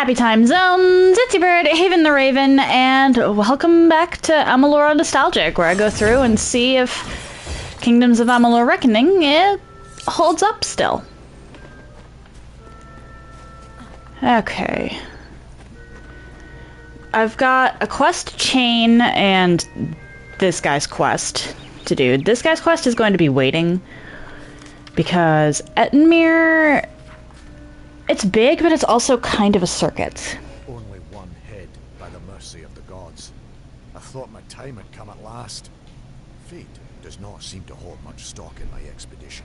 Happy time zones, it's your bird, Haven the Raven, and welcome back to Amalur Nostalgic, where I go through and see if Kingdoms of Amalur Reckoning it holds up still. Okay. I've got a quest chain and this guy's quest to do. This guy's quest is going to be waiting because Ettenmere, it's big, but it's also kind of a circuit. Only one head, by the mercy of the gods. I thought my time had come at last. Fate does not seem to hold much stock in my expedition,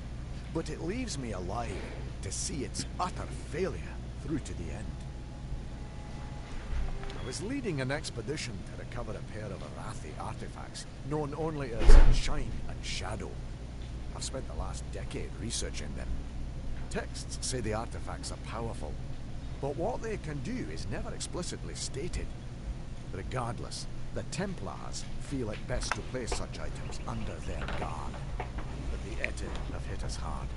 but it leaves me alive to see its utter failure through to the end. I was leading an expedition to recover a pair of Arathi artifacts, known only as Shine and Shadow. I've spent the last decade researching them. Texts say the artifacts are powerful, but what they can do is never explicitly stated. Regardless, the Templars feel it best to place such items under their guard. But the Etin have hit us hard.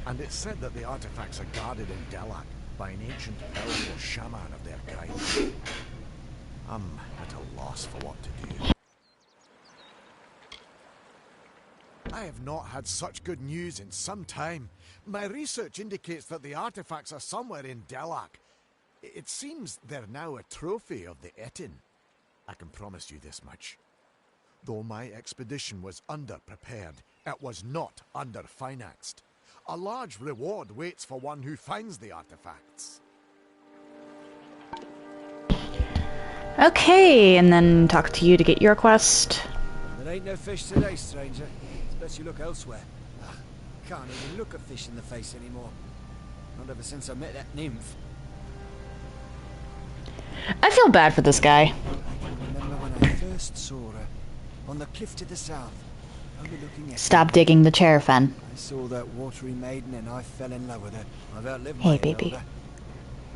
And it's said that the artifacts are guarded in Delak by an ancient elf or shaman of their kind. I'm at a loss for what to do. I have not had such good news in some time. My research indicates that the artifacts are somewhere in Delak. It seems they're now a trophy of the Etin. I can promise you this much. Though my expedition was underprepared, it was not underfinanced. A large reward waits for one who finds the artifacts. Okay, and then talk to you to get your quest. There ain't no fish today, stranger. It's best you look elsewhere. Can't even look a fish in the face anymore. Not ever since I met that nymph. I feel bad for this guy. I can remember when I first saw her on the cliff to the south, overlooking it. Stop digging the chair, Fen. I saw that watery maiden and I fell in love with her. I've outlived Hey, my baby. elder.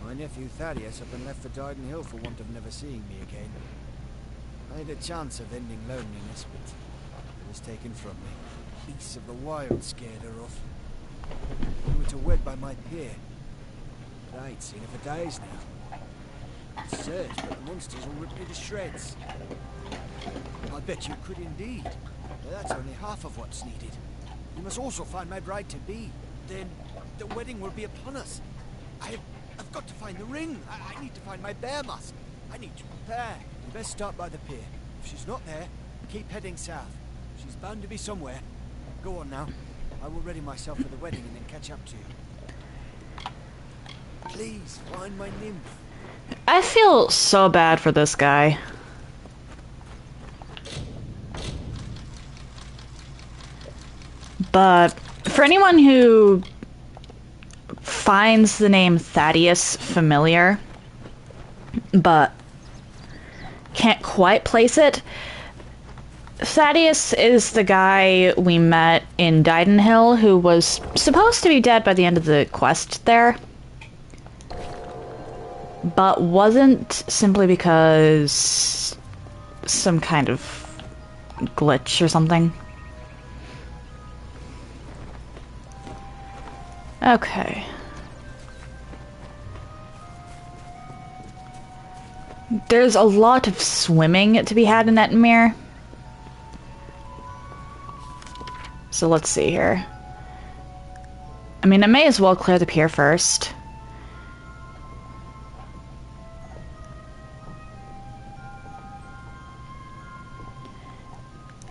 My nephew Thaddeus had been left for Dyden Hill for want of never seeing me again. I had a chance of ending loneliness, but it was taken from me. Beasts of the wild scared her off. We were to wed by my peer, but I ain't seen her for days now. I searched, but the monsters all ripped me to shreds. I bet you could indeed, but that's only half of what's needed. You must also find my bride-to-be. Then the wedding will be upon us. I've got to find the ring. I need to find my bear mask. I need to prepare. You best start by the pier. If she's not there, keep heading south. She's bound to be somewhere. Go on now. I will ready myself for the wedding and then catch up to you. Please, find my nymph. I feel so bad for this guy. But for anyone who finds the name Thaddeus familiar, but can't quite place it, Thaddeus is the guy we met in Dyden Hill who was supposed to be dead by the end of the quest there, but wasn't, simply because some kind of glitch or something. Okay. There's a lot of swimming to be had in Ettenmere. So let's see here. I mean, I may as well clear the pier first.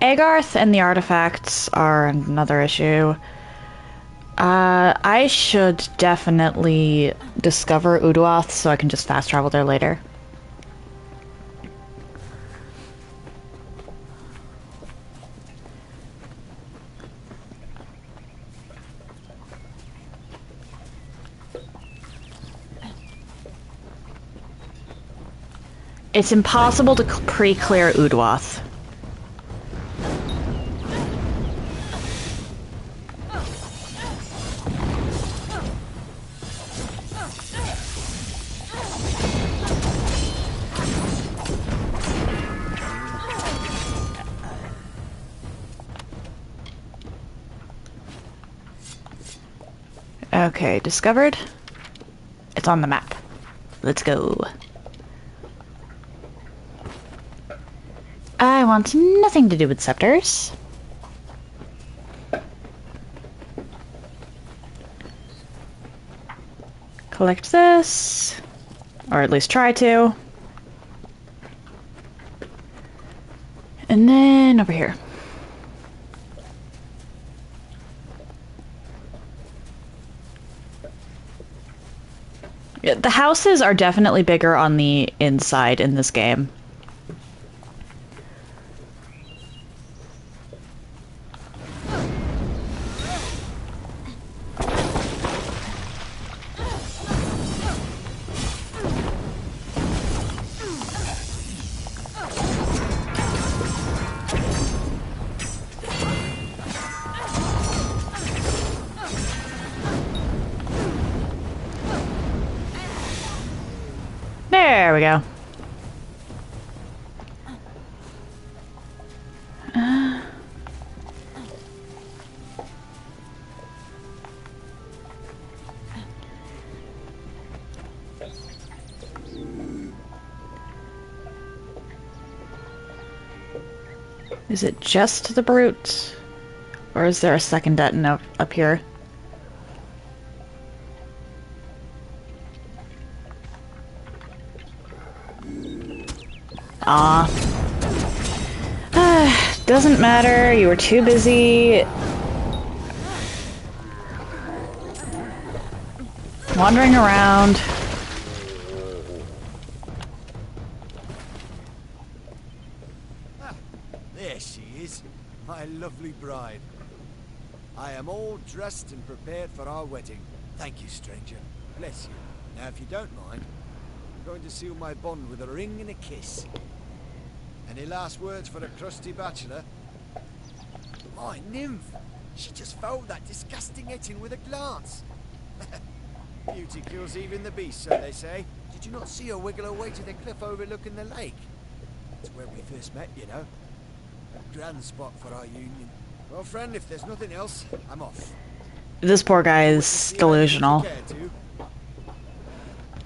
Agarth and the artifacts are another issue. I should definitely discover Tuatha so I can just fast travel there later. It's impossible to pre-clear Tuatha. Okay, discovered. It's on the map. Let's go. I want nothing to do with scepters. Collect this. Or at least try to. And then over here. Yeah, the houses are definitely bigger on the inside in this game. There we go. Is it just the brute? Or is there a second deton up here? Doesn't matter, you were too busy wandering around. There she is, my lovely bride. I am all dressed and prepared for our wedding. Thank you, stranger. Bless you. Now, if you don't mind, I'm going to seal my bond with a ring and a kiss. Any last words for the crusty bachelor? My nymph! She just fouled that disgusting etching with a glance. Beauty kills even the beast, so they say. Did you not see her wiggle her way to the cliff overlooking the lake? It's where we first met, you know. A grand spot for our union. Well, friend, if there's nothing else, I'm off. This poor guy is delusional.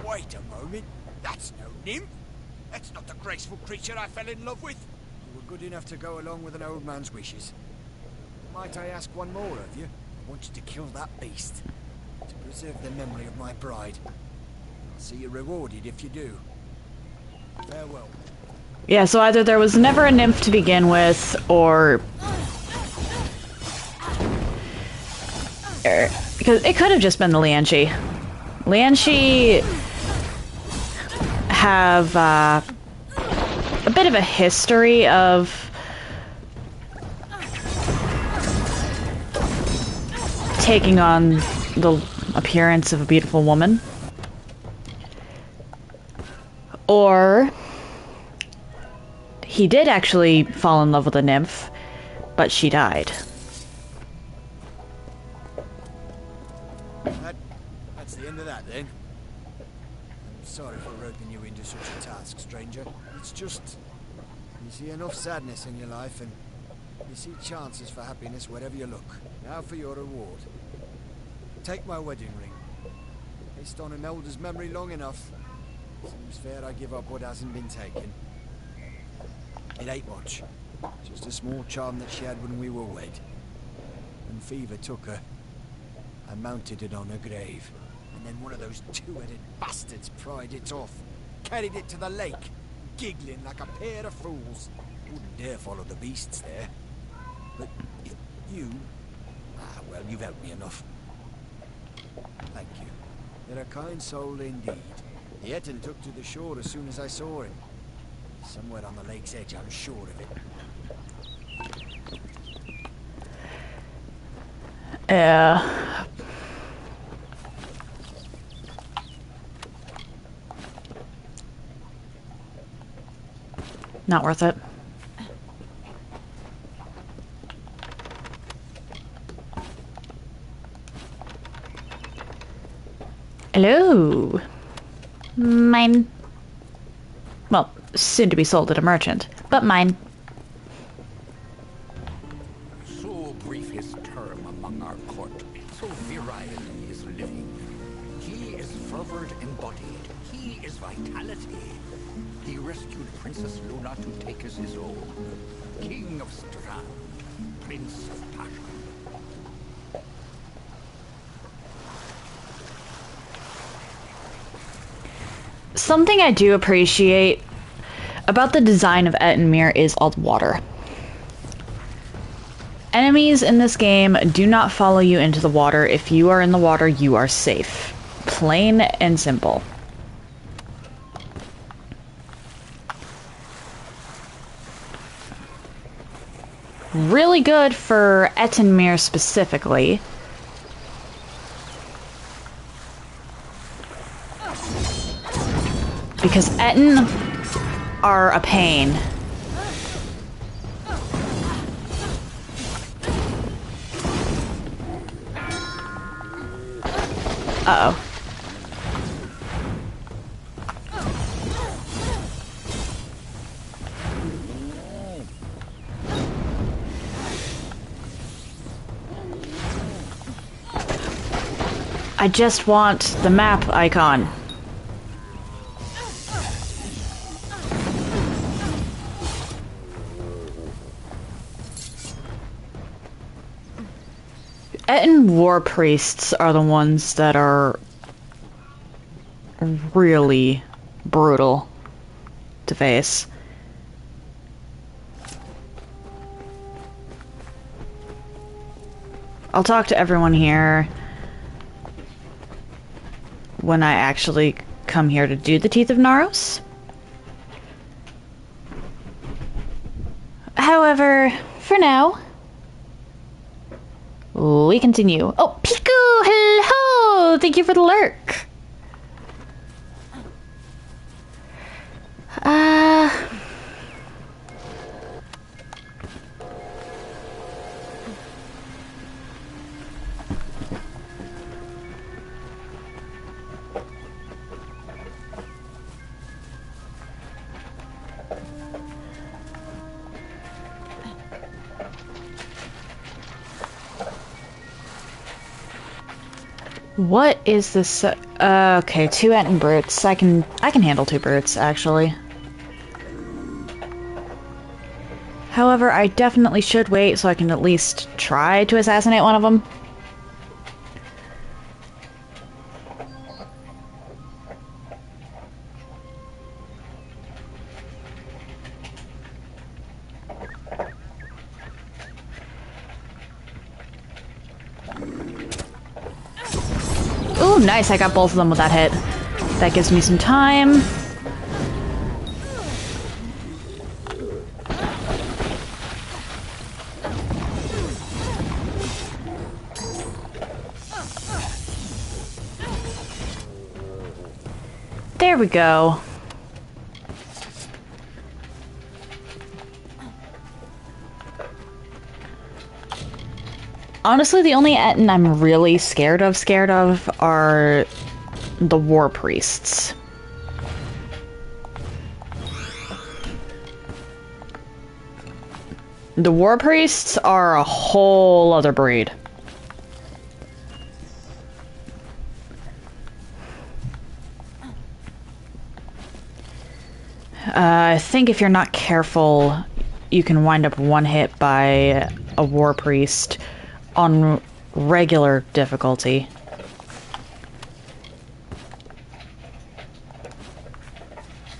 Wait a moment. That's no nymph. That's not the graceful creature I fell in love with. You were good enough to go along with an old man's wishes. Might I ask one more of you? I want you to kill that beast. To preserve the memory of my bride. I'll see you rewarded if you do. Farewell. Yeah, so either there was never a nymph to begin with, or... because it could have just been the Lianchi. Lianchi have a bit of a history of taking on the appearance of a beautiful woman. Or he did actually fall in love with a nymph, but she died. That's the end of that, then. I'm sorry for roping you into such a task, stranger. It's just... you see enough sadness in your life, and you see chances for happiness wherever you look. Now for your reward. Take my wedding ring. Based on Imelda's memory long enough, seems fair I give up what hasn't been taken. It ain't much. Just a small charm that she had when we were wed. When fever took her, I mounted it on her grave. And then one of those two-headed bastards pried it off. Carried it to the lake, giggling like a pair of fools. Wouldn't dare follow the beasts there. But if you... well, you've helped me enough. Thank you. You're a kind soul indeed. The Eton took to the shore as soon as I saw him. Somewhere on the lake's edge, I'm sure of it. Yeah. Not worth it. Hello. Mine. Well, soon to be sold at a merchant, but mine. So brief his term among our court, so virile is living. He is fervor embodied. He is vitality. He rescued Princess Luna to take as his own. King of Strand, Prince of Passion. Something I do appreciate about the design of Ettenmere is all the water. Enemies in this game do not follow you into the water. If you are in the water, you are safe. Plain and simple. Really good for Ettenmere specifically. Because Etten are a pain. Uh-oh. I just want the map icon. Etten war priests are the ones that are really brutal to face. I'll talk to everyone here when I actually come here to do the Teeth of Naros. However, for now, we continue. Oh, Piku! Hello! Thank you for the lurk. What is this? Okay, 2 Etten brutes. I can handle 2 brutes, actually. However, I definitely should wait so I can at least try to assassinate one of them. Ooh, nice, I got both of them with that hit. That gives me some time. There we go. Honestly, the only Etten I'm really scared of are the war priests. The war priests are a whole other breed. I think if you're not careful, you can wind up one hit by a war priest on regular difficulty.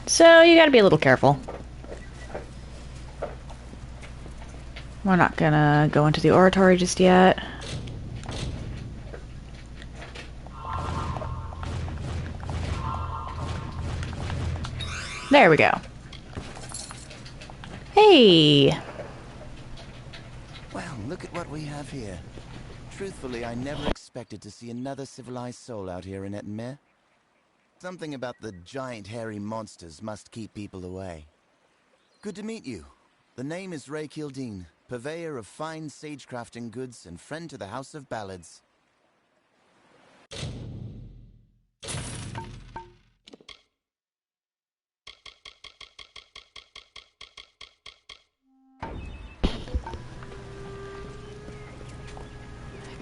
So you gotta be a little careful. We're not gonna go into the oratory just yet. There we go. Hey! Well, look at what we have here. Truthfully, I never expected to see another civilized soul out here in Ettenmere. Something about the giant hairy monsters must keep people away. Good to meet you. The name is Ray Kildine, purveyor of fine sagecrafting goods and friend to the House of Ballads.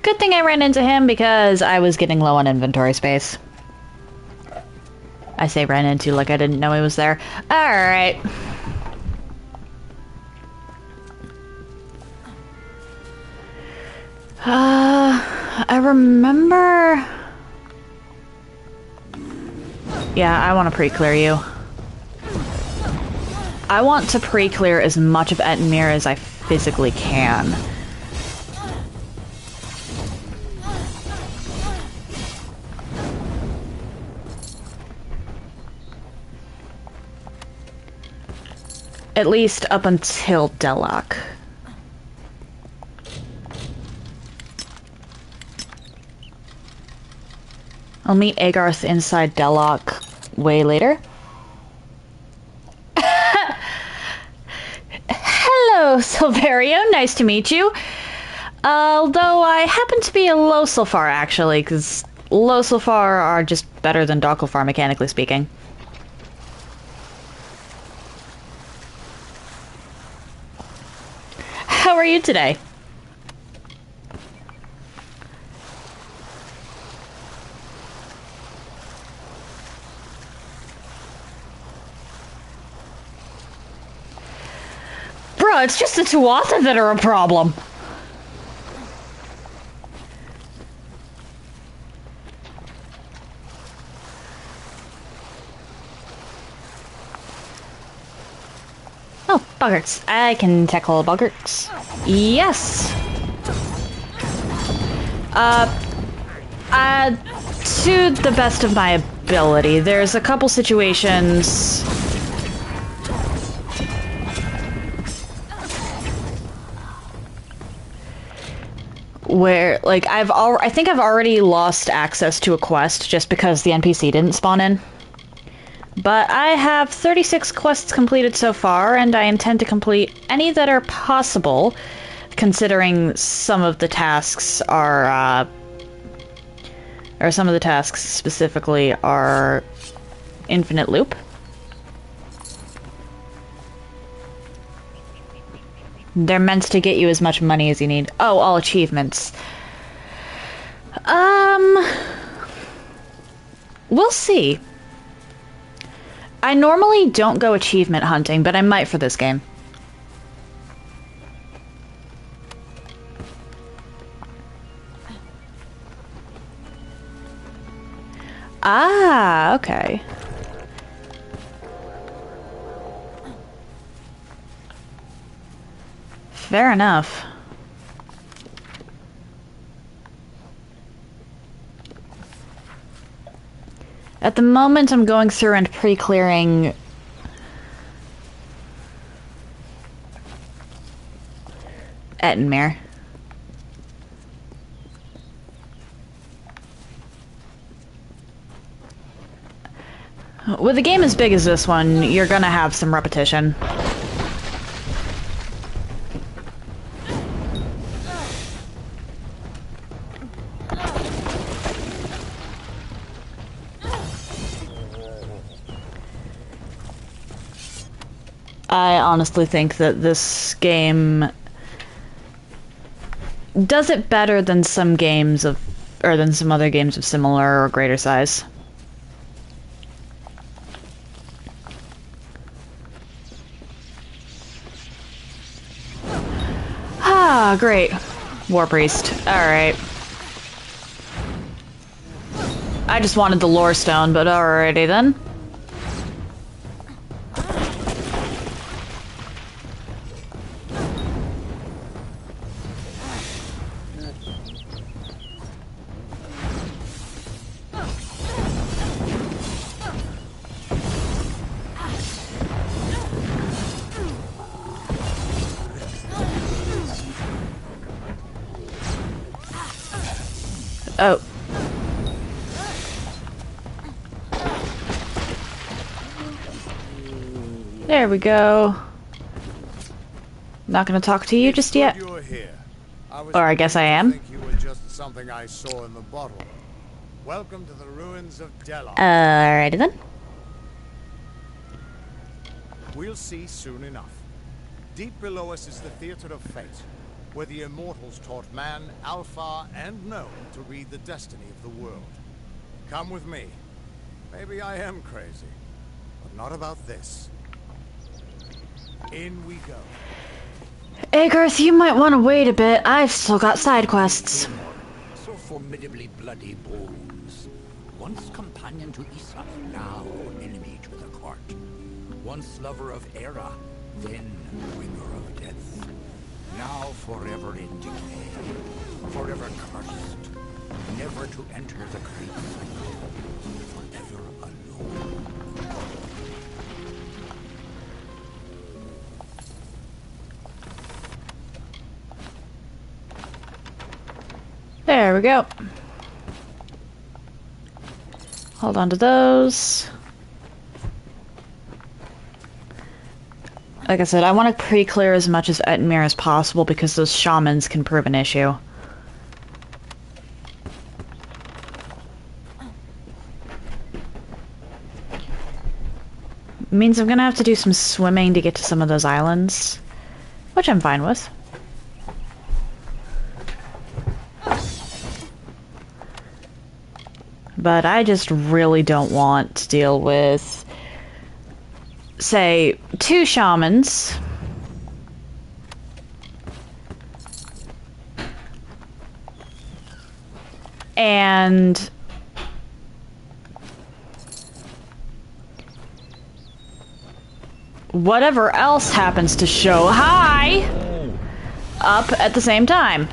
Good thing I ran into him because I was getting low on inventory space. I say ran into like I didn't know he was there. Alright. I remember... Yeah, I want to pre-clear you. I want to pre-clear as much of Ettenmere as I physically can. At least up until Delok. I'll meet Agarth inside Delok way later. Hello, Silverio. Nice to meet you. Although I happen to be a Losilfar, actually, because Losilfar are just better than Darklfar, mechanically speaking. How are you today? Bro, it's just the Tuatha that are a problem. Oh, buggerts. I can tackle buggerts. Yes! To the best of my ability. There's a couple situations... where, like, I think I've already lost access to a quest just because the NPC didn't spawn in. But I have 36 quests completed so far, and I intend to complete any that are possible, considering some of the tasks are, or some of the tasks specifically are infinite loop. They're meant to get you as much money as you need. Oh, all achievements. We'll see. I normally don't go achievement hunting, but I might for this game. Ah, okay. Fair enough. At the moment, I'm going through and pre-clearing Ettenmere. With a game as big as this one, you're gonna have some repetition. I honestly think that this game does it better than some games of, or than some other games of similar or greater size. Ah, great. War Priest. Alright. I just wanted the lore stone, but alrighty then. Oh. There we go. Not gonna talk to you just yet. Or I guess I am. You were just something I saw in the bottle. Welcome to the ruins of Delok. Alrighty then. We'll see soon enough. Deep below us is the theater of fate, where the immortals taught man, Alpha, and Gnome to read the destiny of the world. Come with me. Maybe I am crazy, but not about this. In we go. Agarth, you might want to wait a bit. I've still got side quests. So formidably bloody bones. Once companion to Issa, now enemy to the court. Once lover of Era, then bringer of death. Now forever in decay, forever cursed, never to enter the great cycle, forever alone. There we go. Hold on to those. Like I said, I want to pre-clear as much as Ettenmere as possible because those shamans can prove an issue. Means I'm gonna have to do some swimming to get to some of those islands, which I'm fine with. But I just really don't want to deal with, say, 2 shamans and whatever else happens to show high up at the same time.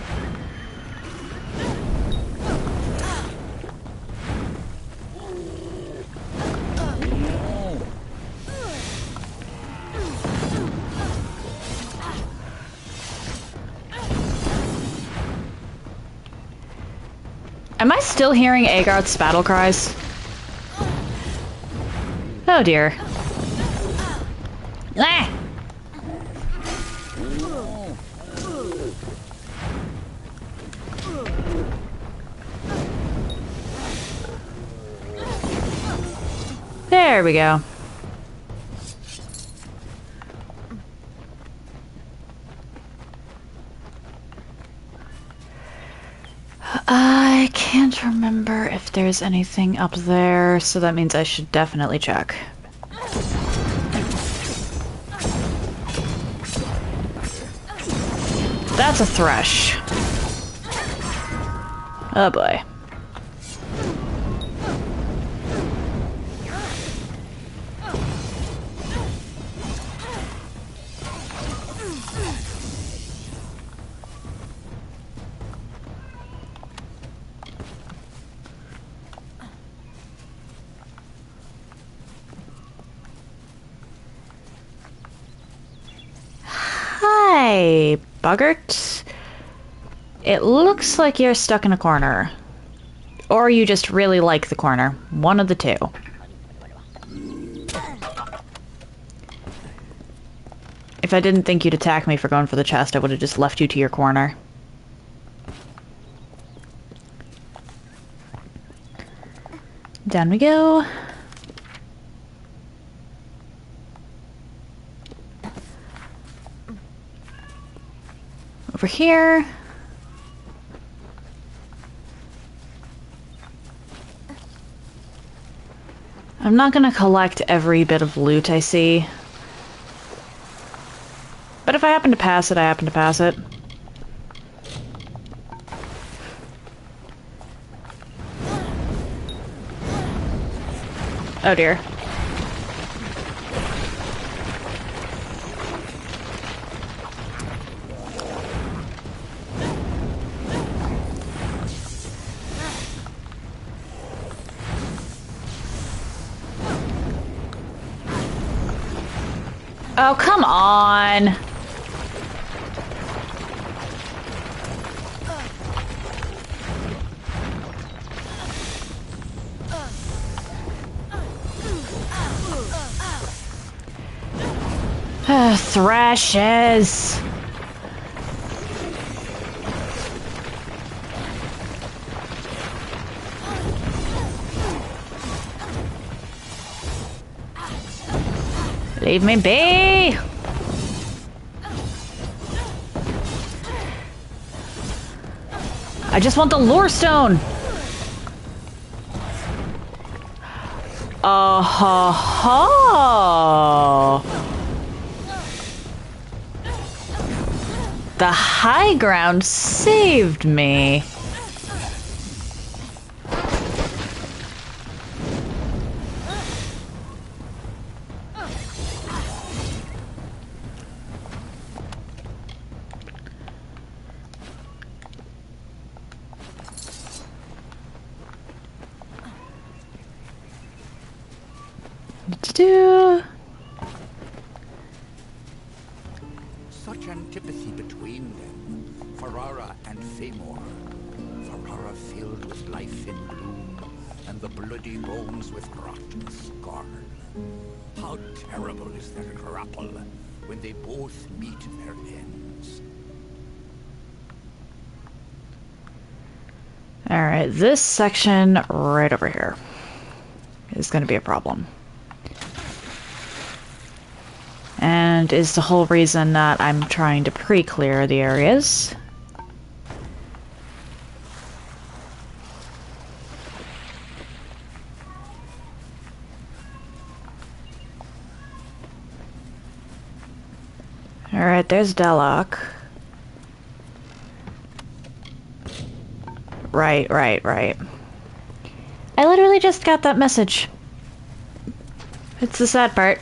Am I still hearing Agarth's battle cries? Oh dear. Ah! There we go. I can't remember if there's anything up there, so that means I should definitely check. That's a thresh. Oh boy. Hi, Buggart. It looks like you're stuck in a corner. Or you just really like the corner. One of the two. If I didn't think you'd attack me for going for the chest, I would have just left you to your corner. Down we go. Over here. I'm not gonna collect every bit of loot I see. But if I happen to pass it, I happen to pass it. Oh dear. Oh, come on. Thrashes. Leave me be. I just want the lore stone. Oh ho ho! The high ground saved me. Do Such antipathy between them, Ferrara and Famor. Ferrara filled with life in bloom, and the bloody bones with rot and scorn. How terrible is their grapple when they both meet their ends. Alright, this section right over here is going to be a problem. And is the whole reason that I'm trying to pre-clear the areas. Alright, there's Delok. Right. I literally just got that message. It's the sad part.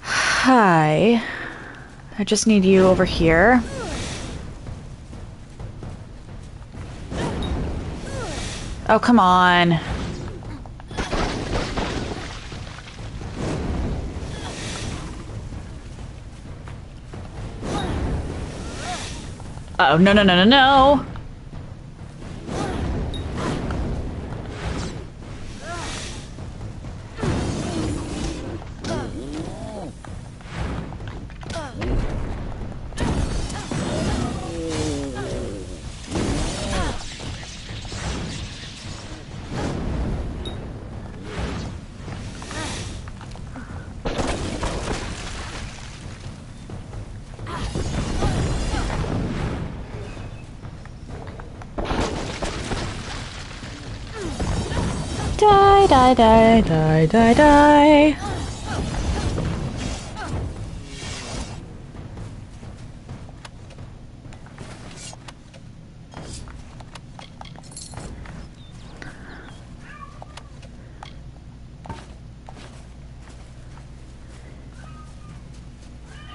Hi. I just need you over here. Oh, come on. Uh-oh, no. Die.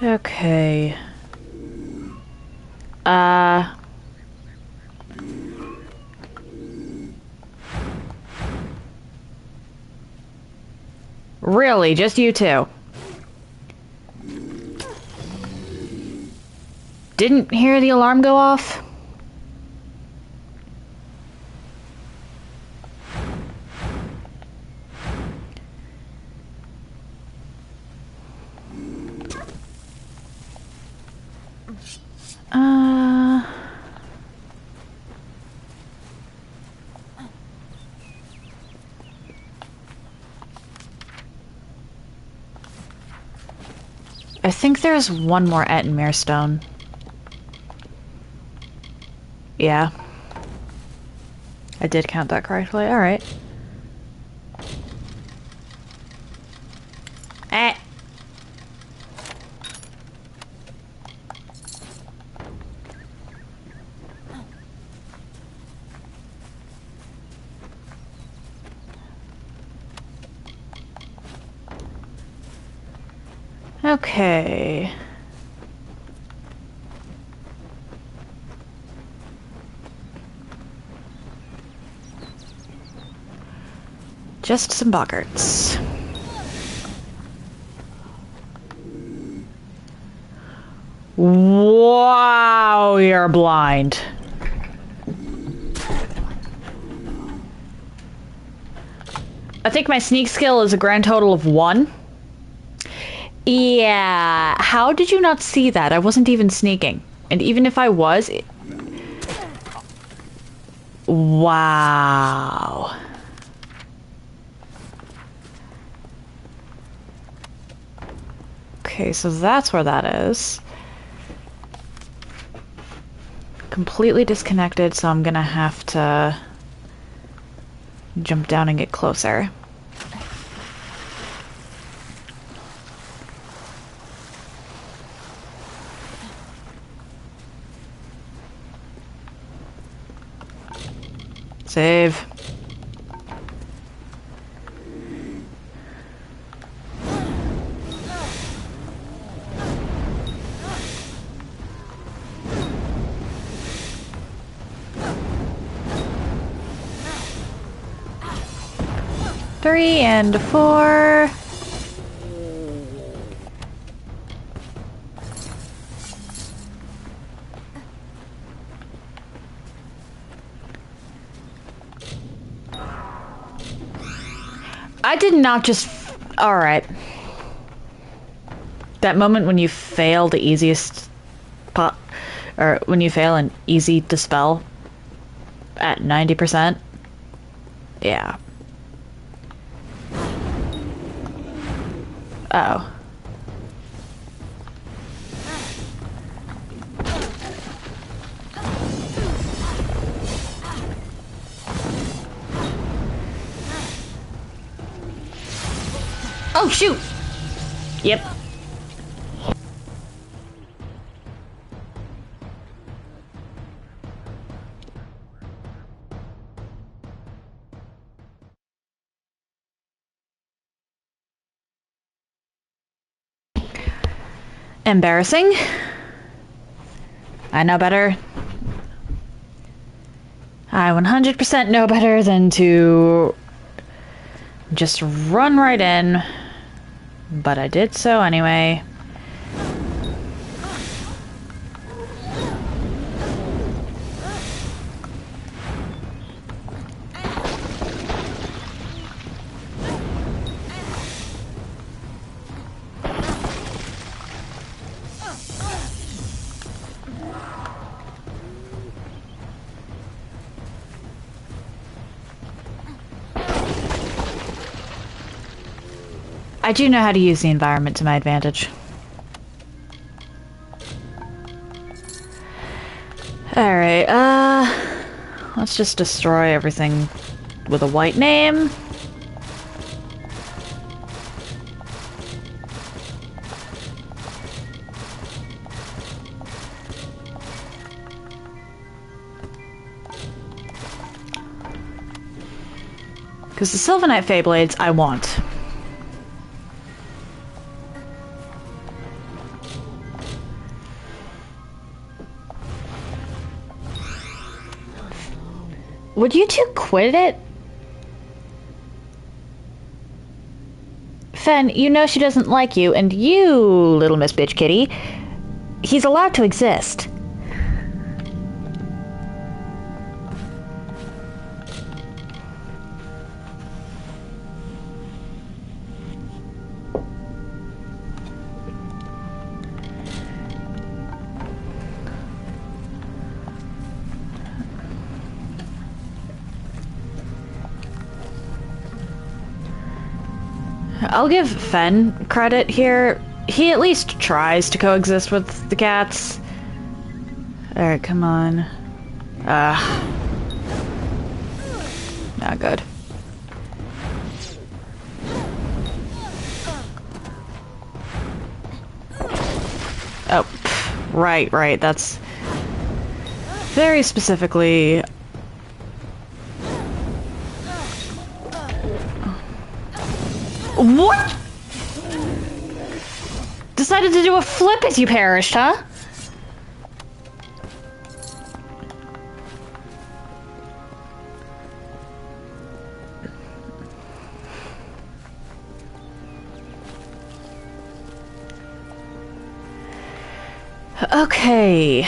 Okay. Really, just you two? Didn't hear the alarm go off? I think there's one more Ettenmere stone. Yeah. I did count that correctly. Alright. Eh. Okay. Just some boggarts. Wow, you're blind. I think my sneak skill is a grand total of 1. Yeah, how did you not see that? I wasn't even sneaking. And even if I was... Wow. Okay, so that's where that is. Completely disconnected, so I'm gonna have to jump down and get closer. Save. Three and four. I did not just... Alright. That moment when you fail the easiest pot... Or when you fail an easy dispel at 90%. Yeah. Oh. Oh, shoot! Yep. Embarrassing. I know better. I 100% know better than to just run right in. But I did so anyway. I do know how to use the environment to my advantage. Alright, let's just destroy everything with a white name. Because the Sylvanite Feyblades I want. Would you two quit it? Fen, you know she doesn't like you, and you, little Miss Bitch Kitty, he's allowed to exist. I'll give Fen credit here. He at least tries to coexist with the cats. Alright, come on. Not good. Oh, right, that's very specifically... What? Decided to do a flip as you perished, huh? Okay.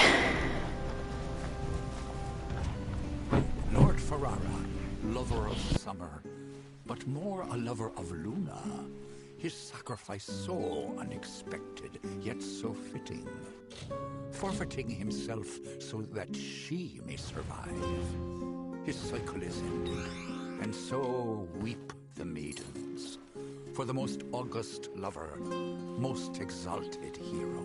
Lord Ferrara, lover of summer, but more a lover of Luna. His sacrifice so unexpected, yet so fitting. Forfeiting himself so that she may survive. His cycle is ended, and so weep the maidens. for the most august lover, most exalted hero.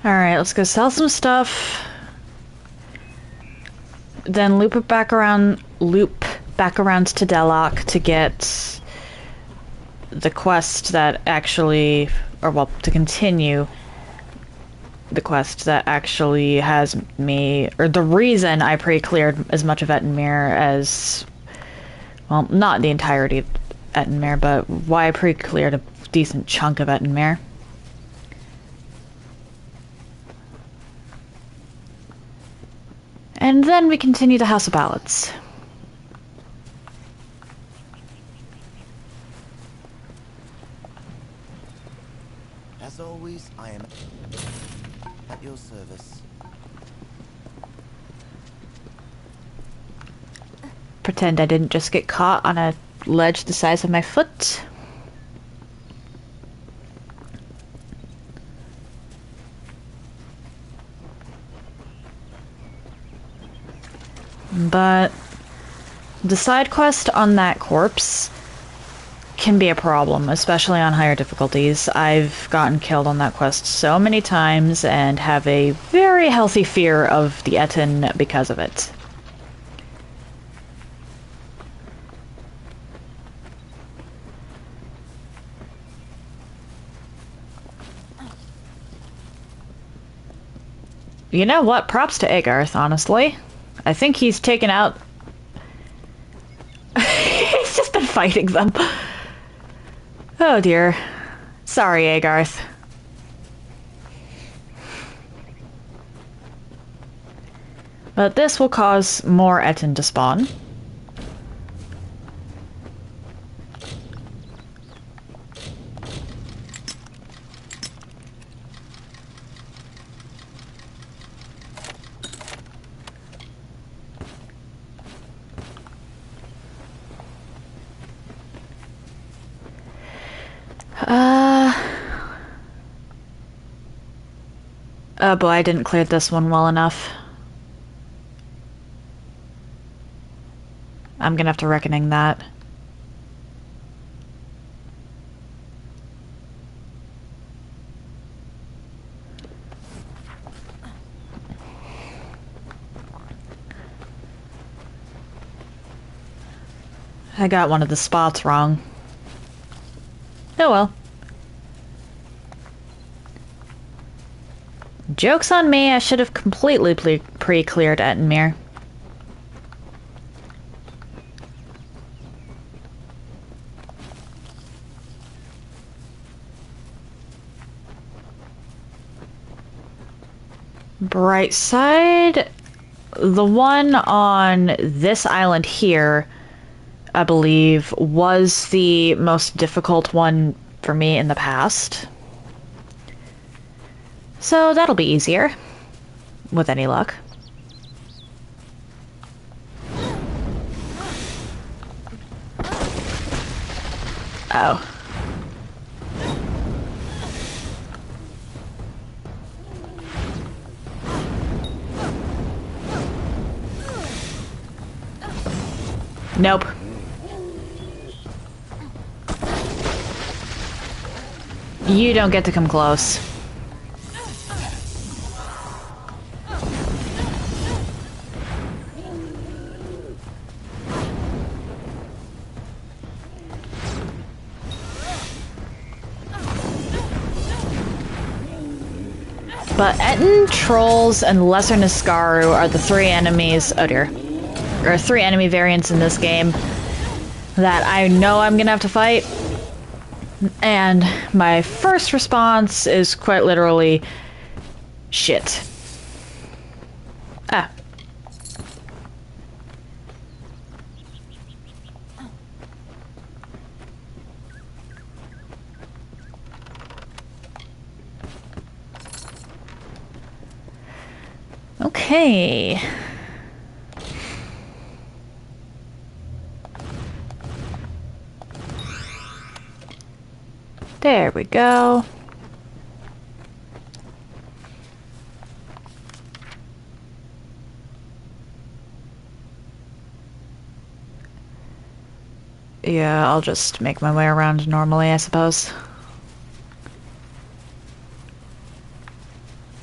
Alright, let's go sell some stuff. Then loop back around to Delok to get the quest that actually, or well, to continue the quest that actually has me, or the reason I pre-cleared as much of Ettenmere as, well, not the entirety of Ettenmere, but why I pre-cleared a decent chunk of Ettenmere. And then we continue the House of Ballads. As always, I am at your service. Pretend I didn't just get caught on a ledge the size of my foot. But the side quest on that corpse can be a problem, especially on higher difficulties. I've gotten killed on that quest so many times and have a very healthy fear of the Etten because of it. You know what? Props to Agarth, honestly. I think he's taken out... He's just been fighting them. Oh dear. Sorry, Agarth. But this will cause more Etten to spawn. Oh boy, I didn't clear this one well enough. I'm gonna have to reckoning that. I got one of the spots wrong. Oh well. Joke's on me, I should have completely pre-cleared Ettenmere. Bright side, the one on this island here, I believe, was the most difficult one for me in the past. So that'll be easier, with any luck. Oh. Nope. You don't get to come close. But Etten, Trolls, and Lesser Niskaru are the three enemies... Oh dear. There are three enemy variants in this game that I know I'm gonna have to fight. And my first response is quite literally... shit. Ah. Okay. There we go. Yeah, I'll just make my way around normally, I suppose.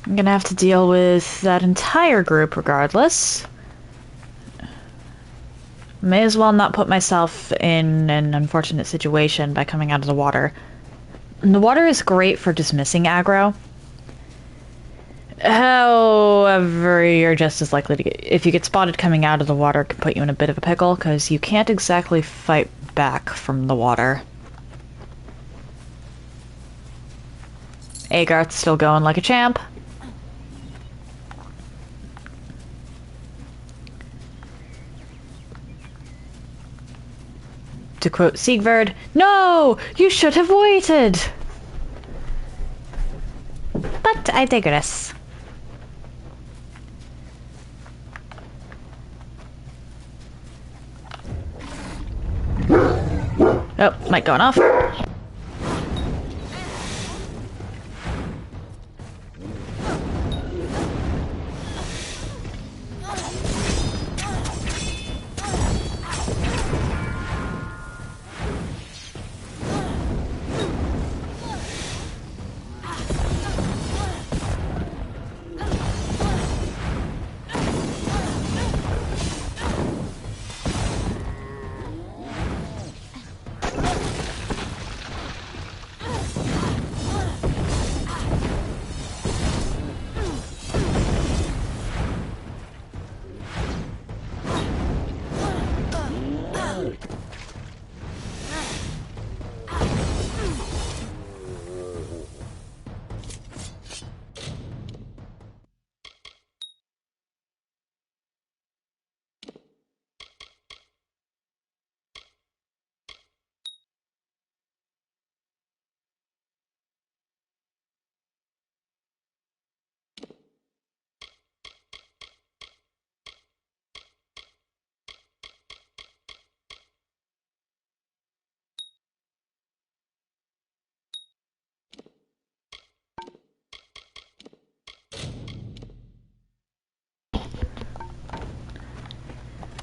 I'm gonna have to deal with that entire group regardless. May as well not put myself in an unfortunate situation by coming out of the water. And the water is great for dismissing aggro. However, you're just as likely to get... If you get spotted coming out of the water, it can put you in a bit of a pickle, because you can't exactly fight back from the water. Agarth's still going like a champ. To quote Sigvard, "No! You should have waited!" But I digress. Oh, mic going off.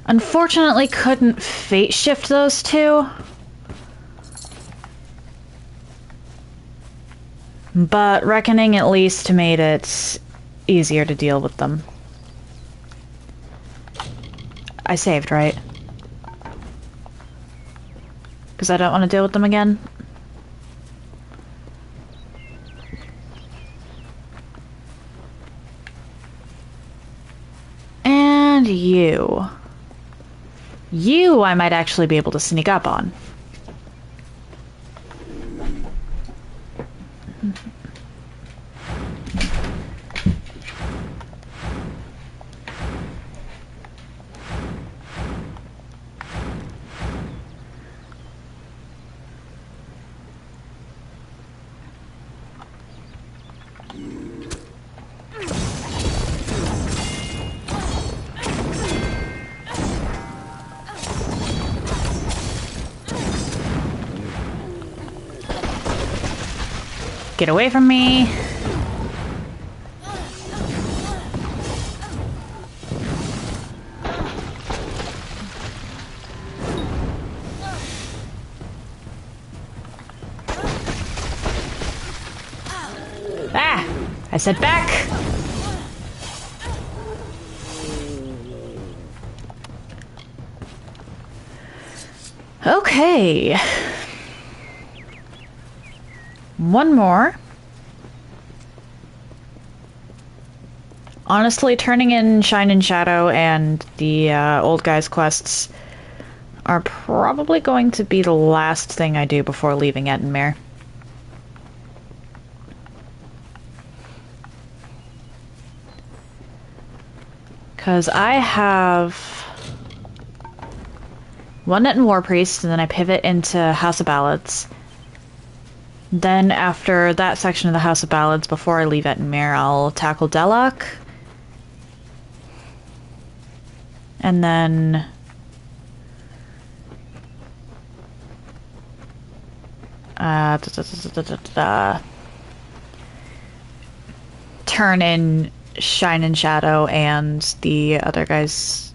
Unfortunately, couldn't fate shift those two. But Reckoning at least made it easier to deal with them. I saved, right? Because I don't want to deal with them again. And you. You I might actually be able to sneak up on. Get away from me. Ah! I said back! Okay. One more. Honestly, turning in Shine and Shadow and the old guy's quests are probably going to be the last thing I do before leaving Ettenmere. Because I have one Netton War Priest, and then I pivot into House of Ballads. Then after that section of the House of Ballads, before I leave Ettenmere, I'll tackle Delok. And then turn in Shine and Shadow and the other guy's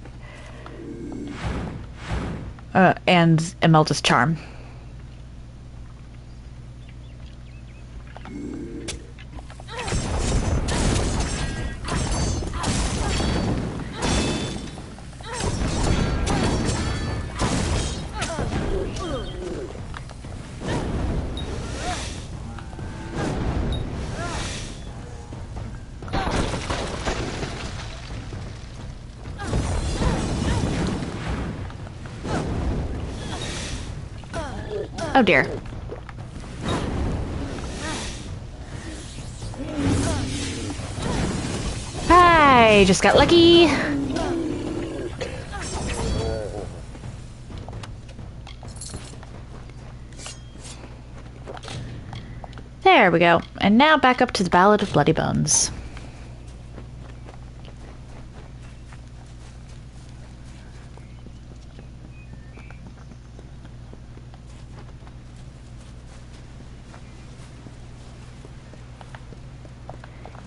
and Imelda's charm. Oh dear. I just got lucky. There we go. And now back up to the Ballad of Bloody Bones.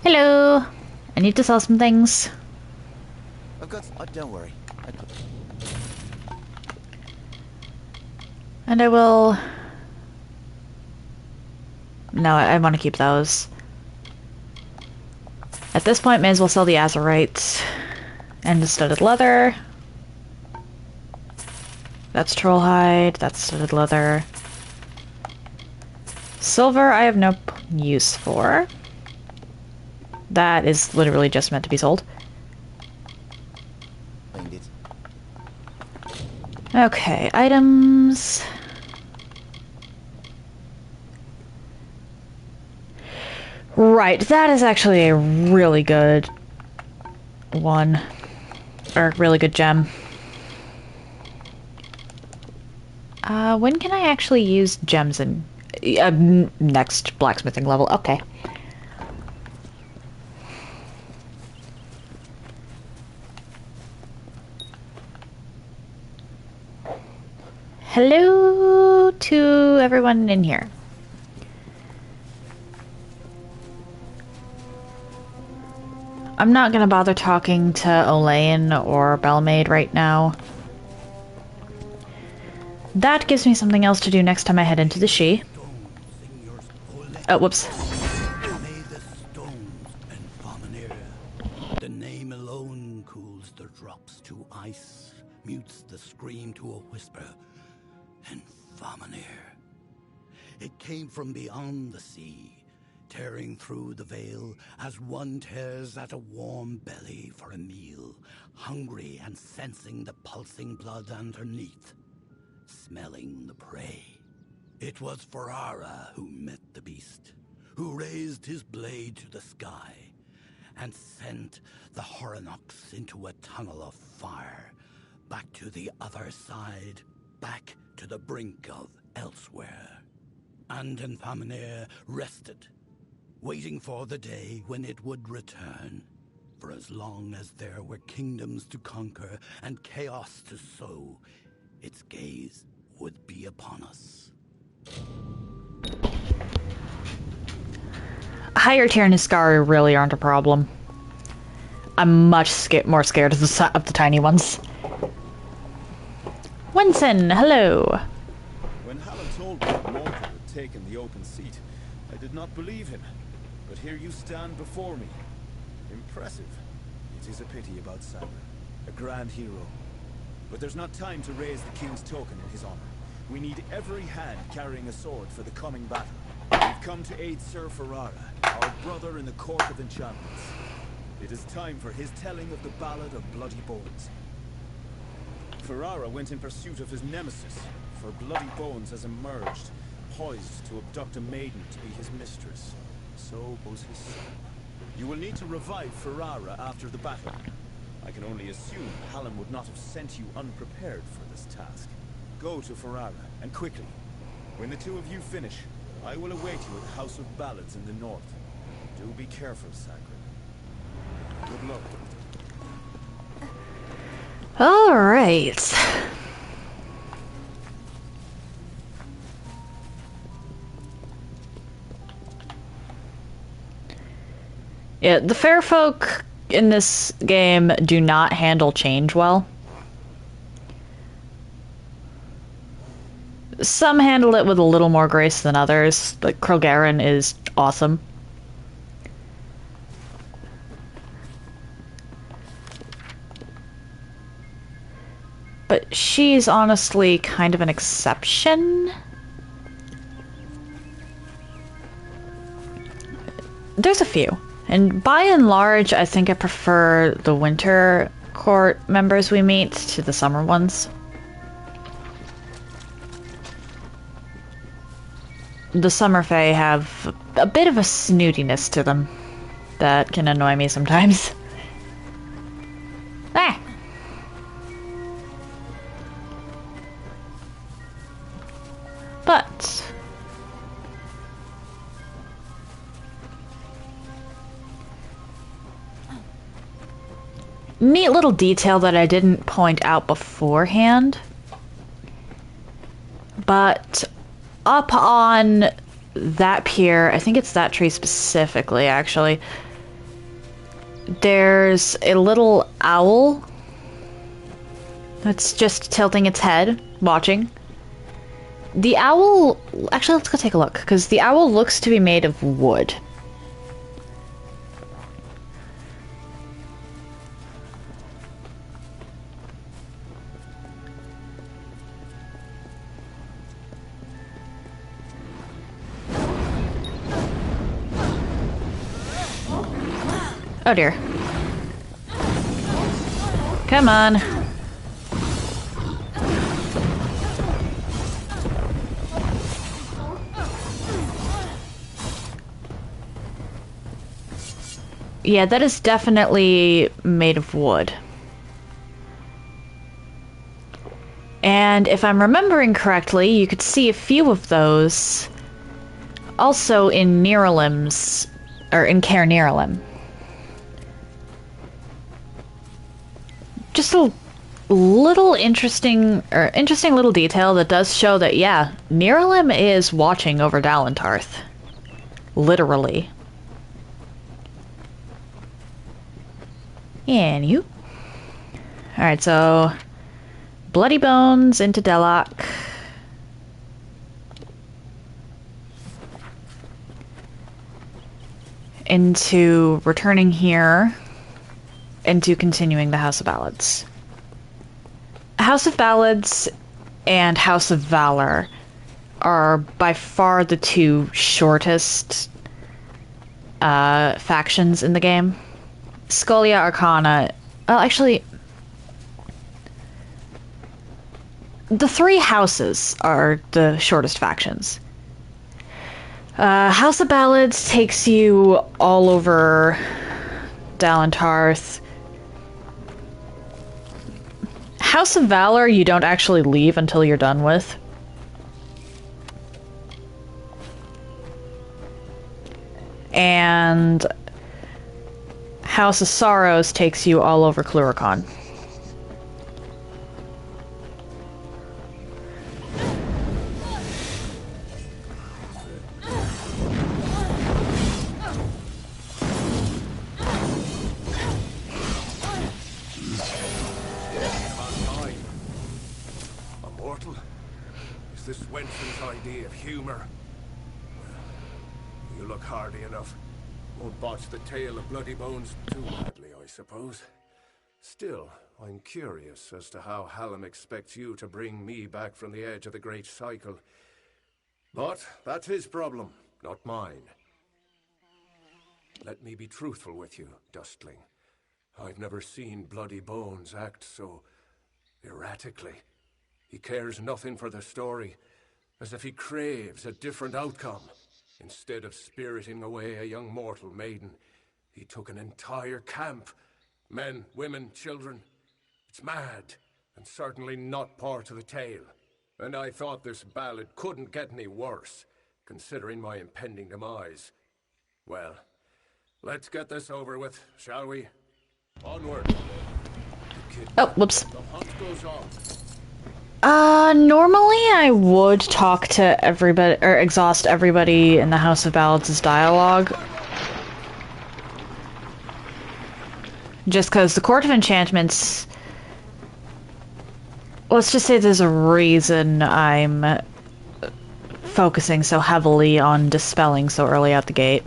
Hello. I need to sell some things. I've got... don't worry. And I will... No, I want to keep those. At this point, may as well sell the azurites. And the studded leather. That's troll hide. That's studded leather. Silver I have no use for. That is literally just meant to be sold. Okay, items. Right, that is actually a really good one. Or a really good gem. When can I actually use gems in... next blacksmithing level, okay. Hello to everyone in here. I'm not gonna bother talking to Olaine or Belmaid right now. That gives me something else to do next time I head into the She. Oh, whoops. May the stones and the name alone cools the drops to ice, mutes the scream to a whisper. And Famanir. It came from beyond the sea, tearing through the veil as one tears at a warm belly for a meal, hungry and sensing the pulsing blood underneath, smelling the prey. It was Ferrara who met the beast, who raised his blade to the sky and sent the Horinox into a tunnel of fire, back to the other side, back to the brink of elsewhere. And Famanir rested, waiting for the day when it would return. For as long as there were kingdoms to conquer and chaos to sow, its gaze would be upon us. Higher tier Niskari really aren't a problem. I'm much more scared of the tiny ones. Winston, hello. When Hallam told me that Mordred had taken the open seat, I did not believe him. But here you stand before me. Impressive. It is a pity about Samuel, a grand hero. But there's not time to raise the king's token in his honor. We need every hand carrying a sword for the coming battle. We've come to aid Sir Ferrara, our brother in the Court of Enchantments. It is time for his telling of the Ballad of Bloody Bones. Ferrara went in pursuit of his nemesis, for Bloody Bones has emerged, poised to abduct a maiden to be his mistress. So was his son. You will need to revive Ferrara after the battle. I can only assume Hallam would not have sent you unprepared for this task. Go to Ferrara, and quickly. When the two of you finish, I will await you at the House of Ballads in the north. Do be careful, Sacred. Good luck. All right. Yeah, the fair folk in this game do not handle change well. Some handle it with a little more grace than others, but Krogaren is awesome. But she's honestly kind of an exception. There's a few. And by and large, I think I prefer the winter court members we meet to the summer ones. The summer fae have a bit of a snootiness to them that can annoy me sometimes. Ah! But neat little detail that I didn't point out beforehand. But up on that pier, I think it's that tree specifically, actually, there's a little owl that's just tilting its head, watching. The owl... Actually, let's go take a look, because the owl looks to be made of wood. Oh dear. Come on. Yeah, that is definitely made of wood. And if I'm remembering correctly, you could see a few of those also in Nerolim's, or in Caer Nerolim. Just a little interesting little detail that does show that, yeah, Nerolim is watching over Dalentarth. Literally. Anywho. Alright, so Bloody Bones into Delok. Into returning here. Into continuing the House of Ballads. House of Ballads and House of Valor are by far the two shortest factions in the game. Scholia Arcana... Well, actually... The three houses are the shortest factions. House of Ballads takes you all over Dalentarth. House of Valor you don't actually leave until you're done with. And House of Sorrows takes you all over Cluricon. Is this Wenson's idea of humor? You look hardy enough. Won't botch the tale of Bloody Bones too badly, I suppose. Still, I'm curious as to how Hallam expects you to bring me back from the edge of the Great Cycle. But that's his problem, not mine. Let me be truthful with you, Dustling. I've never seen Bloody Bones act so erratically. He cares nothing for the story, as if he craves a different outcome. Instead of spiriting away a young mortal maiden, he took an entire camp. Men, women, children. It's mad, and certainly not part of the tale. And I thought this ballad couldn't get any worse, considering my impending demise. Well, let's get this over with, shall we? Onward. Oh, whoops. The hunt goes on. Normally I would talk to everybody, or exhaust everybody in the House of Ballads' dialogue. Just because the Court of Enchantments... Let's just say there's a reason I'm focusing so heavily on dispelling so early out the gate.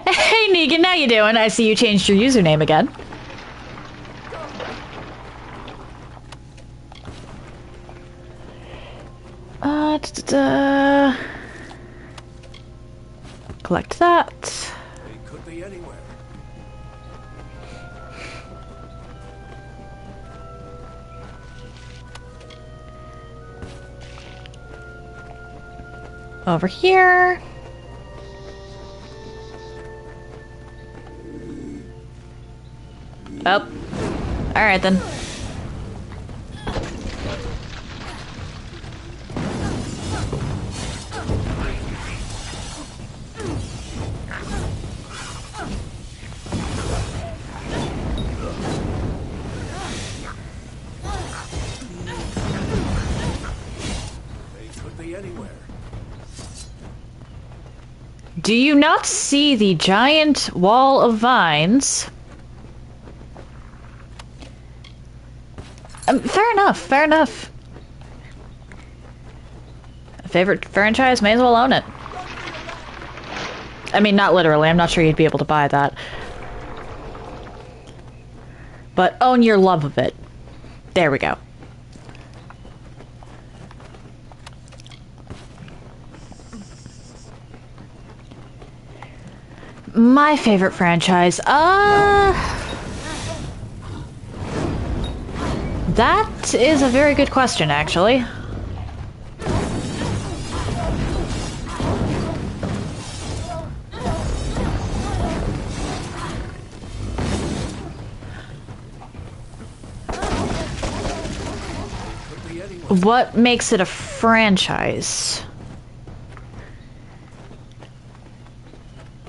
Hey Negan, how you doing? I see you changed your username again. Collect that. It could be anywhere. Over here. Oh. Alright then. They could be anywhere. Do you not see the giant wall of vines? Fair enough, fair enough. A favorite franchise, may as well own it. I mean, not literally, I'm not sure you'd be able to buy that. But own your love of it. There we go. My favorite franchise, that is a very good question, actually. What makes it a franchise?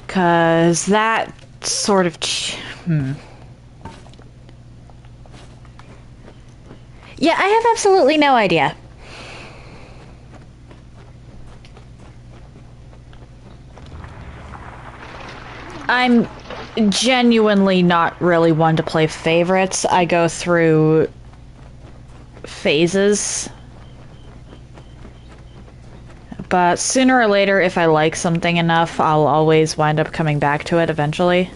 'Cause that sort of... Yeah, I have absolutely no idea. I'm genuinely not really one to play favorites. I go through phases. But sooner or later, if I like something enough, I'll always wind up coming back to it eventually.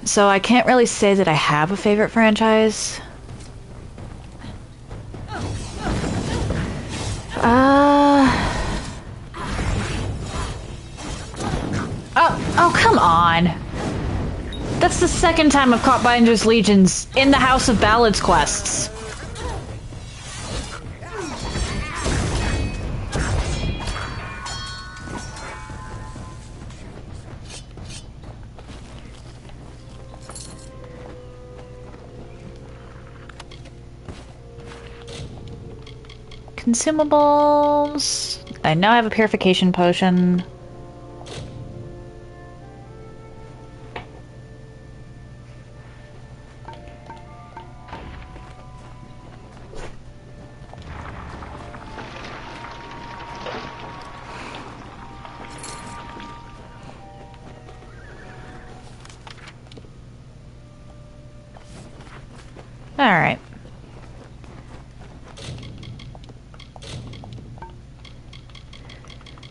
So I can't really say that I have a favorite franchise. Oh, come on. That's the second time I've caught Binder's Legions in the House of Ballads quests. Consumables. I know I have a purification potion. All right.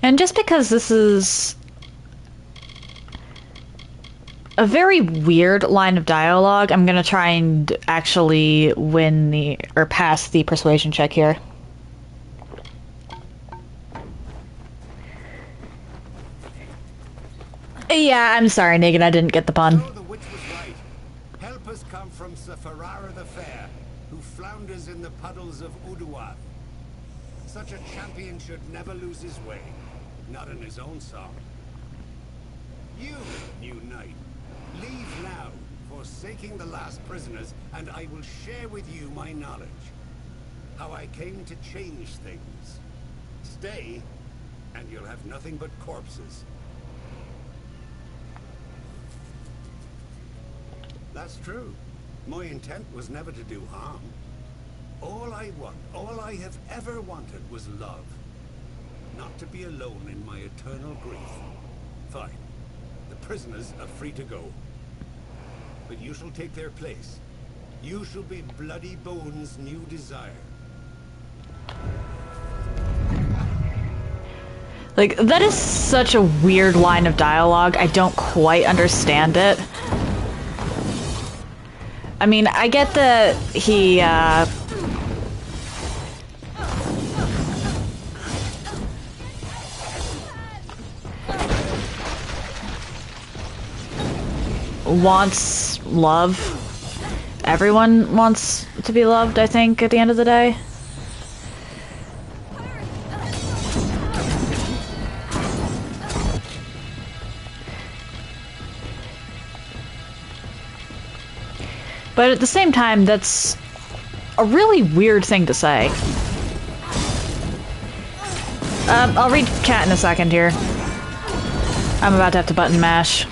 And just because this is a very weird line of dialogue, I'm gonna try and actually win the, or pass the persuasion check here. Yeah, I'm sorry, Negan, I didn't get the pun. The witch was right. Help has come from Sir Ferrara the Fair, who flounders in the puddles of Tuatha. Such a champion should never lose his way. Not in his own song. You, new knight, leave now, forsaking the last prisoners, and I will share with you my knowledge. How I came to change things. Stay, and you'll have nothing but corpses. That's true. My intent was never to do harm. All I have ever wanted was love. Not to be alone in my eternal grief. Fine. The prisoners are free to go. But you shall take their place. You shall be Bloody Bones' new desire. Like, that is such a weird line of dialogue. I don't quite understand it. I mean, I get that he, wants love. Everyone wants to be loved, I think, at the end of the day. But at the same time, that's a really weird thing to say. I'll read chat in a second here. I'm about to have to button mash.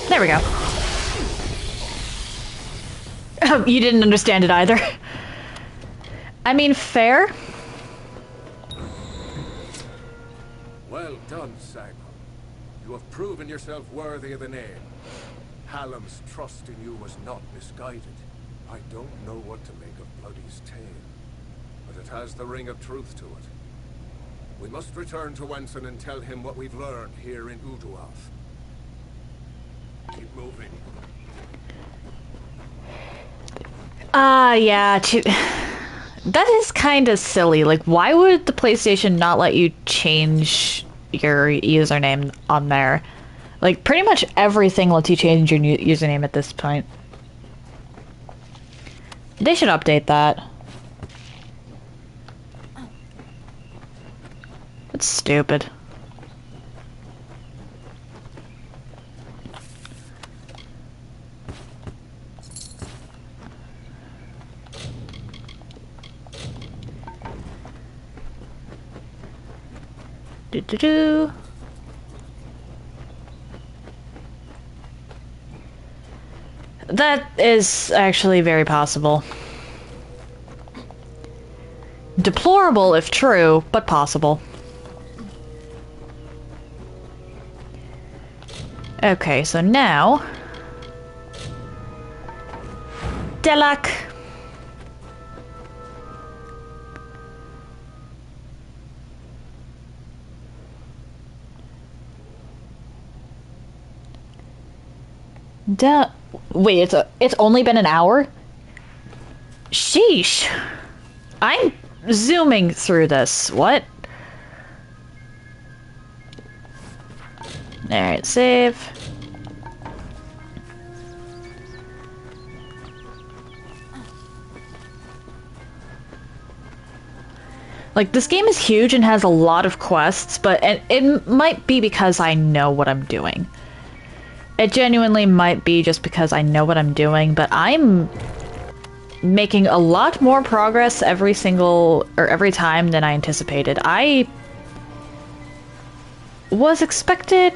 There we go. Oh, you didn't understand it either. I mean, fair. Well done, Simon. You have proven yourself worthy of the name. Hallam's trust in you was not misguided. I don't know what to make of Bloody's tale, but it has the ring of truth to it. We must return to Wenson and tell him what we've learned here in Uduath. Keep moving. Yeah, that is kind of silly. Like, why would the PlayStation not let you change your username on there? Like, pretty much everything lets you change your username at this point. They should update that. That's stupid. Do-do-do. That is actually very possible. Deplorable if true, but possible. Okay, so now... Delak! Wait, it's only been an hour? Sheesh. I'm zooming through this. What? Alright, save. Like, this game is huge and has a lot of quests, but it might be because I know what I'm doing. It genuinely might be just because I know what I'm doing, but I'm making a lot more progress every time than I anticipated. I was expecting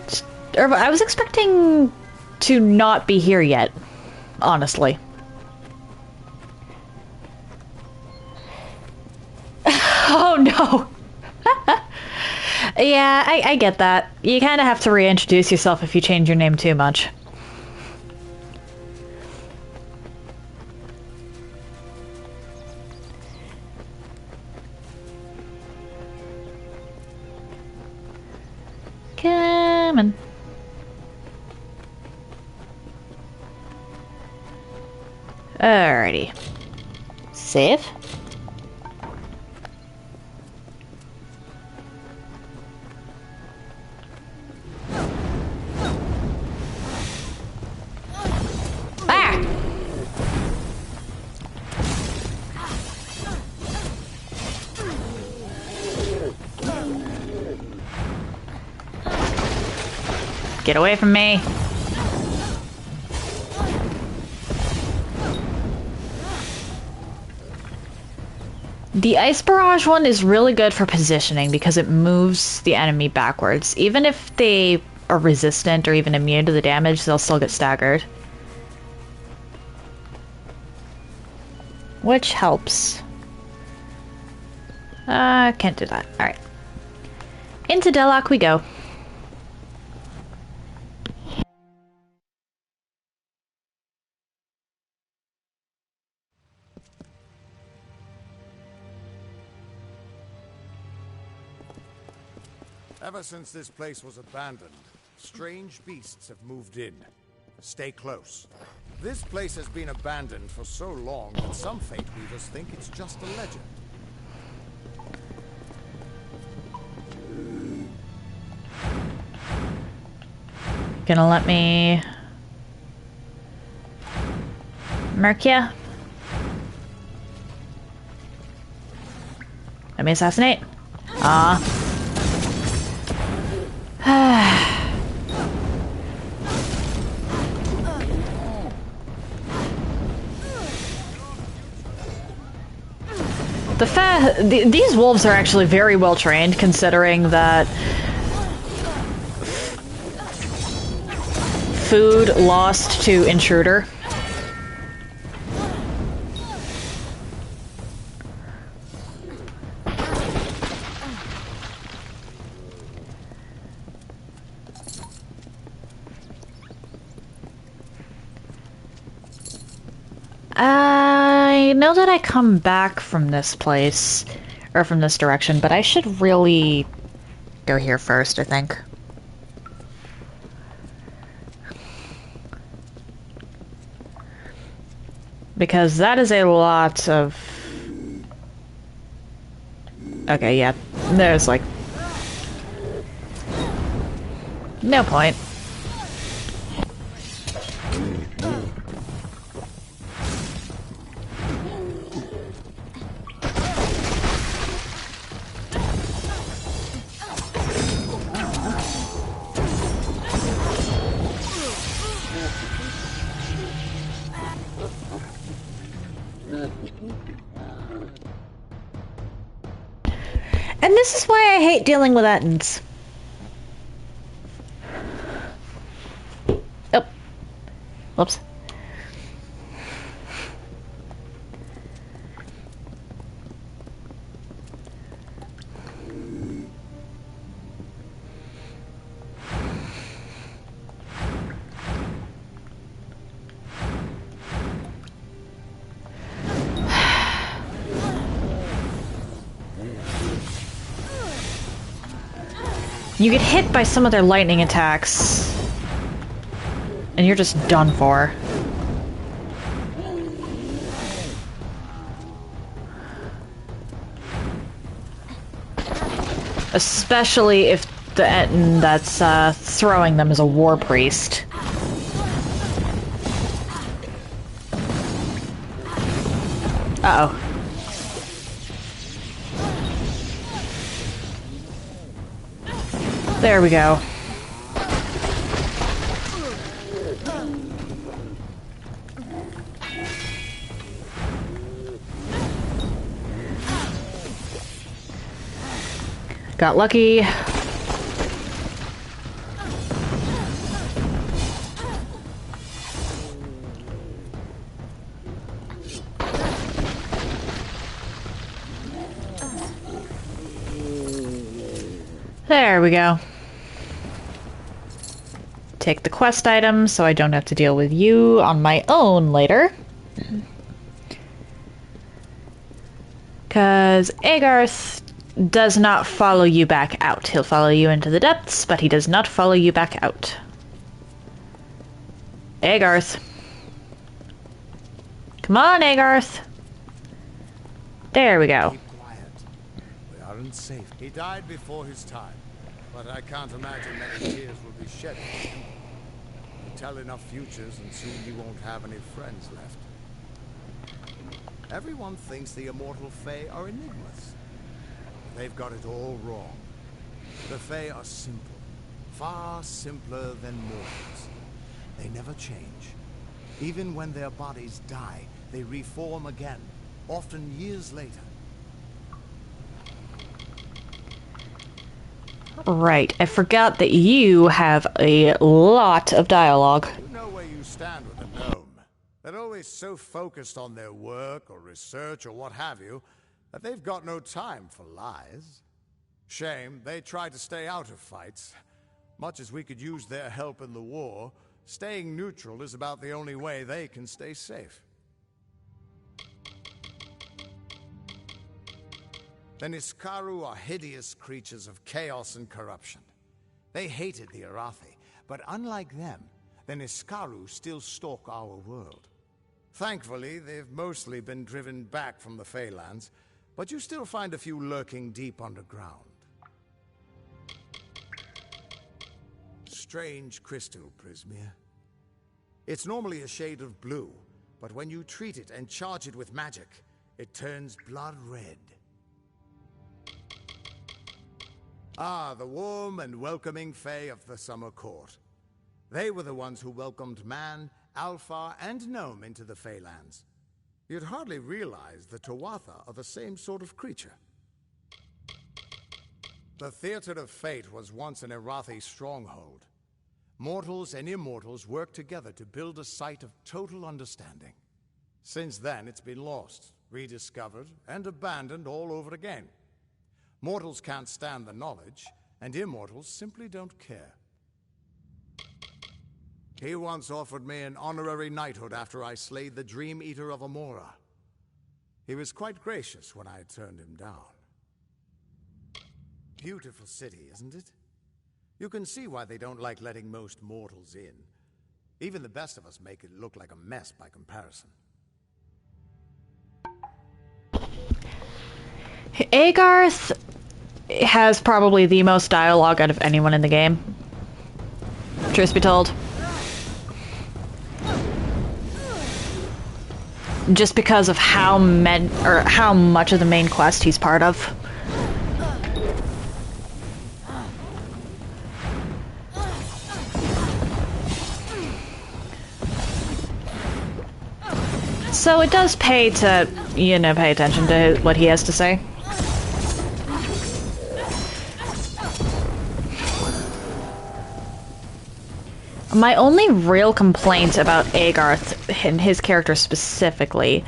to not be here yet, honestly. Oh no! Yeah, I get that. You kind of have to reintroduce yourself if you change your name too much. Come on. Alrighty. Save. Get away from me. The Ice Barrage one is really good for positioning because it moves the enemy backwards. Even if they are resistant or even immune to the damage, they'll still get staggered. Which helps. Can't do that. Alright. Into Delak we go. Ever since this place was abandoned, strange beasts have moved in. Stay close. This place has been abandoned for so long that some fate weavers think it's just a legend. Gonna let me murk ya? Let me assassinate. These wolves are actually very well trained, considering that food lost to intruder. I know that I come back from this place, or from this direction, but I should really go here first, I think. Because that is a lot of... Okay, yeah, there's like... no point. And this is why I hate dealing with Ettins. Oh. Whoops. You get hit by some of their lightning attacks, and you're just done for. Especially if the Ettin that's throwing them is a war priest. Uh-oh. There we go. Got lucky. There we go. Take the quest item so I don't have to deal with you on my own later. Because Agarth does not follow you back out. He'll follow you into the depths, but he does not follow you back out. Agarth. Come on, Agarth. There we go. Keep quiet. We aren't safe. He died before his time, but I can't imagine many tears will be shed for him. You tell enough futures and soon you won't have any friends left. Everyone thinks the immortal Fae are enigmas. They've got it all wrong. The Fae are simple, far simpler than mortals. They never change. Even when their bodies die, they reform again, often years later. Right, I forgot that you have a lot of dialogue. You know where you stand with the gnome. They're always so focused on their work or research or what have you that they've got no time for lies. Shame, they try to stay out of fights. Much as we could use their help in the war, staying neutral is about the only way they can stay safe. The Niskaru are hideous creatures of chaos and corruption. They hated the Arathi, but unlike them, the Niskaru still stalk our world. Thankfully, they've mostly been driven back from the Feylands, but you still find a few lurking deep underground. Strange crystal, Prismir. It's normally a shade of blue, but when you treat it and charge it with magic, it turns blood red. Ah, the warm and welcoming Fae of the Summer Court. They were the ones who welcomed man, Alpha, and Gnome into the Feylands. You'd hardly realize the Tuatha are the same sort of creature. The Theater of Fate was once an Arathi stronghold. Mortals and immortals worked together to build a site of total understanding. Since then, it's been lost, rediscovered, and abandoned all over again. Mortals can't stand the knowledge, and immortals simply don't care. He once offered me an honorary knighthood after I slayed the Dream Eater of Amora. He was quite gracious when I turned him down. Beautiful city, isn't it? You can see why they don't like letting most mortals in. Even the best of us make it look like a mess by comparison. Agarth has probably the most dialogue out of anyone in the game. Truth be told. Just because of how much of the main quest he's part of. So it does pay to, pay attention to what he has to say. My only real complaint about Agarth, and his character specifically,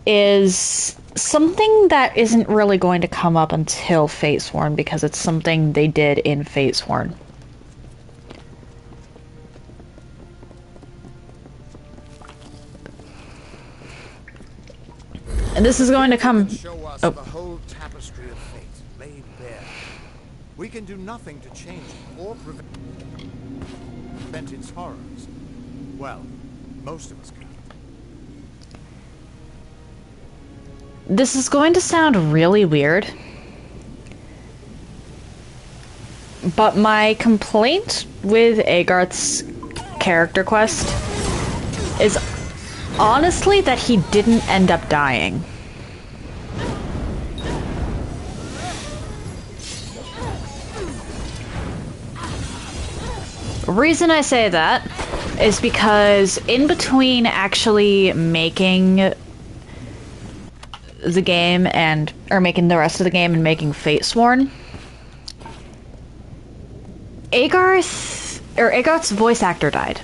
is something that isn't really going to come up until Fatesworn, because it's something they did in Fatesworn. And this is going to come... Show us the whole tapestry of fate laid bare. We can do nothing to change it or prevent its horrors. Well, most of us can. This is going to sound really weird, but my complaint with Agarth's character quest is honestly that he didn't end up dying. The reason I say that is because in between actually making the game or making the rest of the game and making Fatesworn, Agarth's voice actor died.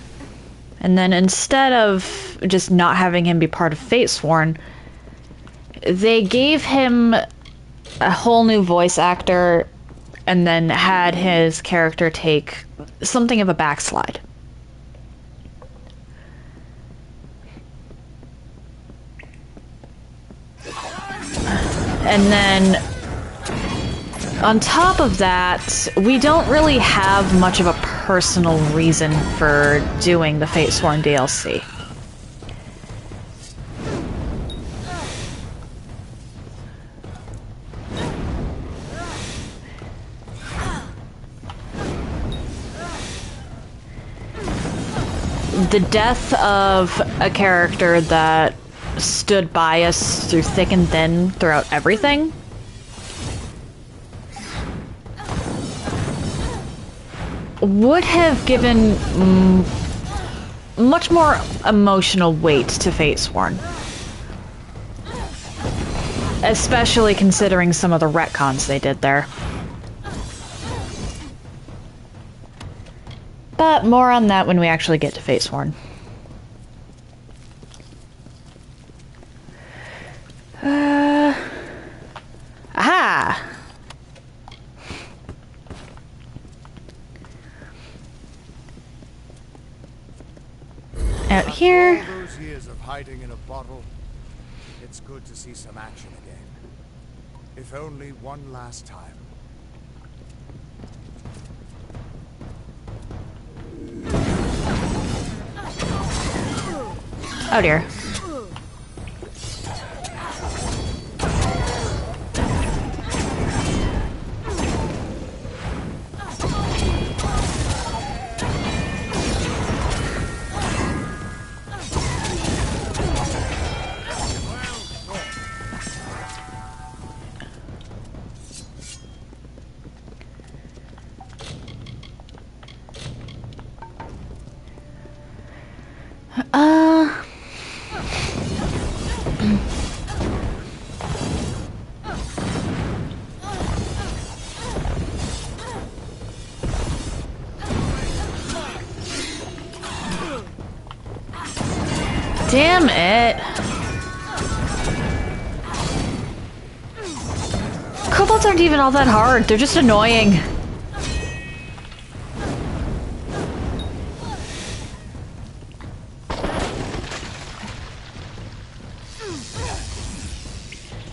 And then instead of just not having him be part of Fatesworn, they gave him a whole new voice actor and then had his character take something of a backslide. And then on top of that, we don't really have much of a personal reason for doing the Fatesworn DLC. The death of a character that stood by us through thick and thin throughout everything would have given much more emotional weight to Fatesworn. Especially considering some of the retcons they did there. But more on that when we actually get to Faceworn. Aha! Out here. After all those years of hiding in a bottle, it's good to see some action again. If only one last time. Oh dear. Damn it. Kobolds aren't even all that hard. They're just annoying.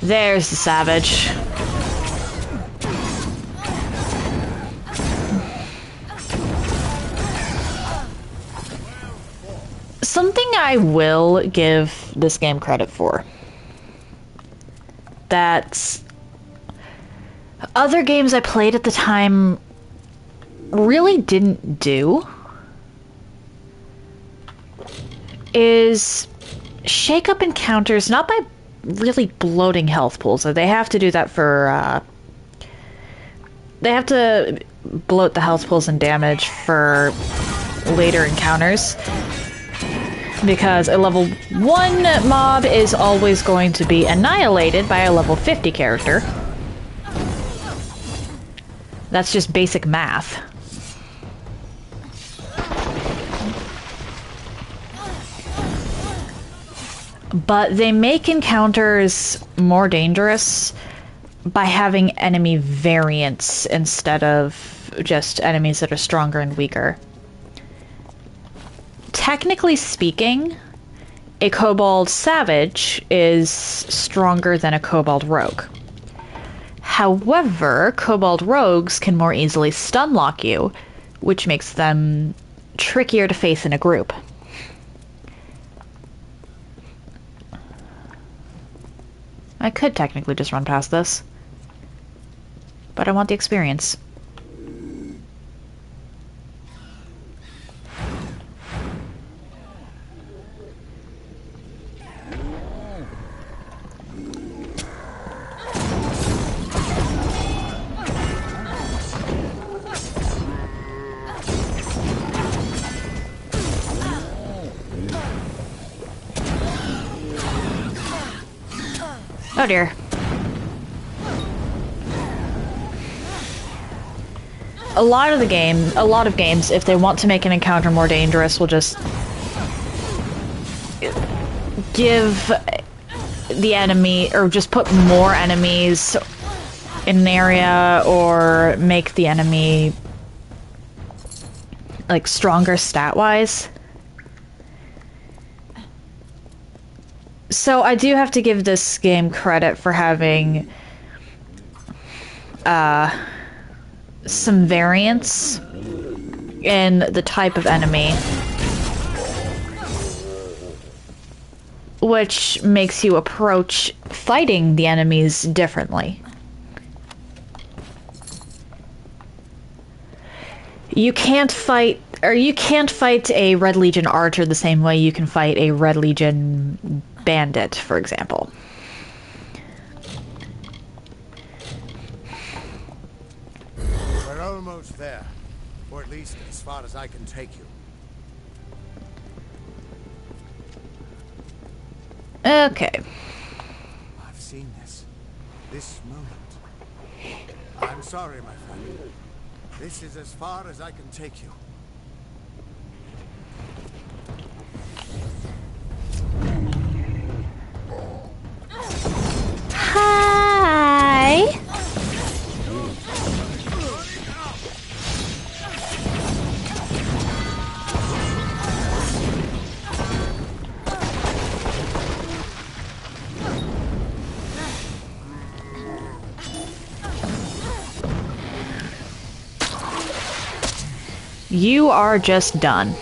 There's the savage. Something I will give this game credit for that other games I played at the time really didn't do is shake up encounters, not by really bloating health pools. So they have to do that for they have to bloat the health pools and damage for later encounters, because a level 1 mob is always going to be annihilated by a level 50 character. That's just basic math. But they make encounters more dangerous by having enemy variants instead of just enemies that are stronger and weaker. Technically speaking, a kobold savage is stronger than a kobold rogue. However, kobold rogues can more easily stun lock you, which makes them trickier to face in a group. I could technically just run past this, but I want the experience. Oh dear. A lot of games, if they want to make an encounter more dangerous, will just give the enemy, or just put more enemies in an area, or make the enemy like stronger stat-wise. So I do have to give this game credit for having some variance in the type of enemy, which makes you approach fighting the enemies differently. You can't fight a Red Legion archer the same way you can fight a Red Legion bandit, for example. We're almost there, or at least as far as I can take you. Okay. I've seen this moment. I'm sorry, my friend. This is as far as I can take you. You are just done.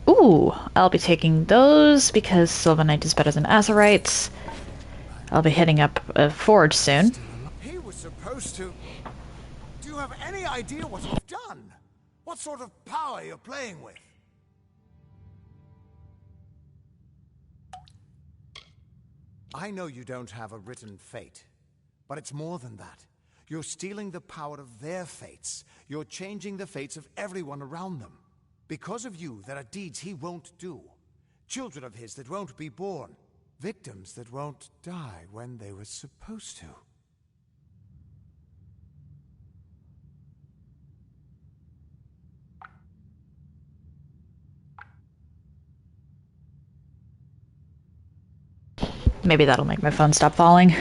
Ooh, I'll be taking those because Sylvanite is better than Azerites. I'll be hitting up a forge soon. He was supposed to... Do you have any idea what you've done? What sort of power you're playing with? I know you don't have a written fate, but it's more than that. You're stealing the power of their fates. You're changing the fates of everyone around them. Because of you, there are deeds he won't do. Children of his that won't be born. Victims that won't die when they were supposed to. Maybe that'll make my phone stop falling.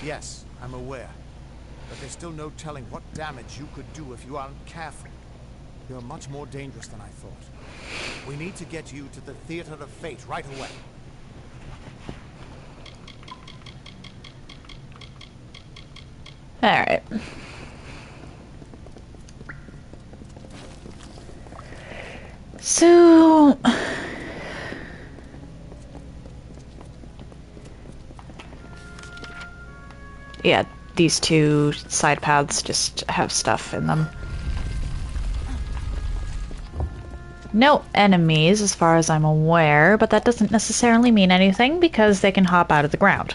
Yes, I'm aware. But there's still no telling what damage you could do if you aren't careful. You're much more dangerous than I thought. We need to get you to the Theater of Fate right away. Alright. So... yeah, these two side paths just have stuff in them. No enemies as far as I'm aware, but that doesn't necessarily mean anything because they can hop out of the ground.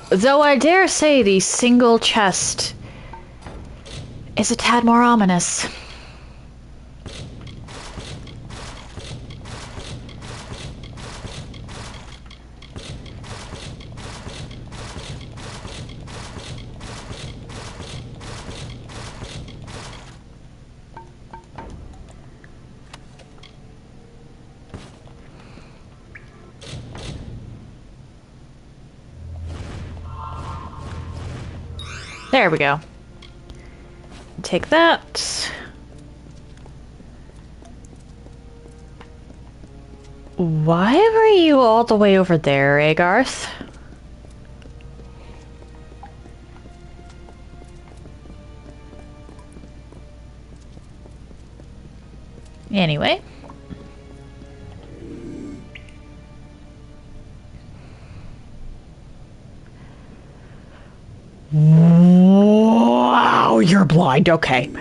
Though I dare say the single chest is a tad more ominous. There we go. Take that. Why were you all the way over there, Agarth? Anyway. Wow, you're blind, okay.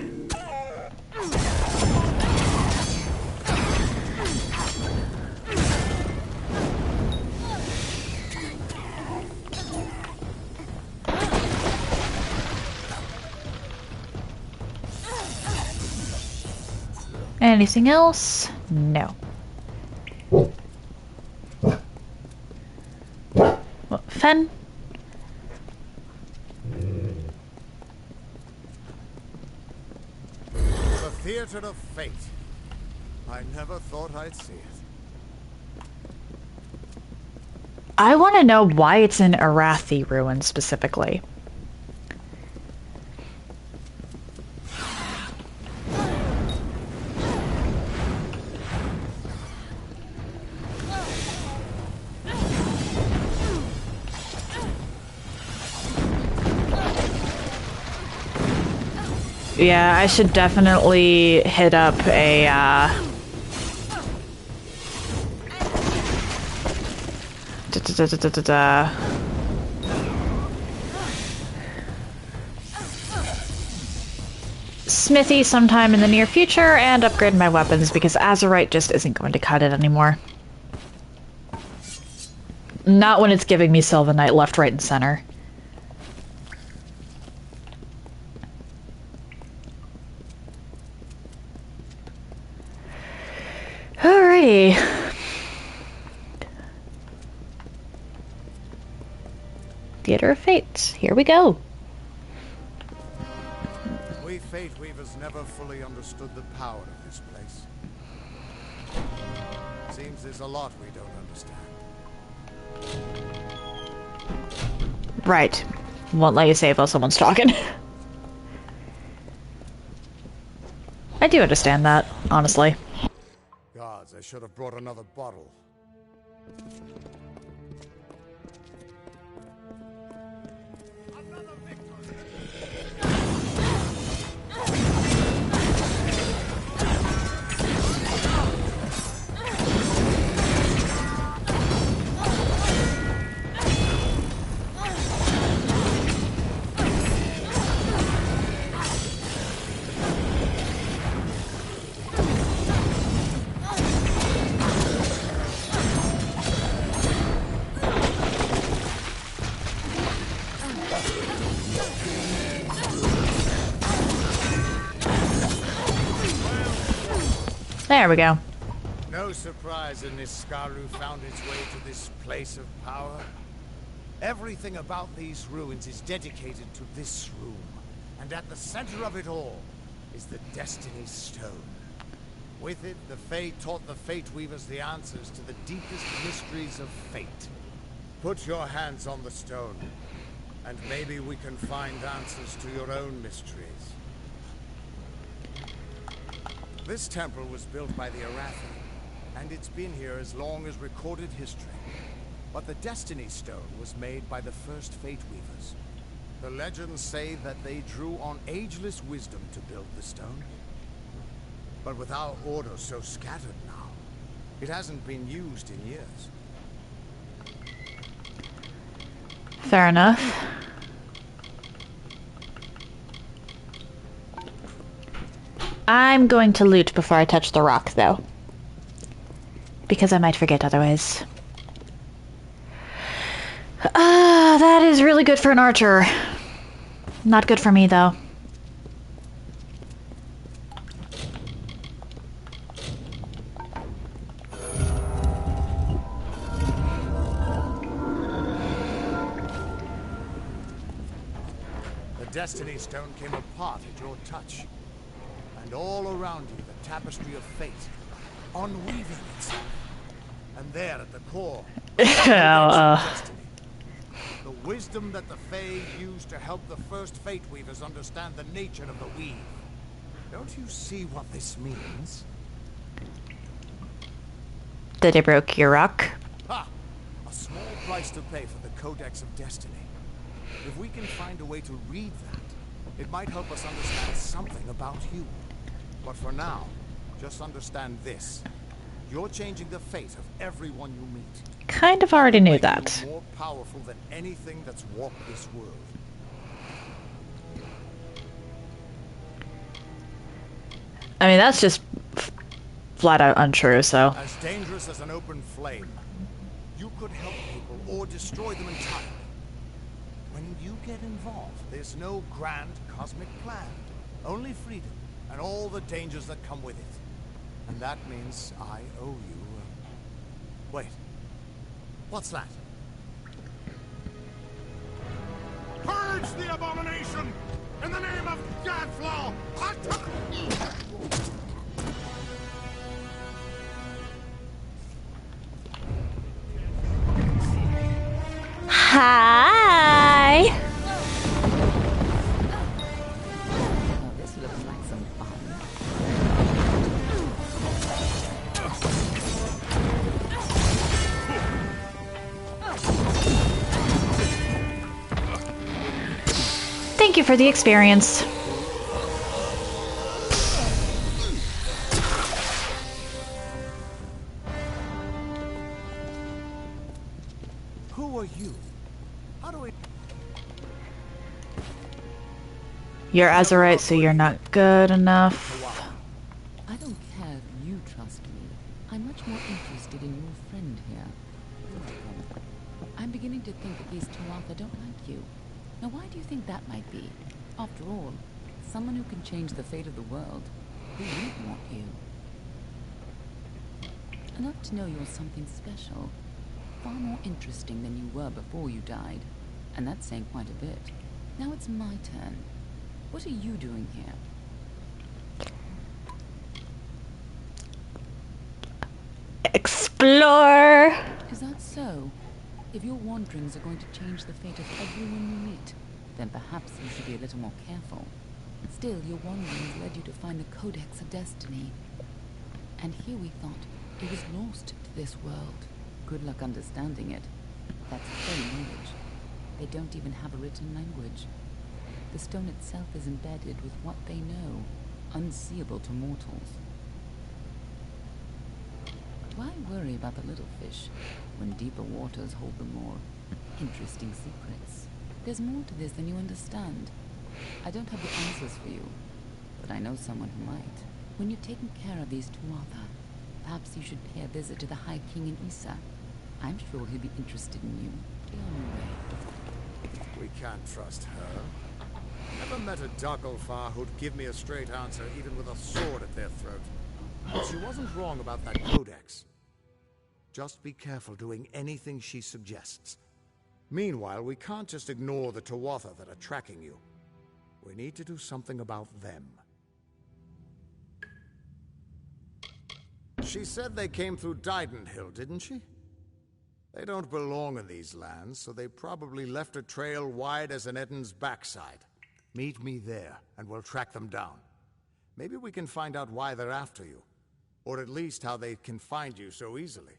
Anything else? No. What, Fen? The Theater of Fate. I never thought I'd see it. I want to know why it's in Arathi ruins specifically. Yeah, I should definitely hit up a, smithy sometime in the near future and upgrade my weapons because Azerite just isn't going to cut it anymore. Not when it's giving me Sylvanite left, right, and center. Alrighty. Theater of Fate. Here we go. We Fate Weavers never fully understood the power of this place. Seems there's a lot we don't understand. Right. Won't let you save while someone's talking. I do understand that, honestly. Gods, I should have brought another bottle. There we go. No surprise that Niskaru found its way to this place of power. Everything about these ruins is dedicated to this room, and at the center of it all is the Destiny Stone. With it, the Fae taught the Fate Weavers the answers to the deepest mysteries of fate. Put your hands on the stone, and maybe we can find answers to your own mysteries. This temple was built by the Arathi, and it's been here as long as recorded history. But the Destiny Stone was made by the first Fate Weavers. The legends say that they drew on ageless wisdom to build the stone. But with our order so scattered now, it hasn't been used in years. Fair enough. I'm going to loot before I touch the rock, though. Because I might forget otherwise. That is really good for an archer. Not good for me, though. The Destiny Stone came apart at your touch. And all around you, the tapestry of fate, unweaving itself. And there at the core, destiny. The wisdom that the Fae used to help the first Fate Weavers understand the nature of the weave. Don't you see what this means? That I broke your rock. Ha! A small price to pay for the Codex of Destiny. If we can find a way to read that, it might help us understand something about you. But for now, just understand this. You're changing the fate of everyone you meet. Kind of already knew that. You're more powerful than anything that's walked this world. I mean, that's just flat out untrue, so. As dangerous as an open flame, you could help people or destroy them entirely. When you get involved, there's no grand cosmic plan. Only freedom and all the dangers that come with it. And that means I owe you... Wait. What's that? Purge the abomination! In the name of Gadflaw! Hi! This looks like some fun. Thank you for the experience. Who are you? How do we... You're Azurite, so you're not good enough. I don't care if you trust me. I'm much more interested in your friend here. I'm beginning to think that these Tuatha don't like you. Now why do you think that might be? After all, someone who can change the fate of the world, who wouldn't want you? Enough to know you're something special. Far more interesting than you were before you died. And that's saying quite a bit. Now it's my turn. What are you doing here? explore. Is that so? If your wanderings are going to change the fate of everyone you meet, then perhaps you should be a little more careful. Still, your wanderings led you to find the Codex of Destiny. And here we thought it was lost to this world. Good luck understanding it. That's fairy knowledge. They don't even have a written language. The stone itself is embedded with what they know, unseeable to mortals. Why worry about the little fish when deeper waters hold the more interesting secrets? There's more to this than you understand. I don't have the answers for you, but I know someone who might. When you've taken care of these Tuatha, perhaps you should pay a visit to the High King in Issa. I'm sure he'll be interested in you. Be on your way. We can't trust her. Never met a Dogglefar who'd give me a straight answer, even with a sword at their throat. But she wasn't wrong about that codex. Just be careful doing anything she suggests. Meanwhile, we can't just ignore the Tuatha that are tracking you. We need to do something about them. She said they came through Didenhill, didn't she? They don't belong in these lands, so they probably left a trail wide as an Eden's backside. Meet me there, and we'll track them down. Maybe we can find out why they're after you. Or at least how they can find you so easily.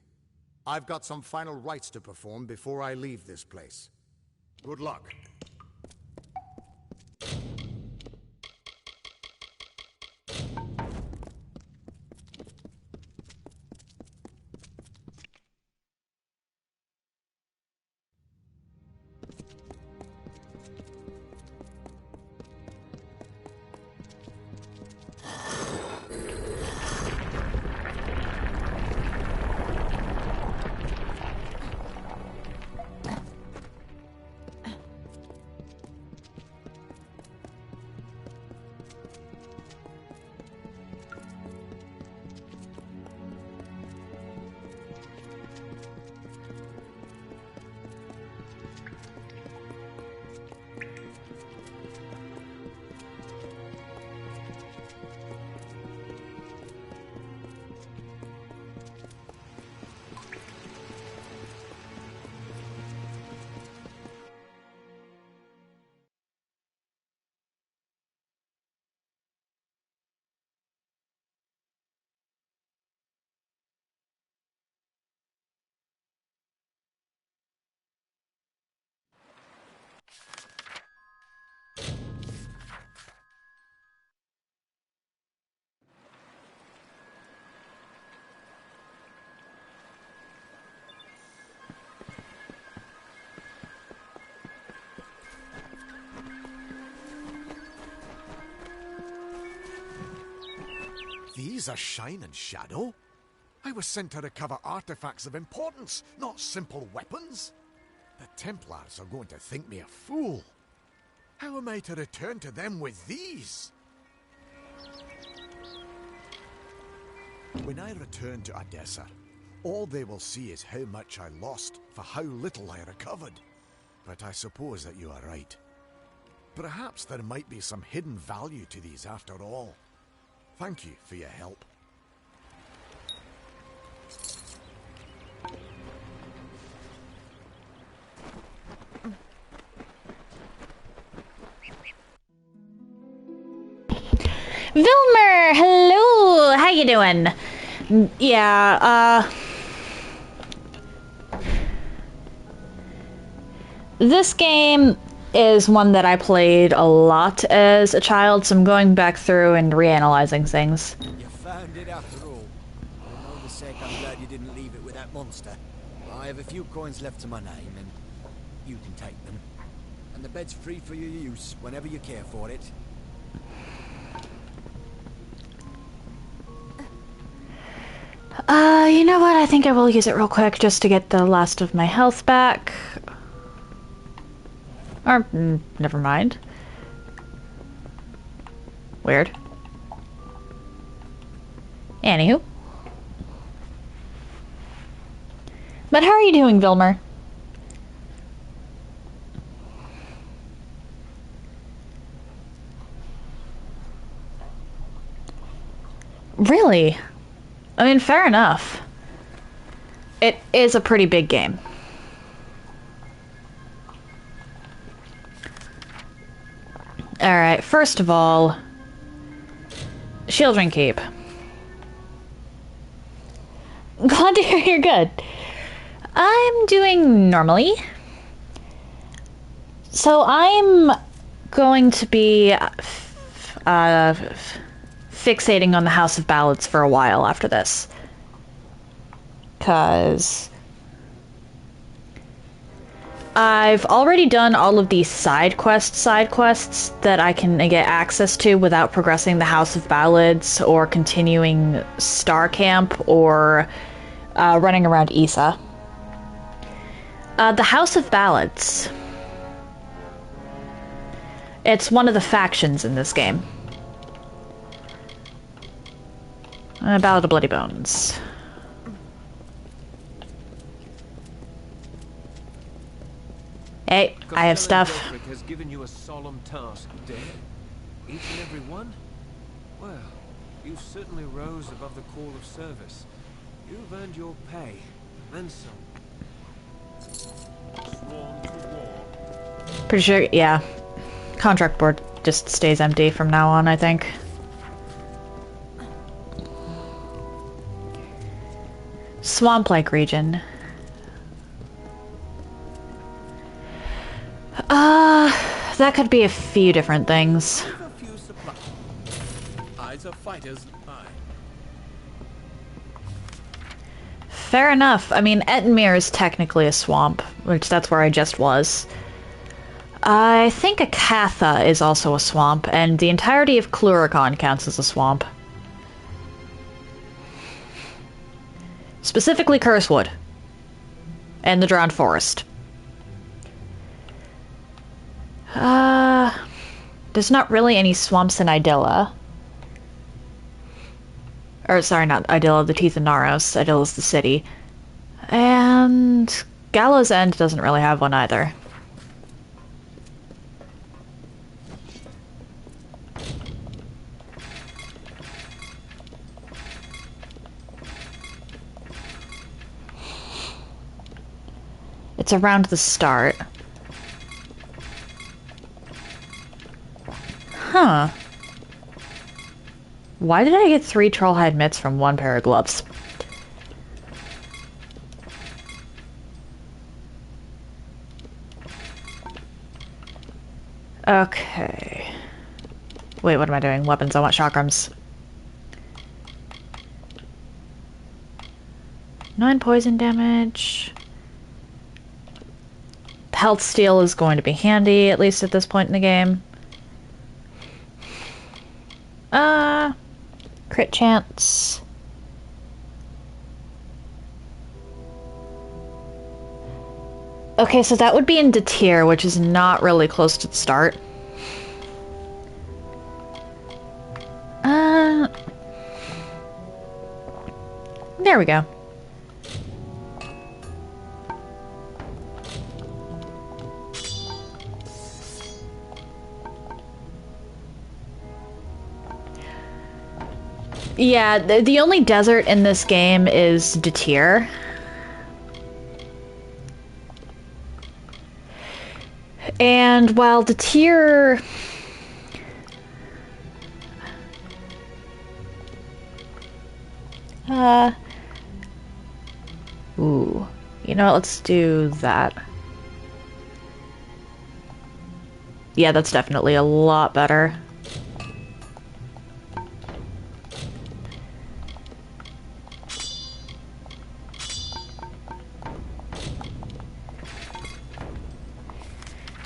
I've got some final rites to perform before I leave this place. Good luck. These are Shine and Shadow? I was sent to recover artifacts of importance, not simple weapons. The Templars are going to think me a fool. How am I to return to them with these? When I return to Odessa, all they will see is how much I lost for how little I recovered. But I suppose that you are right. Perhaps there might be some hidden value to these after all. Thank you for your help. Vilmer, hello. How you doing? Yeah, this game is one that I played a lot as a child, so I'm going back through and reanalyzing things. You found it after all. For no the sake, I'm glad you didn't leave it with that monster. I have a few coins left to my name, and you can take them. And the bed's free for your use whenever you care for it. You know what? I think I will use it real quick just to get the last of my health back. Or, never mind. Weird. Anywho. But how are you doing, Vilmer? Really? I mean, fair enough. It is a pretty big game. Alright, first of all, Shieldring Keep. Glad to hear you're good. I'm doing normally. So I'm going to be fixating on the House of Ballads for a while after this. Because I've already done all of these side quests that I can get access to without progressing the House of Ballads or continuing Star Camp or running around Issa. The House of Ballads. It's one of the factions in this game. Ballad of Bloody Bones. Hey, I have stuff. Has given you a solemn task, Dale. Each and every one? Well, you certainly rose above the call of service. You've earned your pay, and some. Sworn to war. Pretty sure, yeah. Contract board just stays empty from now on, I think. Swamp-like region. That could be a few different things. A few supplies. Eyes of fighters, aye. Fair enough. I mean, Ettenmere is technically a swamp, which that's where I just was. I think Tuatha is also a swamp, and the entirety of Cluricon counts as a swamp. Specifically Cursewood. And the Drowned Forest. There's not really any swamps in Idylla. Or, sorry, not Idylla, the Teeth of Naros. Idylla's the city. And Gallows End doesn't really have one either. It's around the start. Huh. Why did I get 3 Trollhide mitts from 1 pair of gloves? Okay. Wait, what am I doing? Weapons, I want chakrams. 9 poison damage. Health steal is going to be handy, at least at this point in the game. Crit chance. Okay, so that would be in Detir, which is not really close to the start. There we go. Yeah, the only desert in this game is Detir. And while Detir... Ooh. You know what, let's do that. Yeah, that's definitely a lot better.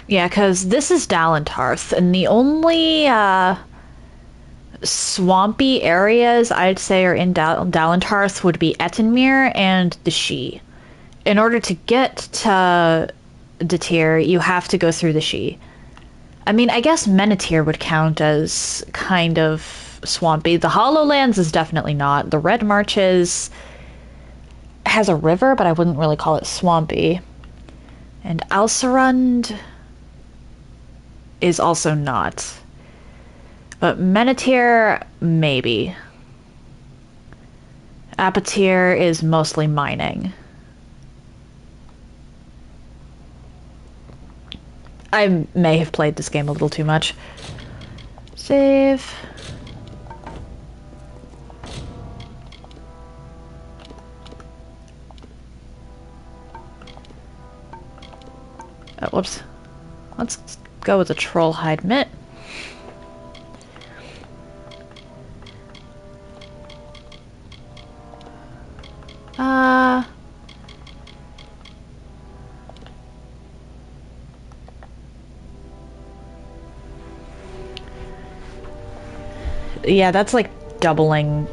Yeah, because this is Dalentarth, and the only swampy areas I'd say are in Dalentarth would be Ettenmere and the She. In order to get to Detir, you have to go through the She. I mean, I guess Menethir would count as kind of swampy. The Hollowlands is definitely not. The Red Marches has a river, but I wouldn't really call it swampy. And Alcerund is also not. But Menethir, maybe. Apatir is mostly mining. I may have played this game a little too much. Save. Oh, whoops. Let's go with the troll hide mitt. Yeah, that's like doubling.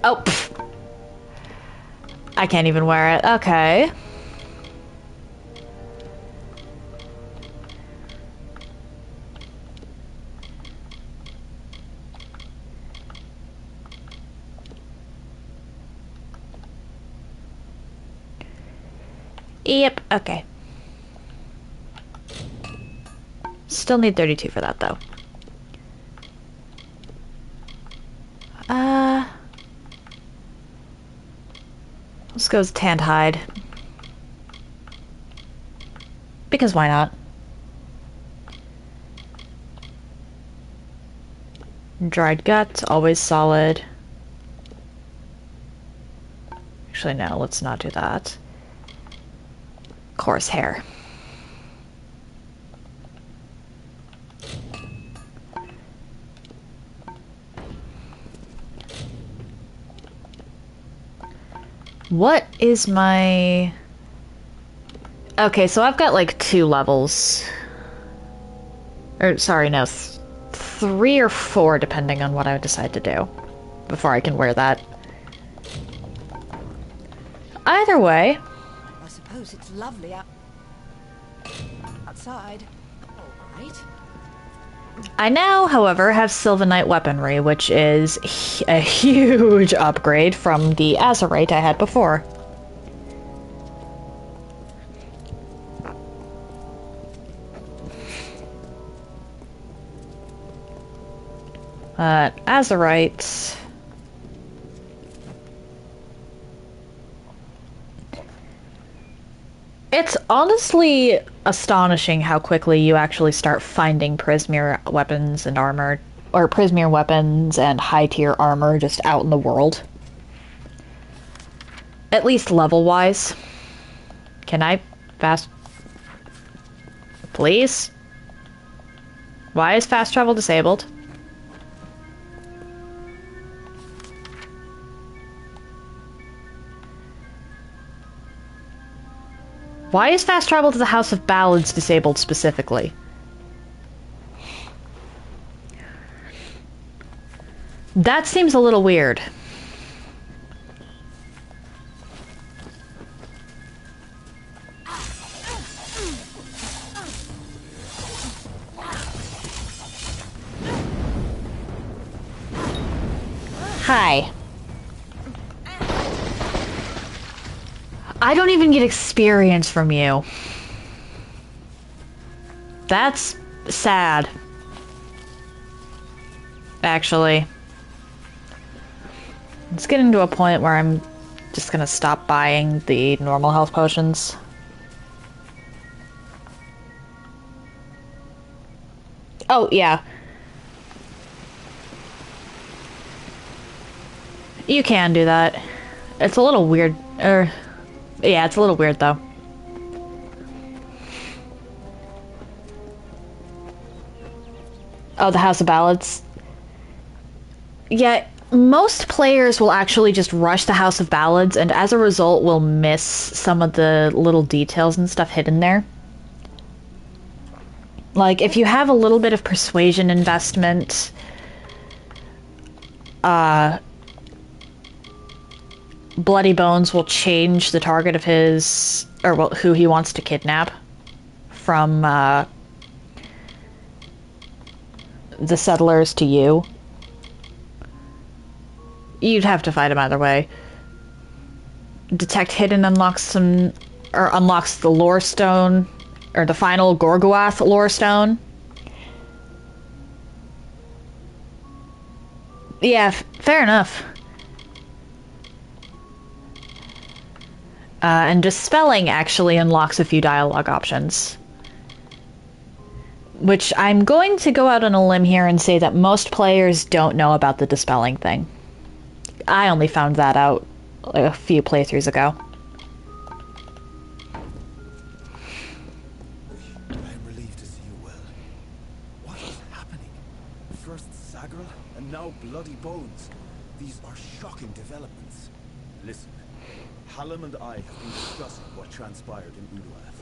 Oh, pff. I can't even wear it. Okay. Yep, okay. Still need 32 for that, though. Let's go with tanned hide. Because why not? Dried guts, always solid. Actually, no, let's not do that. Coarse hair. What is my... Okay, so I've got like 2 levels. Or, sorry, no. 3 or 4, depending on what I decide to do. Before I can wear that. Either way. I suppose it's lovely outside. All right. I now, however, have Sylvanite weaponry, which is a huge upgrade from the Azurite I had before. Azurite... It's honestly astonishing how quickly you actually start finding Prismeer weapons and armor, or Prismeer weapons and high-tier armor just out in the world. At least level-wise. Can I fast... Please? Why is fast travel disabled? Why is fast travel to the House of Ballads disabled specifically? That seems a little weird. Hi. I don't even get experience from you. That's sad. Actually. It's getting to a point where I'm just gonna stop buying the normal health potions. Oh, yeah. You can do that. It's a little weird. Yeah, it's a little weird, though. Oh, the House of Ballads. Yeah, most players will actually just rush the House of Ballads, and as a result will miss some of the little details and stuff hidden there. Like, if you have a little bit of persuasion investment, Bloody Bones will change the target of his, or well, who he wants to kidnap from the settlers to you. You'd have to fight him either way. Detect Hidden unlocks unlocks the lore stone, or the final Gorgoath lore stone. Yeah, fair enough. And dispelling actually unlocks a few dialogue options. Which I'm going to go out on a limb here and say that most players don't know about the dispelling thing. I only found that out a few playthroughs ago. I'm relieved to see you well. What is happening? First Sagral, and now bloody bones. These are shocking developments. Listen, Hallam and I have been discussing what transpired in Uduath.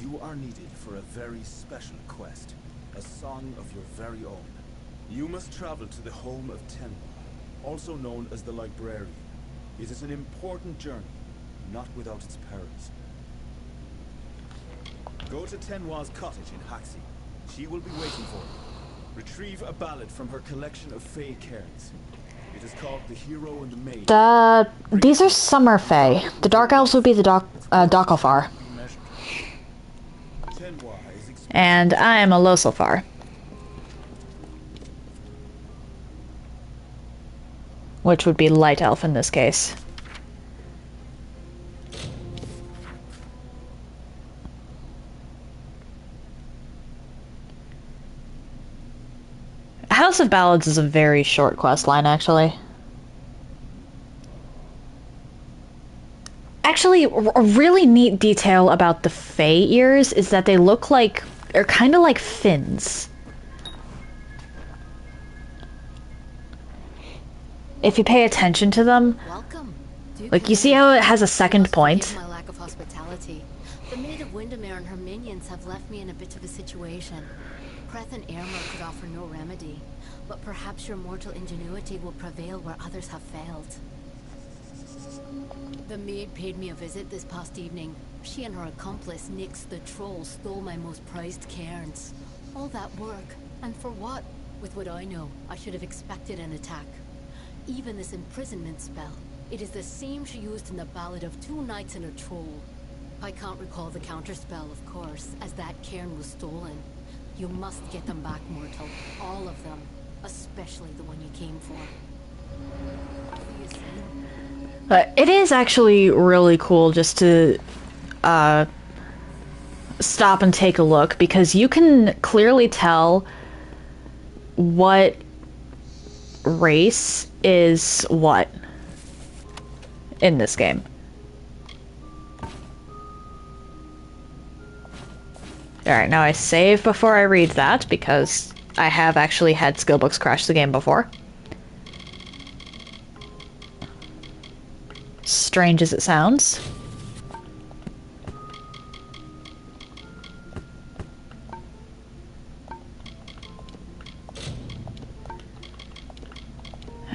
You are needed for a very special quest, a song of your very own. You must travel to the home of Tenwa, also known as the Librarian. It is an important journey, not without its perils. Go to Tenwa's cottage in Haxi. She will be waiting for you. Retrieve a ballad from her collection of Fae cairns. It is called The Hero and the Maid. These are Summer Fae. The Dark Elves would be the Dokkalfar. And I am a Losselfar. Which would be Light Elf in this case. House of Ballads is a very short quest line, actually. Actually, a really neat detail about the Fae ears is that they look like, they're kind of like fins. If you pay attention to them, like you see how it has a second point? My lack of hospitality. The Maid of Windermere and her minions have left me in a bit of a situation. Kreth and Airmer could offer no remedy, but perhaps your mortal ingenuity will prevail where others have failed. The maid paid me a visit this past evening. She and her accomplice, Nyx the Troll, stole my most prized cairns. All that work, and for what? With what I know, I should have expected an attack. Even this imprisonment spell, it is the same she used in the Ballad of Two Knights and a Troll. I can't recall the counterspell, of course, as that cairn was stolen. You must get them back, mortal. All of them. Especially the one you came for. It is actually really cool just to stop and take a look, because you can clearly tell what race is what in this game. Alright, now I save before I read that, because I have actually had skillbooks crash the game before. Strange as it sounds.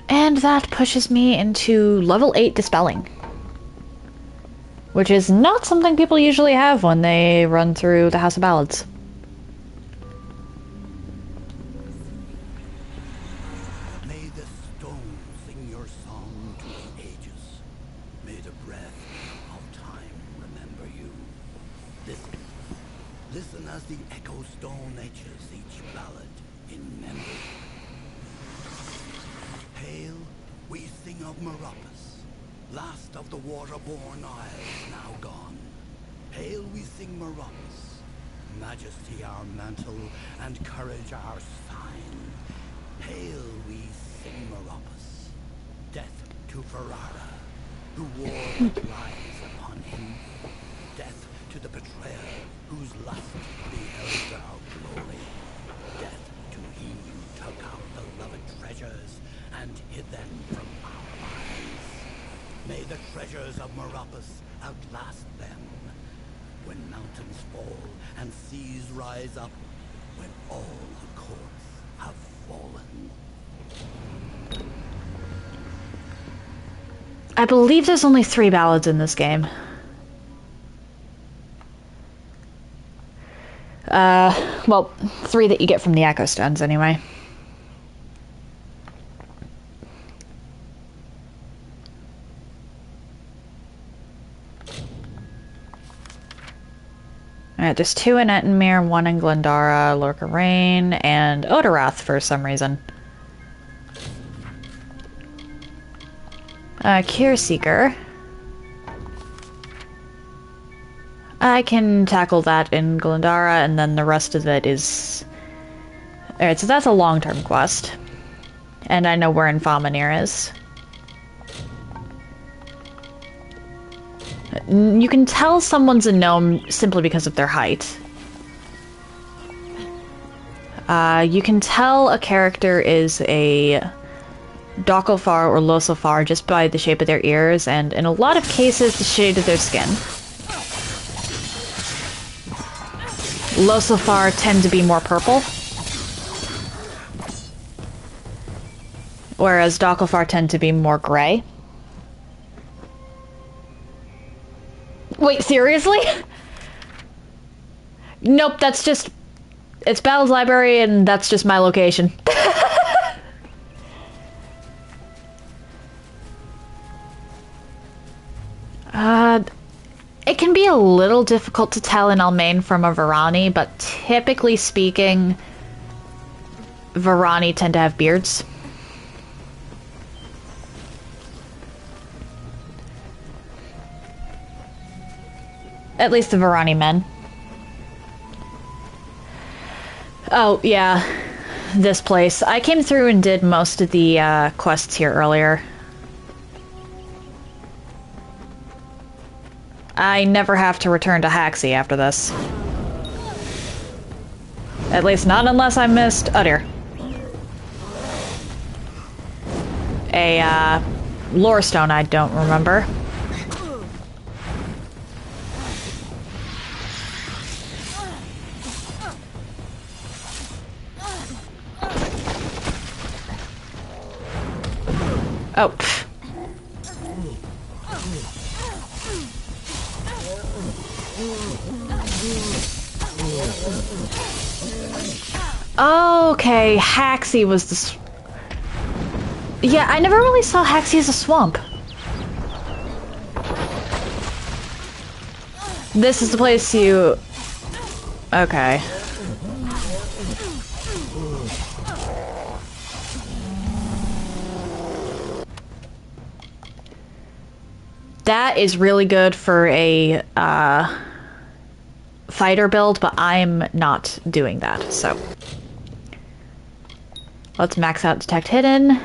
And that pushes me into level 8 Dispelling. Which is not something people usually have when they run through the House of Ballads. May the stone sing your song to the ages. May the breath of time remember you. Listen. Listen as the echo stone etches each ballad in memory. Hail, we sing of Meropis, last of the waterborne isles now gone. Hail, we sing Meropis, majesty our mantle and courage our sign. Hail, we sing Meropis, death to Ferrara, who wore what lies upon him. Death to the betrayer, whose lust beheld our glory. Death to he who took our beloved treasures and hid them from our eyes. May the treasures of Meropis outlast them. When mountains fall and seas rise up, when all the courts have fallen. I believe there's only 3 ballads in this game. Well, 3 that you get from the Echo Stones anyway. Alright, there's 2 in Ettenmere, 1 in Glendara, Lorca-Rain, and Odorath for some reason. Cure Seeker. I can tackle that in Glandara, and then the rest of it is... Alright, so that's a long-term quest. And I know where Infamanir is. You can tell someone's a gnome simply because of their height. You can tell a character is a Dokofar or Losofar just by the shape of their ears, and in a lot of cases, the shade of their skin. Losofar tend to be more purple, whereas Dokofar tend to be more gray. Wait, seriously? Nope, that's just... It's Battle's Library, and that's just my location. It can be a little difficult to tell an Almain from a Varani, but typically speaking, Varani tend to have beards. At least the Varani men. Oh, yeah. This place. I came through and did most of the quests here earlier. I never have to return to Haxi after this. At least not unless I missed... Oh dear. A, lore stone I don't remember. Oh, pfft. Okay, Haxi was the... Yeah, I never really saw Haxi as a swamp. This is the place you... Okay. That is really good for a fighter build, but I'm not doing that, so. Let's max out Detect Hidden.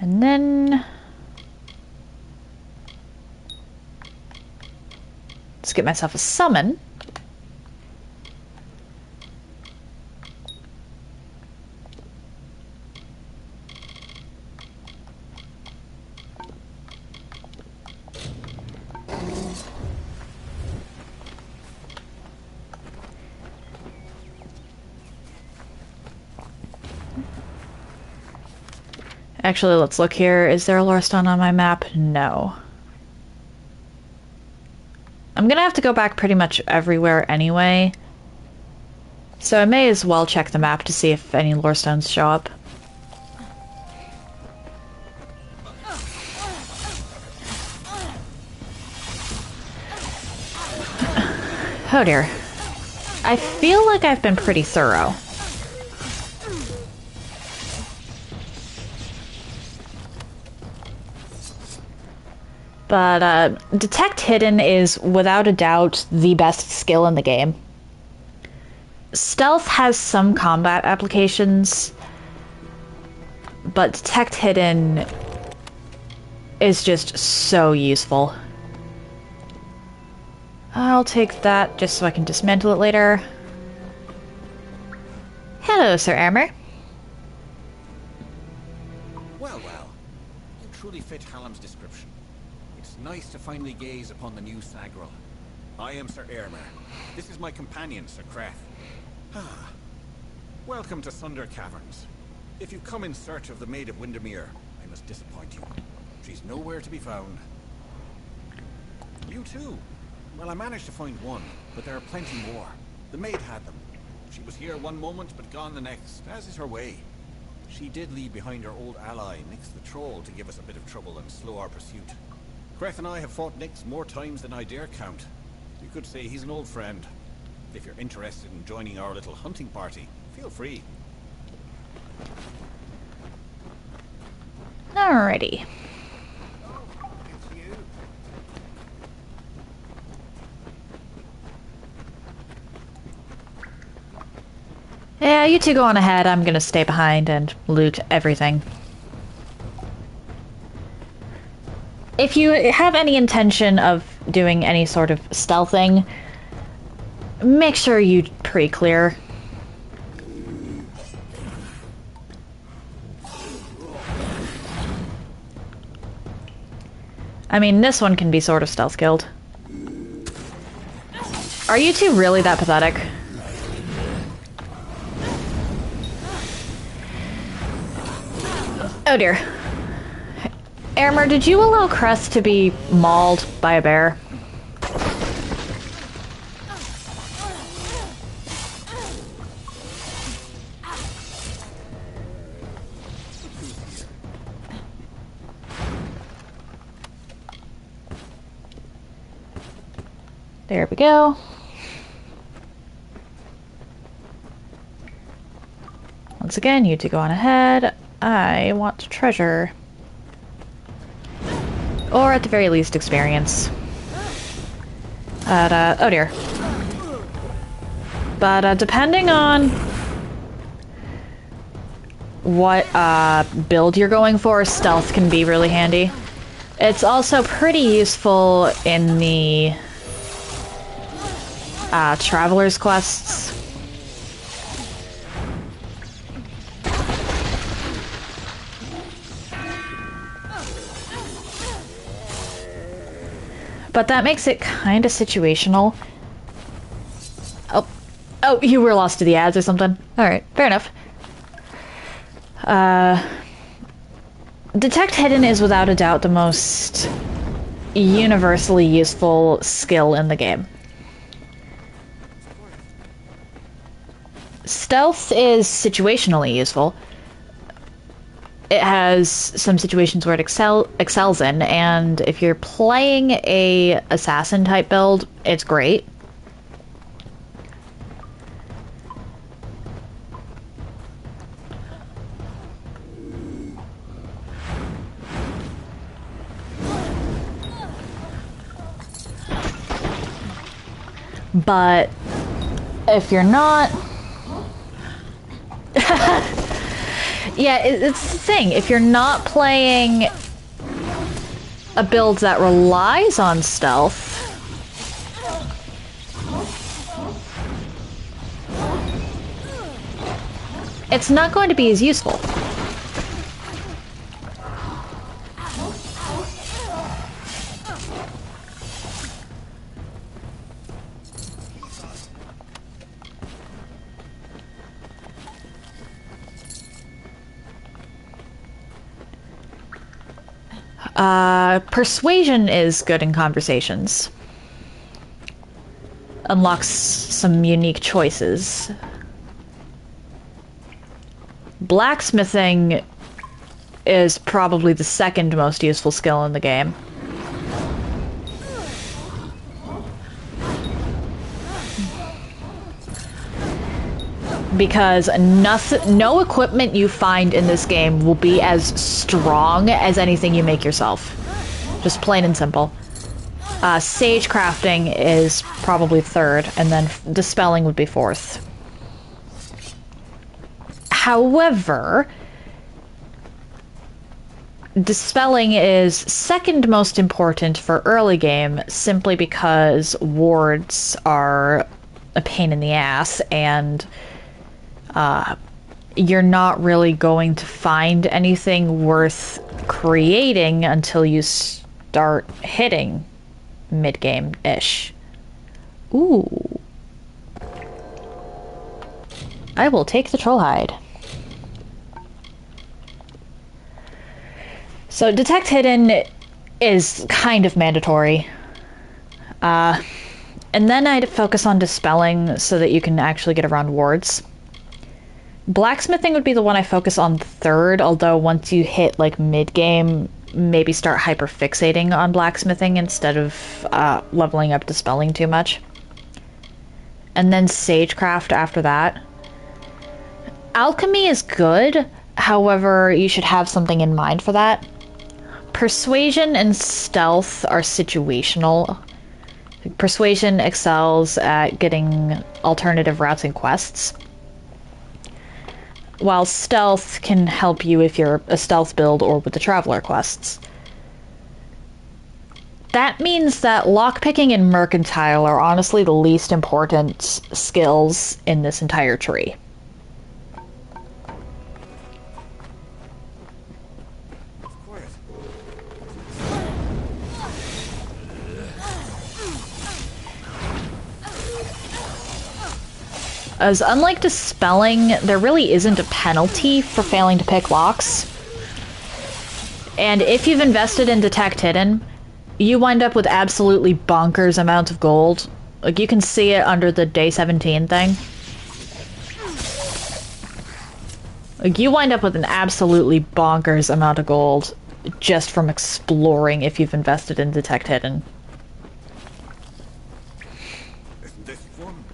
And then... let's get myself a summon. Actually, let's look here. Is there a lore stone on my map? No. I'm gonna have to go back pretty much everywhere anyway. So I may as well check the map to see if any lore stones show up. Oh dear. I feel like I've been pretty thorough. But Detect Hidden is, without a doubt, the best skill in the game. Stealth has some combat applications, but Detect Hidden is just so useful. I'll take that just so I can dismantle it later. Hello, Sir Armor. Well, well. You truly fit Hallam's description. It's nice to finally gaze upon the new Sagril. I am Sir Airmer. This is my companion, Sir Creth. Ah. Welcome to Sunder Caverns. If you come in search of the Maid of Windermere, I must disappoint you. She's nowhere to be found. You too? Well, I managed to find one, but there are plenty more. The maid had them. She was here one moment, but gone the next, as is her way. She did leave behind her old ally, Nyx the Troll, to give us a bit of trouble and slow our pursuit. Creth and I have fought Nyx more times than I dare count. You could say he's an old friend. If you're interested in joining our little hunting party, feel free. Alrighty. Yeah, you two go on ahead. I'm gonna stay behind and loot everything. If you have any intention of doing any sort of stealthing, make sure you pre-clear. I mean, this one can be sort of stealth killed. Are you two really that pathetic? Oh dear. Airmer, did you allow Crest to be mauled by a bear? There we go. Once again, you two go on ahead. I want treasure. Or at the very least, experience. But, oh dear. But, depending on what, build you're going for, stealth can be really handy. It's also pretty useful in the, Traveler's quests. But that makes it kind of situational. Oh, you were lost to the ads or something? Alright, fair enough. Detect Hidden is without a doubt the most universally useful skill in the game. Stealth is situationally useful. It has some situations where it excels in, and if you're playing a assassin type build, it's great. But if you're not... Yeah, it's the thing. If you're not playing a build that relies on stealth, it's not going to be as useful. Persuasion is good in conversations. Unlocks some unique choices. Blacksmithing is probably the second most useful skill in the game. Because no equipment you find in this game will be as strong as anything you make yourself. Just plain and simple. Sage crafting is probably third, and then dispelling would be fourth. However, dispelling is second most important for early game, simply because wards are a pain in the ass, and you're not really going to find anything worth creating until you start hitting mid-game-ish. Ooh. I will take the troll hide. So Detect Hidden is kind of mandatory. And then I'd focus on Dispelling so that you can actually get around wards. Blacksmithing would be the one I focus on third, although once you hit like mid-game, maybe start hyper-fixating on blacksmithing instead of leveling up Dispelling too much. And then Sagecraft after that. Alchemy is good, however, you should have something in mind for that. Persuasion and Stealth are situational. Persuasion excels at getting alternative routes and quests. while stealth can help you if you're a stealth build or with the traveler quests. That means that lockpicking and mercantile are honestly the least important skills in this entire tree. As unlike dispelling, there really isn't a penalty for failing to pick locks. And if you've invested in Detect Hidden, you wind up with absolutely bonkers amounts of gold. Like, you can see it under the day 17 thing. Like, you wind up with an absolutely bonkers amount of gold just from exploring if you've invested in Detect Hidden. Isn't this fun?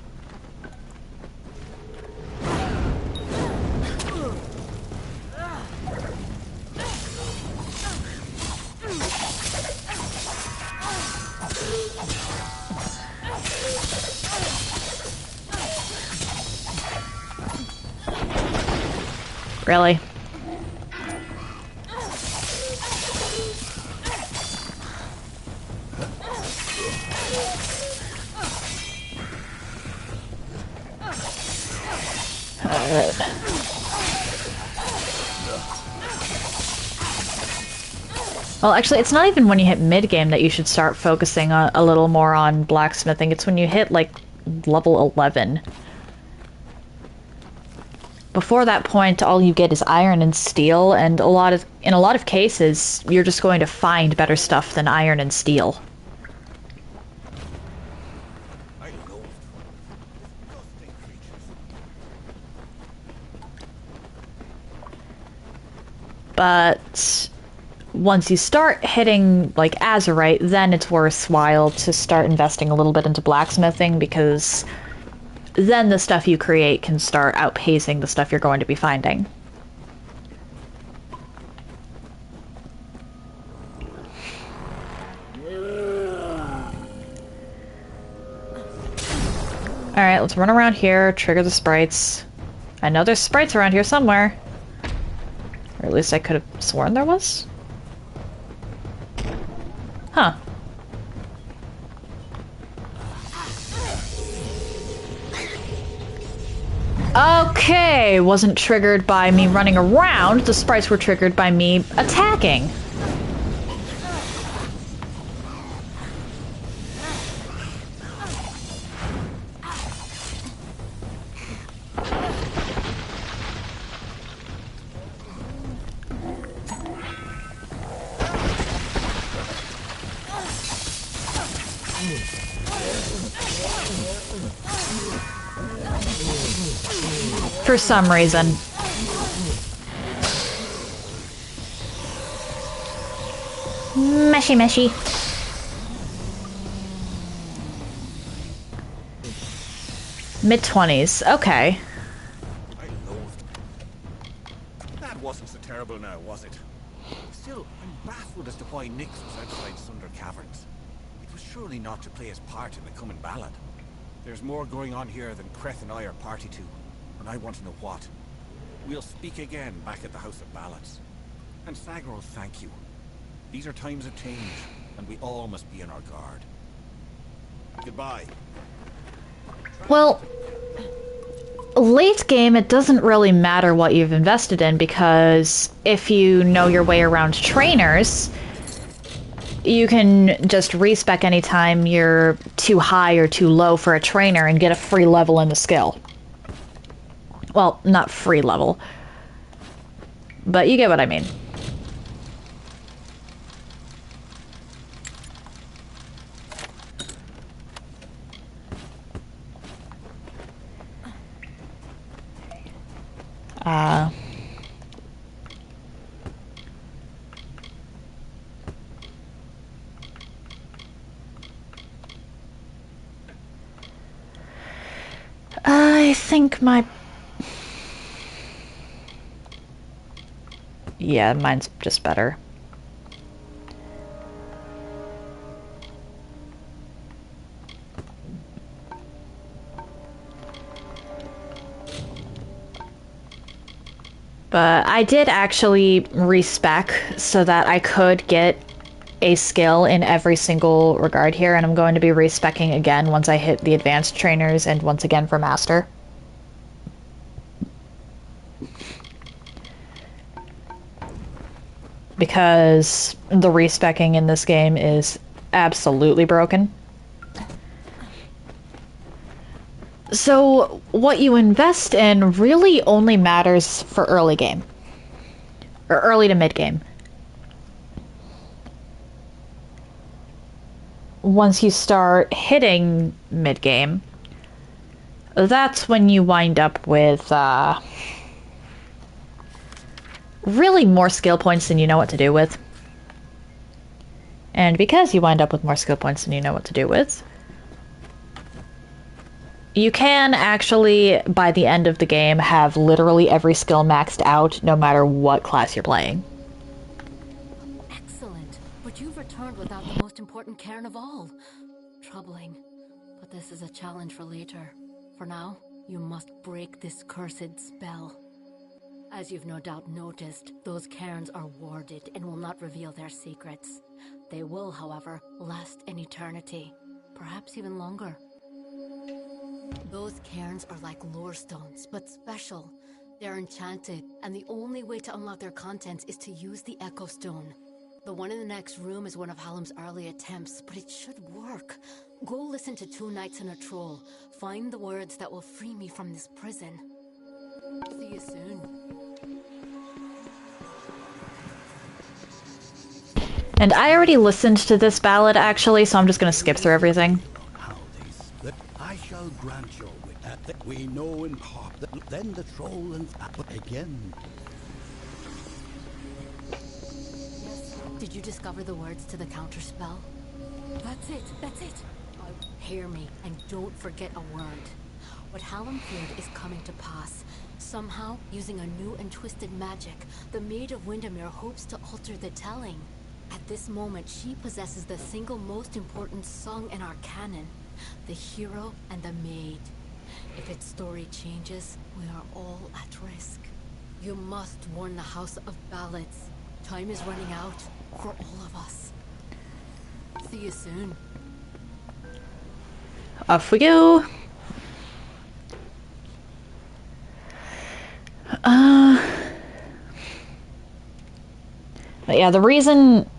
Really? Well, actually, it's not even when you hit mid-game that you should start focusing a little more on blacksmithing. It's when you hit, like, level 11. Before that point, all you get is iron and steel, and in a lot of cases, you're just going to find better stuff than iron and steel. I loathe disgusting creatures. But once you start hitting, like, azurite, then it's worthwhile to start investing a little bit into blacksmithing, because then the stuff you create can start outpacing the stuff you're going to be finding. Alright, let's run around here, trigger the sprites. I know there's sprites around here somewhere. Or at least I could have sworn there was. Huh. Okay, wasn't triggered by me running around. The sprites were triggered by me attacking. For some reason. Meshy, meshy. Mid-20s, okay. I loathed. That wasn't so terrible now, was it? Still, I'm baffled as to why Nyx was outside Sunder Caverns. It was surely not to play his part in the coming ballad. There's more going on here than Creth and I are party to, and I want to know what. We'll speak again back at the House of Ballads. And Sagril, thank you. These are times of change, and we all must be on our guard. Goodbye. Well, late game, it doesn't really matter what you've invested in, because if you know your way around trainers, you can just respec anytime you're too high or too low for a trainer and get a free level in the skill. Well, not free level, but you get what I mean. I think my... Yeah, mine's just better. But I did actually respec so that I could get a skill in every single regard here, and I'm going to be respecing again once I hit the advanced trainers and once again for master. Because the respecing in this game is absolutely broken. So what you invest in really only matters for early game. Or early to mid game. Once you start hitting mid game, that's when you wind up with really more skill points than you know what to do with. And because you wind up with more skill points than you know what to do with, you can actually, by the end of the game, have literally every skill maxed out, no matter what class you're playing. Excellent, but you've returned without the most important cairn of all. Troubling, but this is a challenge for later. For now, you must break this cursed spell. As you've no doubt noticed, those cairns are warded and will not reveal their secrets. They will, however, last an eternity, perhaps even longer. Those cairns are like lore stones, but special. They're enchanted, and the only way to unlock their contents is to use the Echo Stone. The one in the next room is one of Hallam's early attempts, but it should work. Go listen to Two Knights and a Troll. Find the words that will free me from this prison. See you soon. And I already listened to this ballad, actually, so I'm just going to skip through everything. I shall grant your wit that we know in part that then the troll and again. Yes. Did you discover the words to the counterspell? That's it. That's it. Hear me and don't forget a word. What Hallam feared is coming to pass. Somehow, using a new and twisted magic, the Maid of Windermere hopes to alter the telling. At this moment, she possesses the single most important song in our canon, the hero and the maid. If its story changes, we are all at risk. You must warn the House of Ballads. Time is running out for all of us. See you soon. Off we go. But yeah, the reason...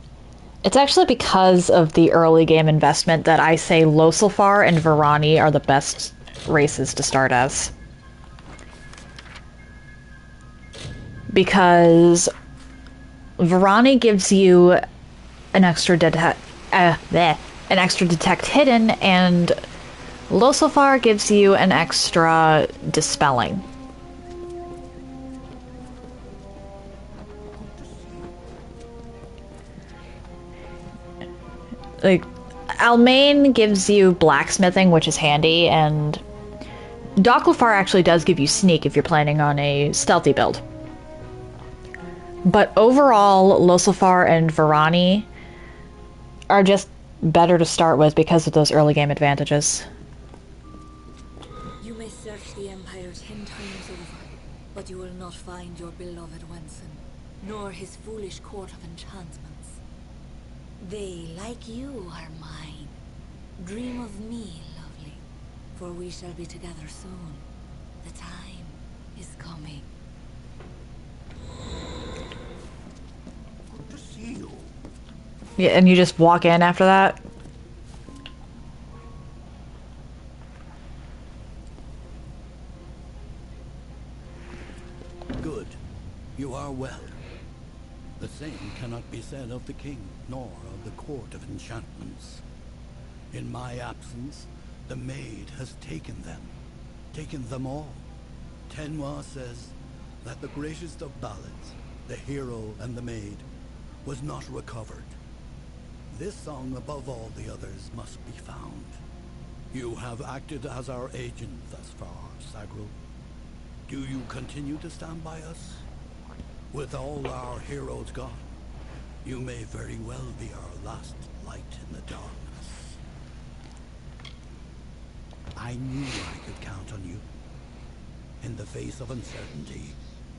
It's actually because of the early game investment that I say Losilfar and Varani are the best races to start as. Because Varani gives you an extra detect hidden, and Losilfar gives you an extra dispelling. Like, Almain gives you blacksmithing, which is handy, and Doclefar actually does give you sneak if you're planning on a stealthy build. But overall, Losilfar and Varani are just better to start with because of those early game advantages. You may search the Empire 10 times over, but you will not find your beloved Wenson, nor his foolish court of enchantments. They, like you, are mine. Dream of me, lovely, for we shall be together soon. The time is coming. Good to see you. Yeah, and you just walk in after that? Good. You are well. The same cannot be said of the king, nor of the court of enchantments. In my absence, the maid has taken them all. Tenwa says that the greatest of ballads, the hero and the maid, was not recovered. This song above all the others must be found. You have acted as our agent thus far, Sagril. Do you continue to stand by us? With all our heroes gone, you may very well be our last light in the darkness. I knew I could count on you. In the face of uncertainty,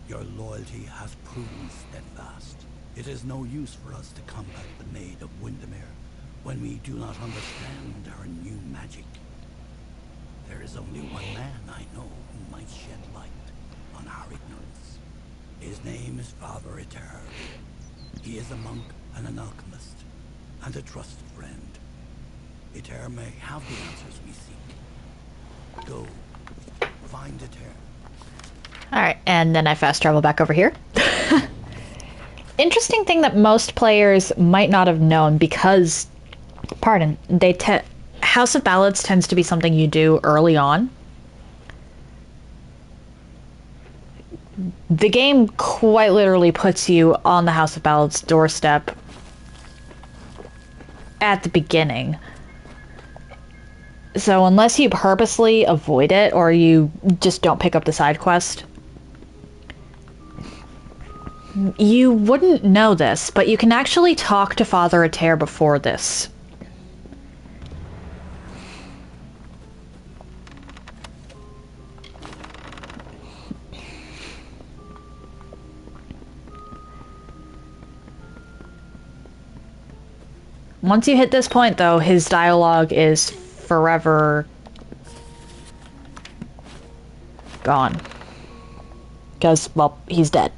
Your loyalty has proven steadfast. It is no use for us to combat the Maid of Windermere when we do not understand her new magic. There is only one man I know who might shed light on our ignorance. His name is Father Eter. He is a monk and an alchemist, and a trusted friend. Eter may have the answers we seek. Go, find Eter. Alright, and then I fast travel back over here. Interesting thing that most players might not have known because, pardon, House of Ballads tends to be something you do early on. The game quite literally puts you on the House of Ballads doorstep at the beginning. So unless you purposely avoid it or you just don't pick up the side quest, you wouldn't know this, but you can actually talk to Father Eter before this. Once you hit this point, though, his dialogue is forever gone. Because, well, he's dead.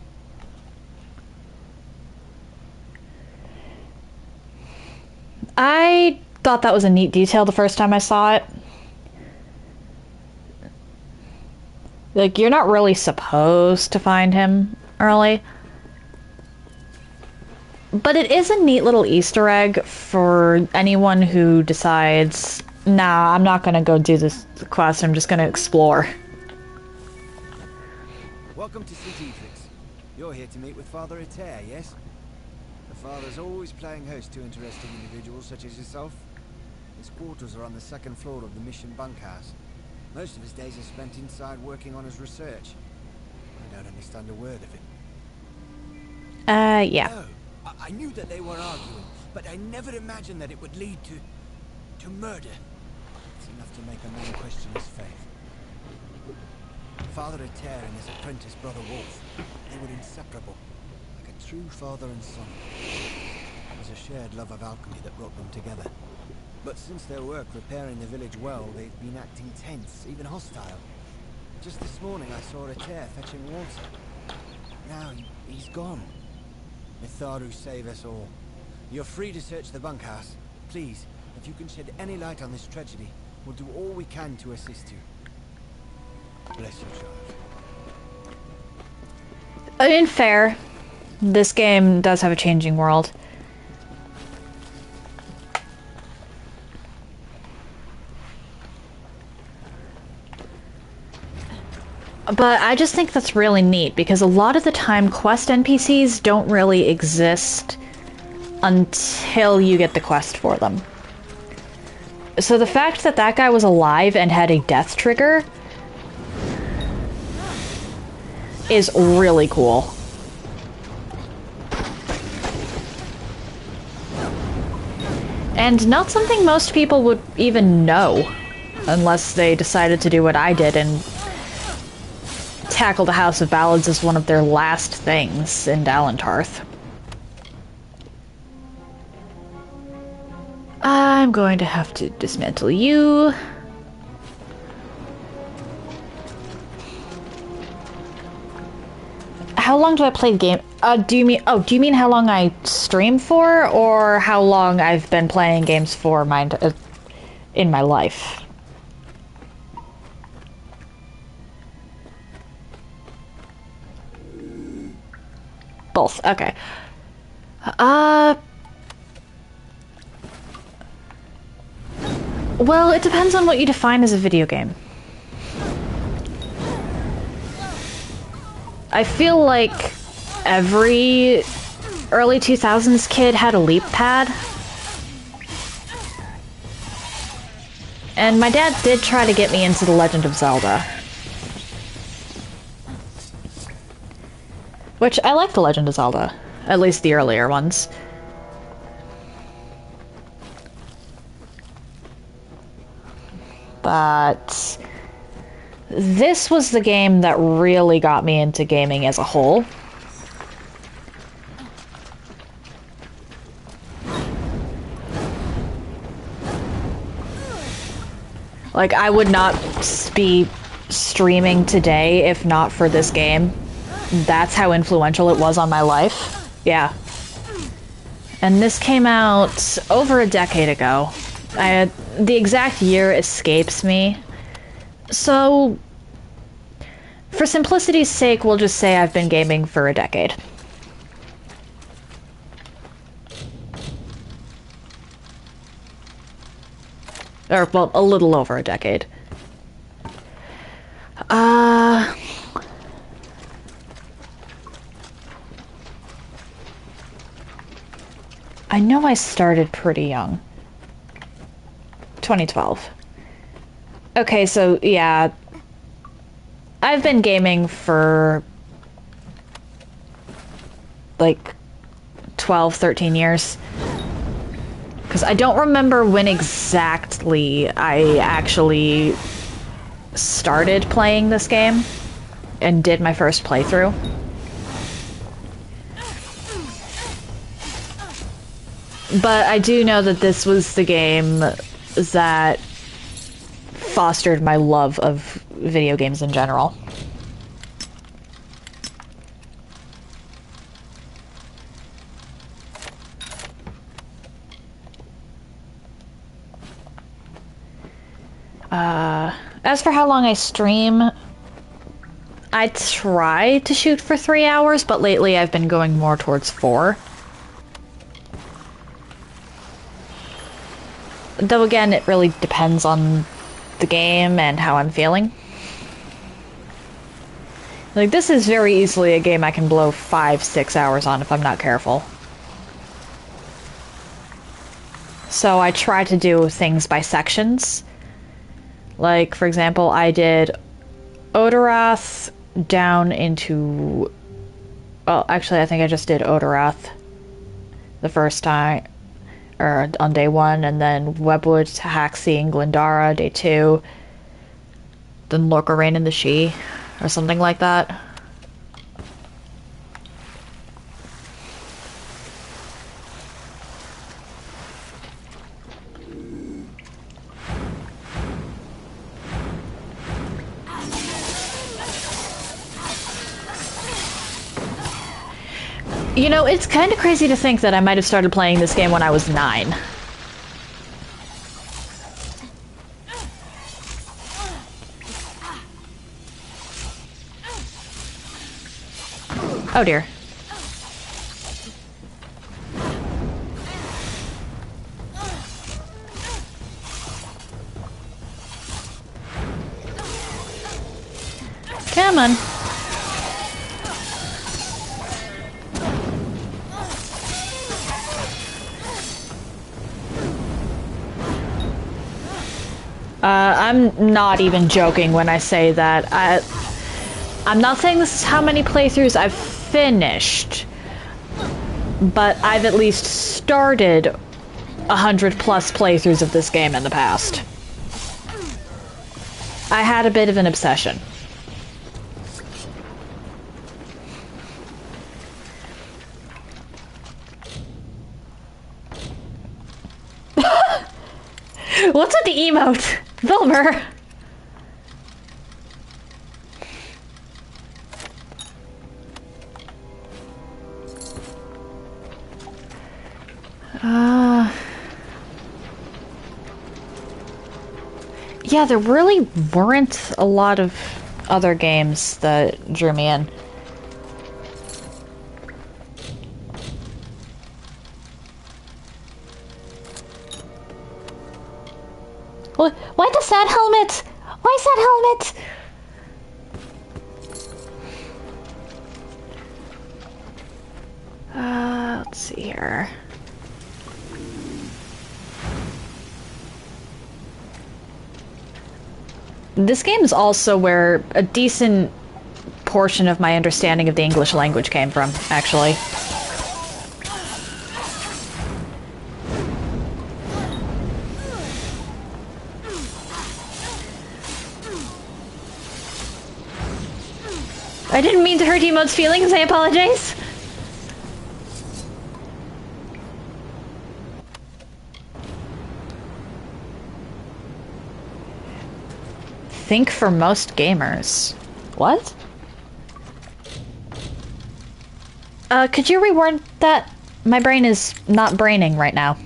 I thought that was a neat detail the first time I saw it. Like, you're not really supposed to find him early. But it is a neat little Easter egg for anyone who decides, nah, I'm not gonna go do this quest, I'm just gonna explore. Welcome to St. Edric's. You're here to meet with Father Eter, yes? The Father's always playing host to interesting individuals such as yourself. His quarters are on the second floor of the mission bunkhouse. Most of his days are spent inside working on his research. I don't understand a word of it. Yeah. No, I knew that they were arguing, but I never imagined that it would lead to murder. It's enough to make a man question his faith. Father Eter and his apprentice brother Wolf, they were inseparable, like a true father and son. It was a shared love of alchemy that brought them together. But since their work repairing the village well, they've been acting tense, even hostile. Just this morning I saw Eter fetching water. Now he's gone. May Thurs save us all. You're free to search the bunkhouse. Please, if you can shed any light on this tragedy, we'll do all we can to assist you. Bless you, child. I mean, fair. This game does have a changing world. But I just think that's really neat, because a lot of the time quest NPCs don't really exist until you get the quest for them. So the fact that that guy was alive and had a death trigger is really cool. And not something most people would even know, unless they decided to do what I did and tackle the House of Ballads as one of their last things in Dalentarth. I'm going to have to dismantle you. How long do I play the game? Do you mean how long I stream for, or how long I've been playing games for in my life? Both. Okay. Well, it depends on what you define as a video game. I feel like every early 2000s kid had a leap pad. And my dad did try to get me into The Legend of Zelda. Which, I like The Legend of Zelda. At least the earlier ones. But this was the game that really got me into gaming as a whole. Like, I would not be streaming today if not for this game. That's how influential it was on my life. Yeah. And this came out over a decade ago. The exact year escapes me. So, for simplicity's sake, we'll just say I've been gaming for a decade. Or, well, a little over a decade. I know I started pretty young. 2012. Okay, so, yeah. I've been gaming for, like, 12, 13 years. Because I don't remember when exactly I actually started playing this game and did my first playthrough. But I do know that this was the game that fostered my love of video games in general. As for how long I stream, I try to shoot for 3 hours, but lately I've been going more towards 4. Though again, it really depends on the game and how I'm feeling. Like, this is very easily a game I can blow 5-6 hours on if I'm not careful. So I try to do things by sections. Like, for example, I did Odorath down into... Well, actually, I think I just did Odorath the first time, or on day 1, and then Webwood, Tahaxi, and Glendara, day 2. Then Lorca in the She, or something like that. You know, it's kind of crazy to think that I might have started playing this game when I was 9. Oh dear. Come on. I'm not even joking when I say that. I'm not saying this is how many playthroughs I've finished, but I've at least started 100+ playthroughs of this game in the past. I had a bit of an obsession. What's with the emote? Vilmer! Yeah, there really weren't a lot of other games that drew me in. Why the sad helmet? Why sad helmet? Let's see here. This game is also where a decent portion of my understanding of the English language came from, actually. I didn't mean to hurt Emote's feelings, I apologize. Think for most gamers. What? Could you reword that? My brain is not braining right now.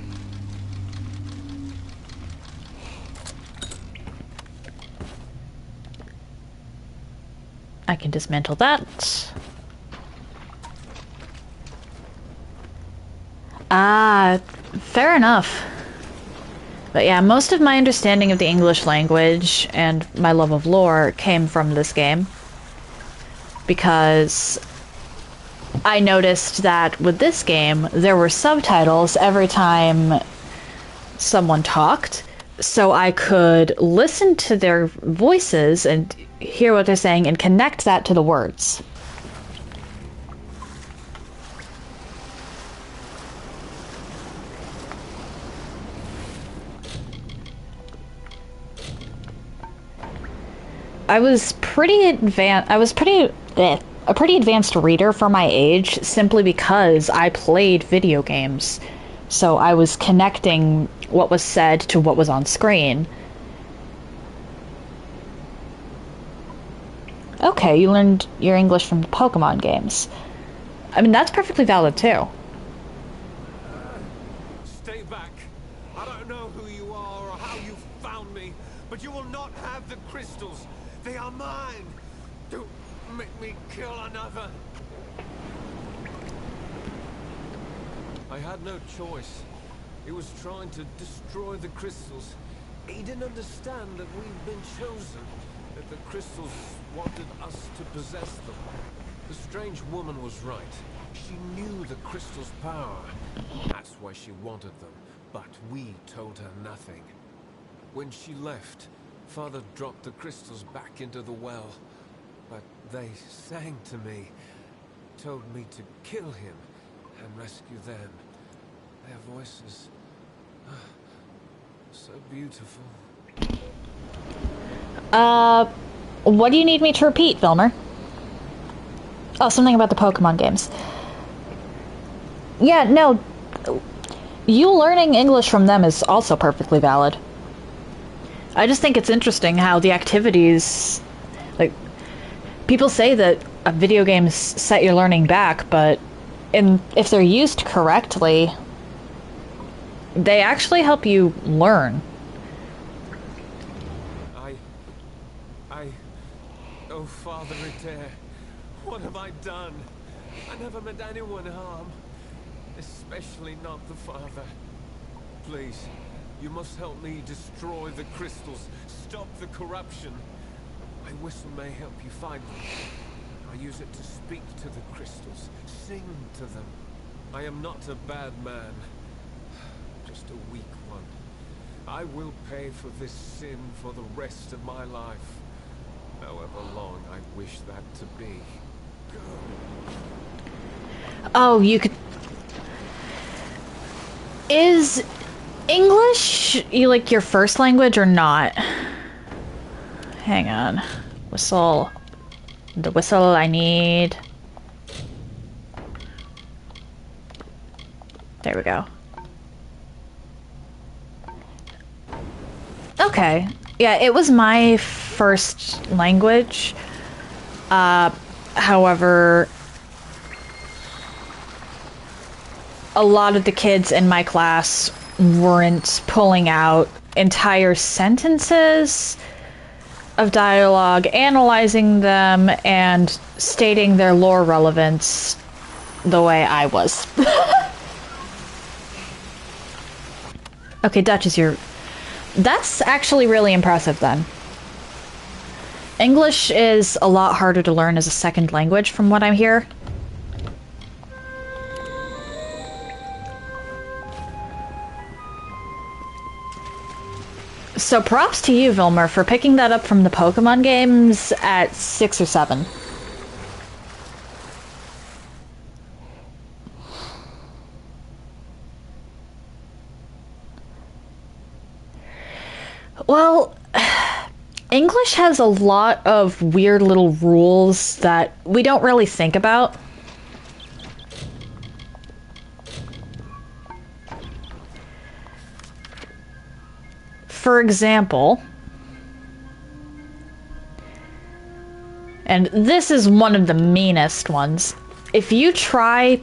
I can dismantle that. Ah, fair enough. But yeah, most of my understanding of the English language and my love of lore came from this game. Because I noticed that with this game, there were subtitles every time someone talked, so I could listen to their voices and hear what they're saying and connect that to the words. I was pretty advanced. A pretty advanced reader for my age, simply because I played video games. So I was connecting what was said to what was on screen. Okay, you learned your English from the Pokemon games. I mean, that's perfectly valid too. Stay back. I don't know who you are or how you found me, but you will not have the crystals. They are mine. Don't make me kill another. I had no choice. He was trying to destroy the crystals. He didn't understand that we've been chosen, that the crystals wanted us to possess them. The strange woman was right. She knew the crystal's power. That's why she wanted them, but we told her nothing. When she left, Father dropped the crystals back into the well, but they sang to me, told me to kill him and rescue them. Their voices, so beautiful. What do you need me to repeat, Vilmer? Oh, something about the Pokemon games. Yeah, no, you learning English from them is also perfectly valid. I just think it's interesting how the activities, like, people say that video games set your learning back, but if they're used correctly, they actually help you learn. Oh, Father Adair, what have I done? I never meant anyone harm, especially not the Father. Please, you must help me destroy the crystals, stop the corruption. My whistle may help you find them. I use it to speak to the crystals, sing to them. I am not a bad man, just a weak one. I will pay for this sin for the rest of my life, however long I wish that to be. Oh, you could... Is English like your first language or not? Hang on. Whistle. The whistle I need. There we go. Okay. Yeah, it was my first language. However, a lot of the kids in my class weren't pulling out entire sentences of dialogue, analyzing them, and stating their lore relevance the way I was. Okay, Dutch is your... That's actually really impressive, then. English is a lot harder to learn as a second language, from what I'm hearing. So props to you, Vilmer, for picking that up from the Pokemon games at 6 or 7. Well, English has a lot of weird little rules that we don't really think about. For example, and this is one of the meanest ones, if you try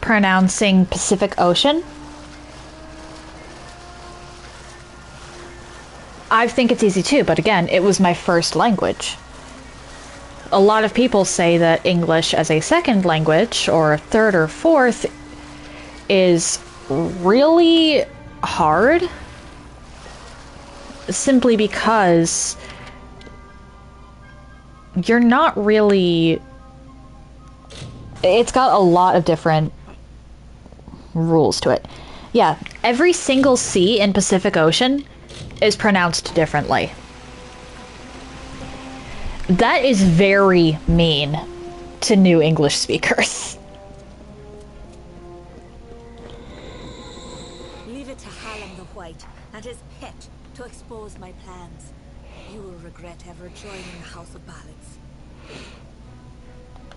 pronouncing Pacific Ocean, I think it's easy too, but again, it was my first language. A lot of people say that English as a second language, or a third or fourth, is really hard, simply because you're not really... It's got a lot of different rules to it. Yeah, every single C in Pacific Ocean is pronounced differently. That is very mean to new English speakers. Leave it to Hallam the White and his pet to expose my plans. You will regret ever joining the House of Ballads.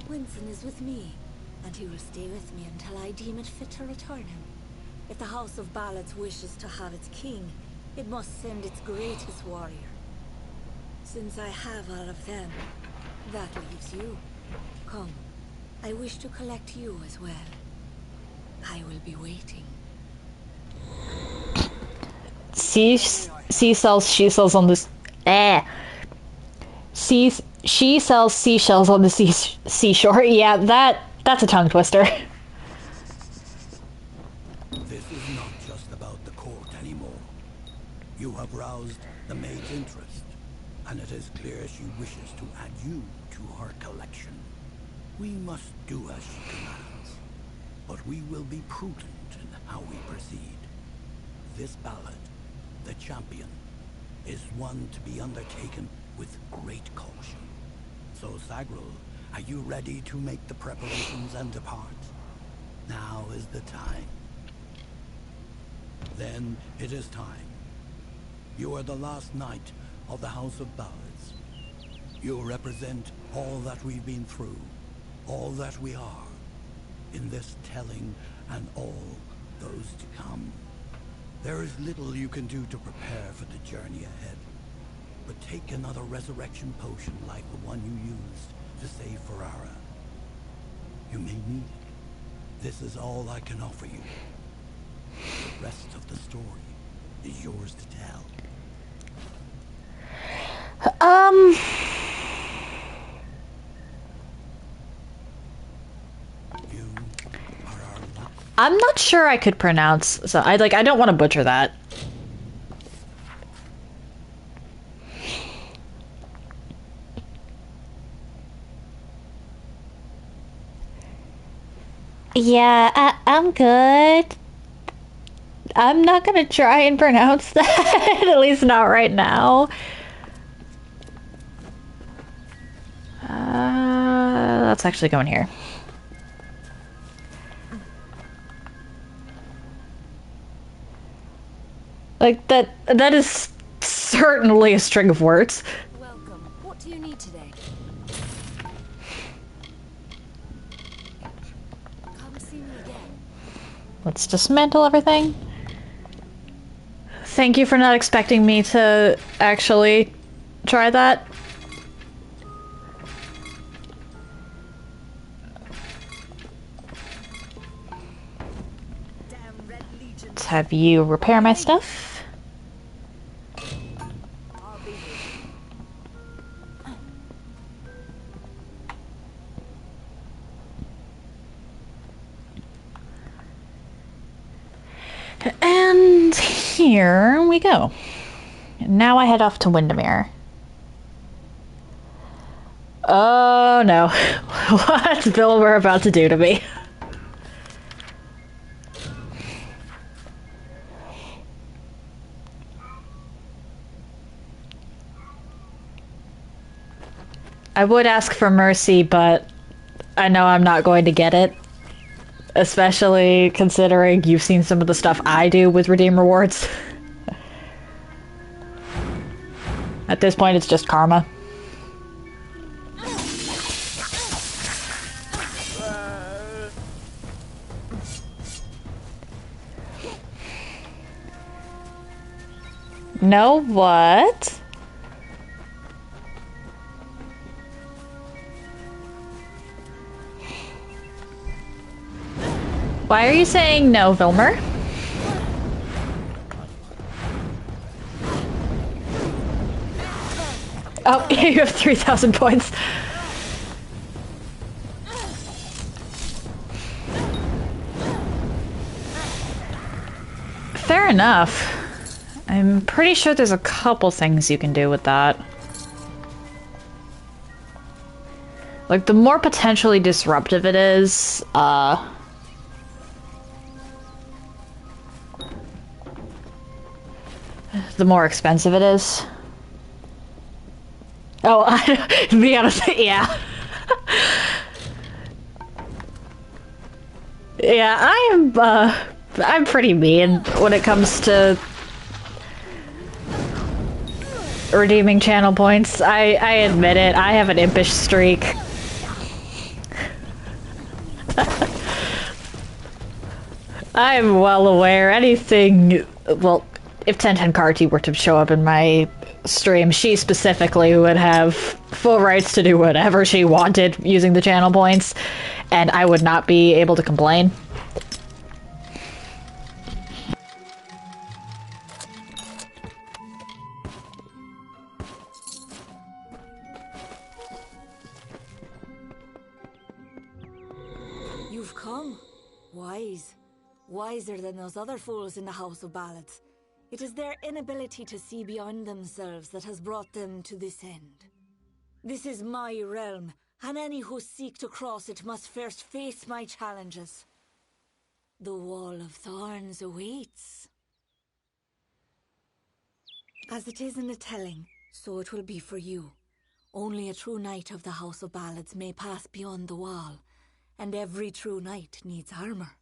Winston is with me, and he will stay with me until I deem it fit to return him. If the House of Ballads wishes to have its king, it must send its greatest warrior. Since I have all of them, that leaves you. Come, I wish to collect you as well. I will be waiting. She sells seashells on this. She sells seashells on the seashore. Yeah, that's a tongue twister. This is not just about the court anymore. You have roused the maid's interest, and it is clear she wishes to add you to her collection. We must do as she commands, but we will be prudent in how we proceed. This ballad, the champion, is one to be undertaken with great caution. So, Sagril, are you ready to make the preparations and depart? Now is the time. Then it is time. You are the last knight of the House of Ballads. You represent all that we've been through, all that we are, in this telling and all those to come. There is little you can do to prepare for the journey ahead, but take another resurrection potion like the one you used to save Ferrara. You may need it. This is all I can offer you. The rest of the story is yours to tell. I'm not sure I could pronounce, so I don't want to butcher that. Yeah, I'm good. I'm not gonna try and pronounce that, at least not right now. Let's actually go in here. Like, that is certainly a string of words. Welcome. What do you need today? Come see me again. Let's dismantle everything. Thank you for not expecting me to actually try that. Let's have you repair my stuff. And here we go. Now I head off to Windermere. Oh no. What's Bilber about to do to me? I would ask for mercy, but I know I'm not going to get it. Especially considering you've seen some of the stuff I do with redeem rewards. At this point, it's just karma. No, what? Why are you saying no, Vilmer? Oh, you have 3,000 points. Fair enough. I'm pretty sure there's a couple things you can do with that. Like, the more potentially disruptive it is, the more expensive it is. Oh, to be honest, yeah. Yeah, I'm pretty mean when it comes to redeeming channel points. I admit it, I have an impish streak. I'm well aware anything, well, if 1010 were to show up in my stream, she specifically would have full rights to do whatever she wanted using the channel points, and I would not be able to complain. You've come. Wise. Wiser than those other fools in the House of Ballads. It is their inability to see beyond themselves that has brought them to this end. This is my realm, and any who seek to cross it must first face my challenges. The Wall of Thorns awaits. As it is in the telling, so it will be for you. Only a true knight of the House of Ballads may pass beyond the wall, and every true knight needs armor.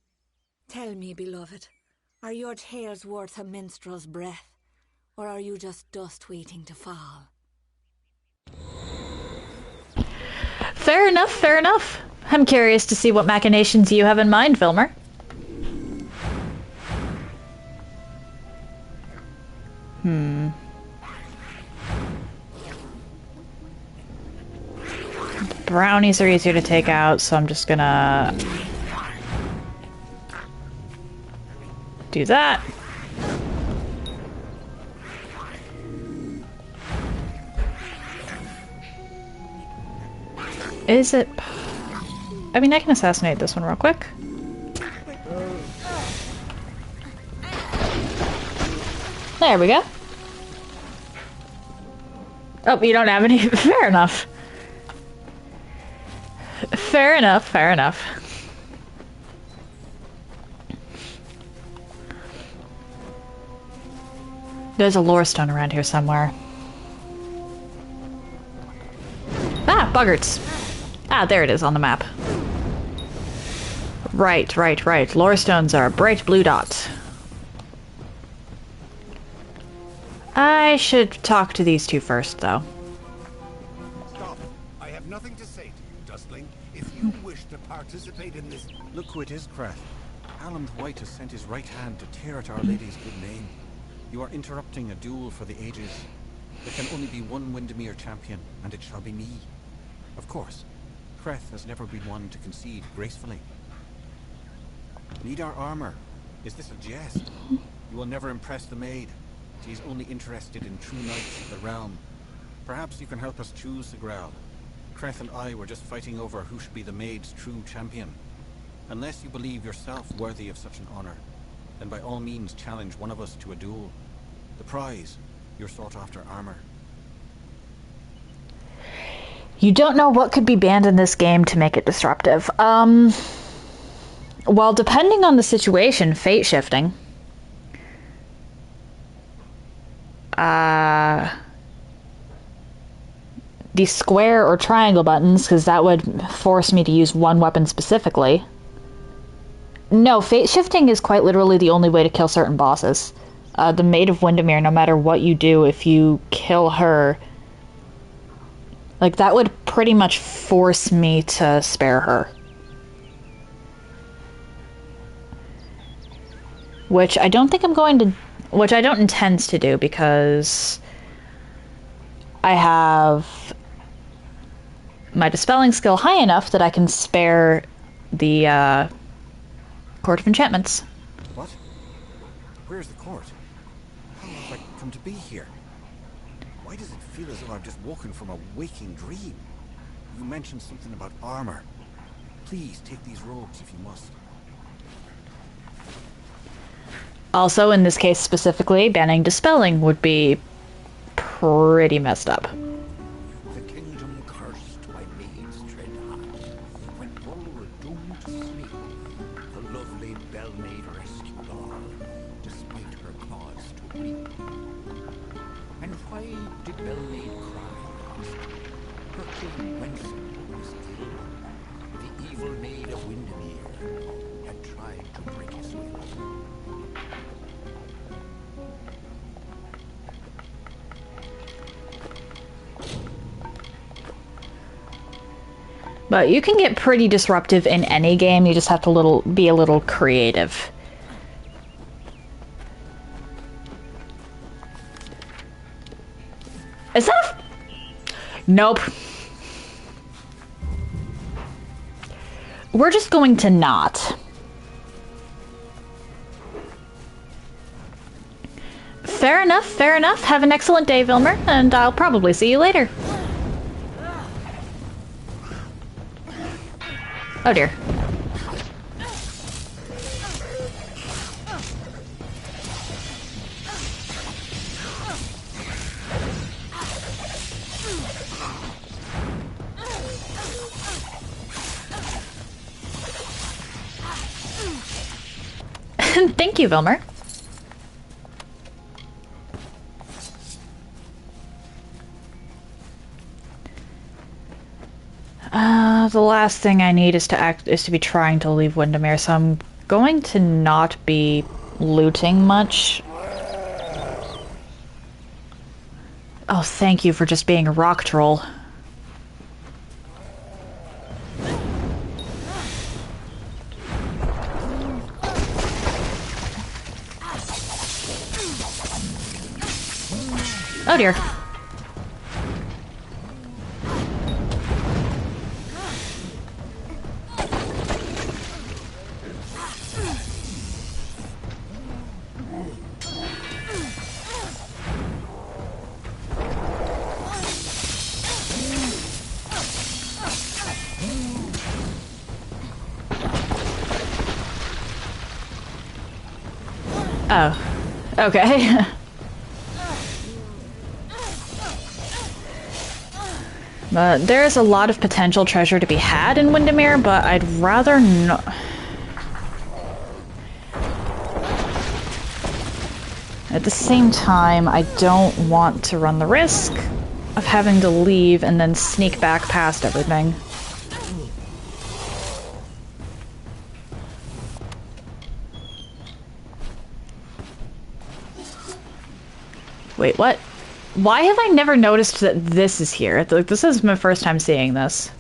Tell me, beloved, are your tales worth a minstrel's breath, or are you just dust waiting to fall? Fair enough, fair enough. I'm curious to see what machinations you have in mind, Vilmer. Brownies are easier to take out, so I'm just gonna do that. Is it... I mean, I can assassinate this one real quick. There we go. Oh, you don't have any? Fair enough. Fair enough, fair enough. There's a lore stone around here somewhere. Ah, buggarts. Ah, there it is on the map. Right, right, right. Lore stones are a bright blue dot. I should talk to these two first, though. Stop. I have nothing to say to you, Dustling. If you wish to participate in this... Look who it is, Creth. Alan White has sent his right hand to tear at Our Lady's good name. You are interrupting a duel for the ages. There can only be one Windermere champion, and it shall be me. Of course, Creth has never been one to concede gracefully. Need our armor? Is this a jest? You will never impress the maid. She is only interested in true knights of the realm. Perhaps you can help us choose the Grail. Creth and I were just fighting over who should be the maid's true champion. Unless you believe yourself worthy of such an honor, then by all means challenge one of us to a duel. The prize, your sought-after armor. You don't know what could be banned in this game to make it disruptive. Well, depending on the situation, fate shifting. The square or triangle buttons, because that would force me to use one weapon specifically. No, fate shifting is quite literally the only way to kill certain bosses. the Maid of Windermere, no matter what you do, if you kill her, like, that would pretty much force me to spare her. Which I don't think I'm going to... Which I don't intend to do, because I have my dispelling skill high enough that I can spare the Court of Enchantments. What? Where's the court? How have I come to be here? Why does it feel as though I've just woken from a waking dream? You mentioned something about armor. Please take these robes if you must. Also, in this case specifically, banning dispelling would be pretty messed up. The kingdom cursed by maids tread high. When all were doomed to sleep, the lovely bell-maid rescued all, despite her cause to weep. And why did bell-maid cry? Her king Wenzel was killed. The evil maid of Windermere had tried to break his will. But you can get pretty disruptive in any game, you just have to be a little creative. Is that a... Nope. We're just going to not. Fair enough, fair enough. Have an excellent day, Vilmer, and I'll probably see you later. Oh dear. Thank you, Vilmer. The last thing I need is to be trying to leave Windermere, so I'm going to not be looting much. Oh, thank you for just being a rock troll. Oh dear. Oh, okay. But there is a lot of potential treasure to be had in Windermere, but I'd rather not. At the same time, I don't want to run the risk of having to leave and then sneak back past everything. Wait, what? Why have I never noticed that this is here? Like, this is my first time seeing this.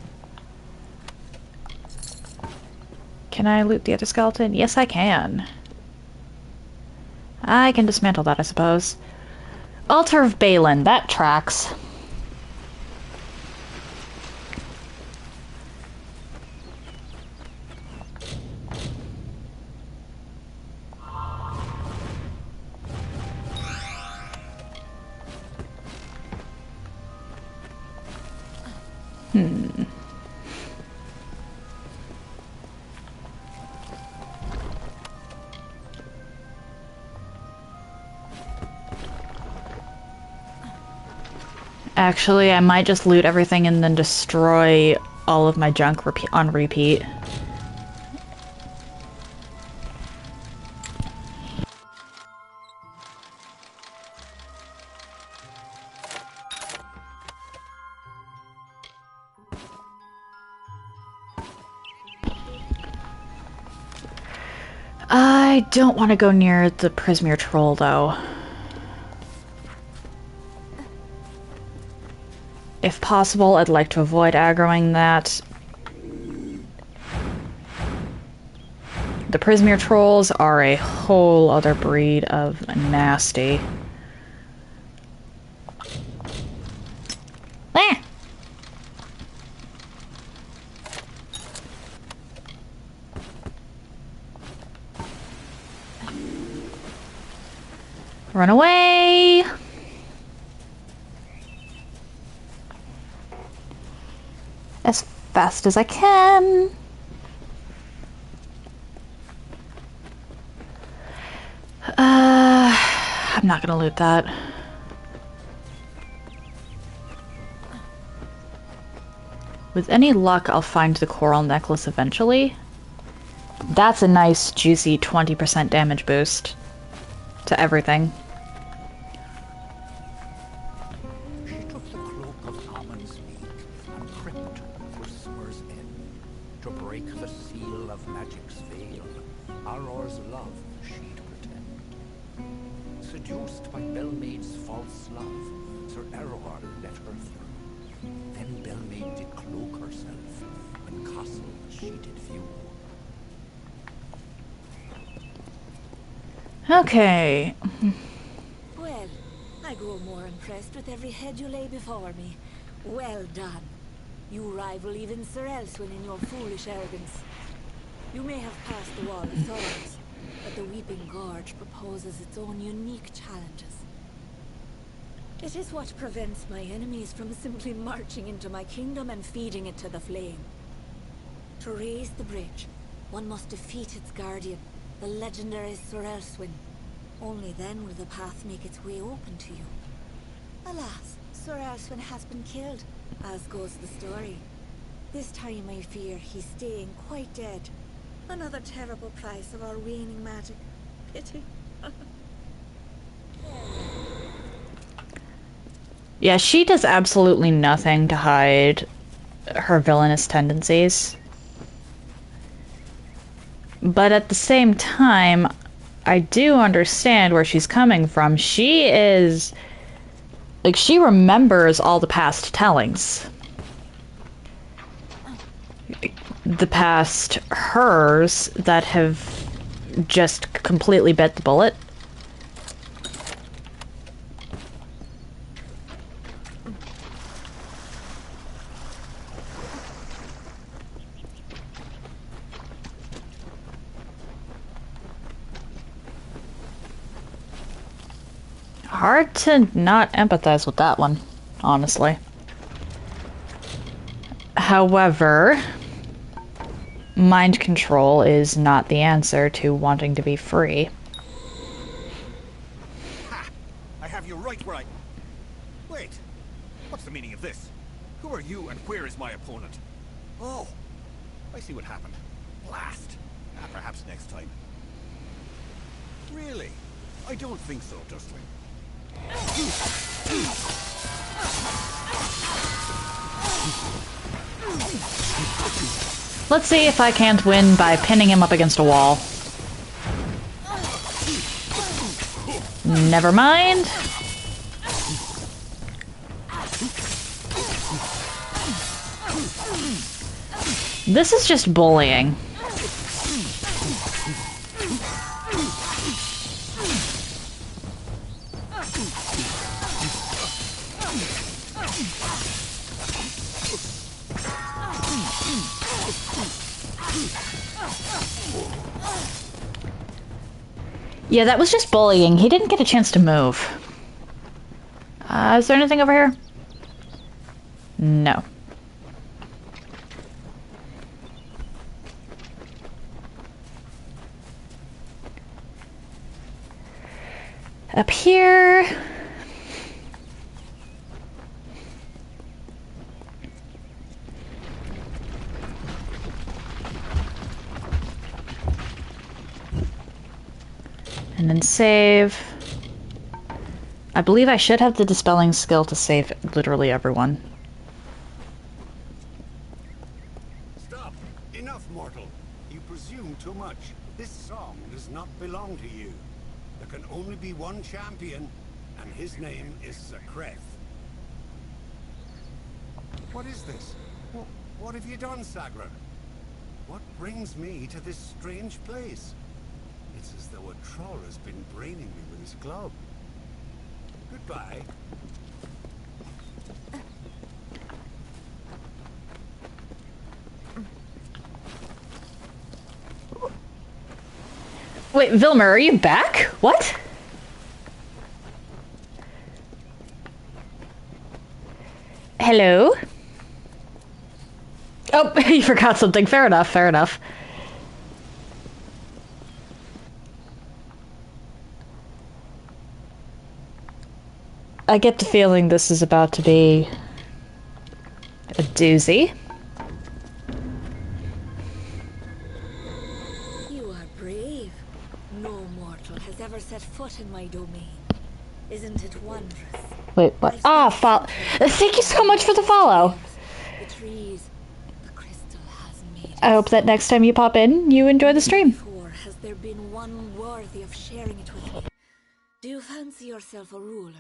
Can I loot the other skeleton? Yes, I can. I can dismantle that, I suppose. Altar of Balin, that tracks. Actually, I might just loot everything and then destroy all of my junk on repeat. I don't want to go near the Prismere Troll, though. If possible, I'd like to avoid aggroing that. The Prismere trolls are a whole other breed of nasty. Ah! Run away! As fast as I can. I'm not gonna loot that. With any luck, I'll find the coral necklace eventually. That's a nice, juicy 20% damage boost to everything. She took the cloak of Amon's beak and crept to Summer's End to break the seal of magic's veil. Auror's love she'd pretend. Seduced by Belmaid's false love, Sir Auror let her through. Then Belmaid did cloak herself in castle she did view. Okay. Well, I grow more impressed with every head you lay before me. Well done. You rival even Sir Elswin in your foolish arrogance. You may have passed the wall of Thurs, but the Weeping Gorge proposes its own unique challenges. It is what prevents my enemies from simply marching into my kingdom and feeding it to the flame. To raise the bridge, one must defeat its guardian, the legendary Sir Elswin. Only then will the path make its way open to you. Alas, Sir Elswin has been killed, as goes the story. This time I fear he's staying quite dead. Another terrible price of our waning magic. Pity. Yeah, she does absolutely nothing to hide her villainous tendencies. But at the same time, I do understand where she's coming from. She is... like, she remembers all the past tellings. The past hers that have just completely bit the bullet. Hard to not empathize with that one, honestly. However, mind control is not the answer to wanting to be free. Ha! I have you right where I... Wait! What's the meaning of this? Who are you and where is my opponent? Oh! I see what happened. Blast! Perhaps next time. Really? I don't think so, Dustling. Let's see if I can't win by pinning him up against a wall. Never mind. This is just bullying. Yeah, that was just bullying. He didn't get a chance to move. Is there anything over here? No. Up here... and then save. I believe I should have the dispelling skill to save literally everyone. Stop! Enough, mortal. You presume too much. This song does not belong to you. There can only be one champion, and his name is Sir Kreth. What is this? What have you done, Sagra? What brings me to this strange place? It's as though a troll has been braining me with his club. Goodbye. Wait, Vilmer, are you back? What? Hello? Oh, you forgot something. Fair enough, fair enough. I get the feeling this is about to be a doozy. You are brave. No mortal has ever set foot in my domain. Isn't it wondrous? Wait, what? Ah, follow. Thank you so much for the follow. The trees, the crystal has made I hope that next time you pop in, you enjoy the stream. before has there been one worthy of sharing it with me? Do you fancy yourself a ruler?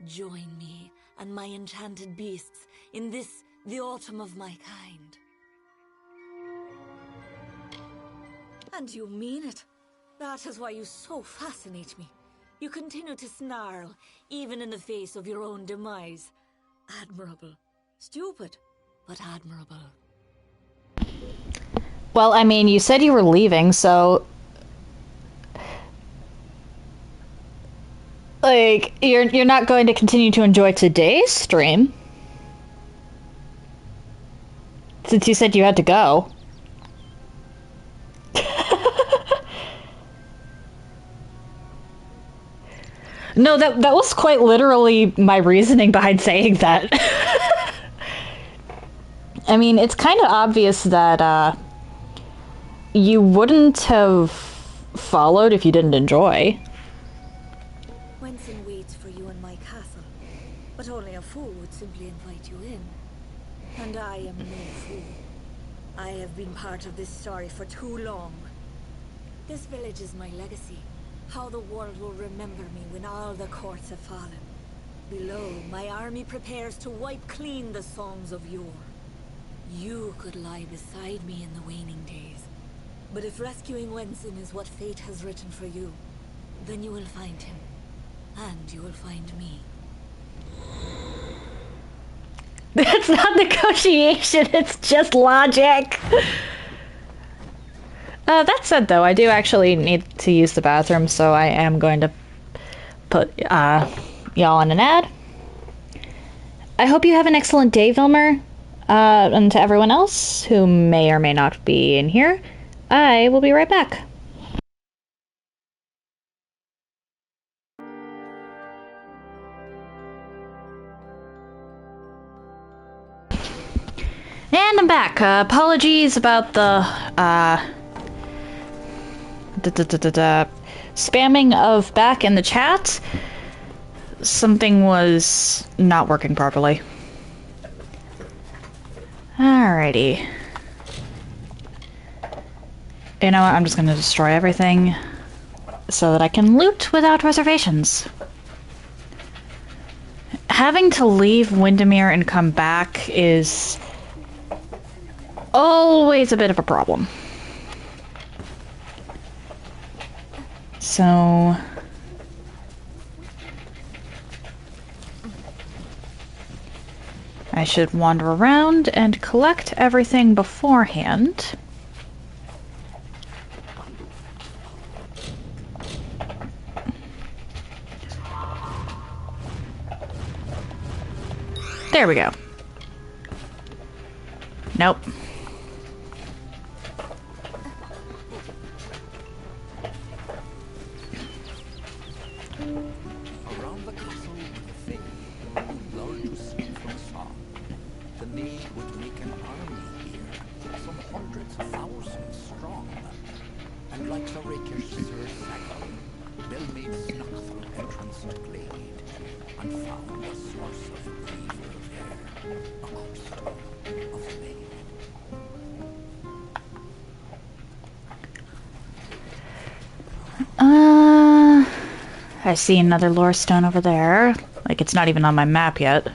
Join me and my enchanted beasts in this, the autumn of my kind. And you mean it. That is why you so fascinate me. You continue to snarl, even in the face of your own demise. Admirable. Stupid, but admirable. Well, I mean, you said you were leaving, so... Like, you're not going to continue to enjoy today's stream. Since you said you had to go. No, that was quite literally my reasoning behind saying that. I mean, it's kind of obvious that, you wouldn't have followed if you didn't enjoy. Wenson waits for you in my castle, but only a fool would simply invite you in. And I am no fool. I have been part of this story for too long. This village is my legacy. How the world will remember me when all the courts have fallen. Below, my army prepares to wipe clean the songs of yore. You could lie beside me in the waning days. But if rescuing Wenson is what fate has written for you, then you will find him. And you will find me. That's not negotiation, it's just logic. That said, though, I do actually need to use the bathroom, so I am going to put y'all on an ad. I hope you have an excellent day, Vilmer. And to everyone else who may or may not be in here, I will be right back. And I'm back. Apologies about the spamming of back in the chat. Something was not working properly. Alrighty. You know what? I'm just gonna destroy everything so that I can loot without reservations. Having to leave Windermere and come back is always a bit of a problem. So... I should wander around and collect everything beforehand. There we go. Nope. Around the castle with the faith, you learn to sing from a song. The maid would make an army here, some hundreds of thousands strong. And like the rakish Sir Sagal, Bell made snuck through entrance to glade, and found a source of fever there, a corpse of a maid. I see another lore stone over there. Like, it's not even on my map yet.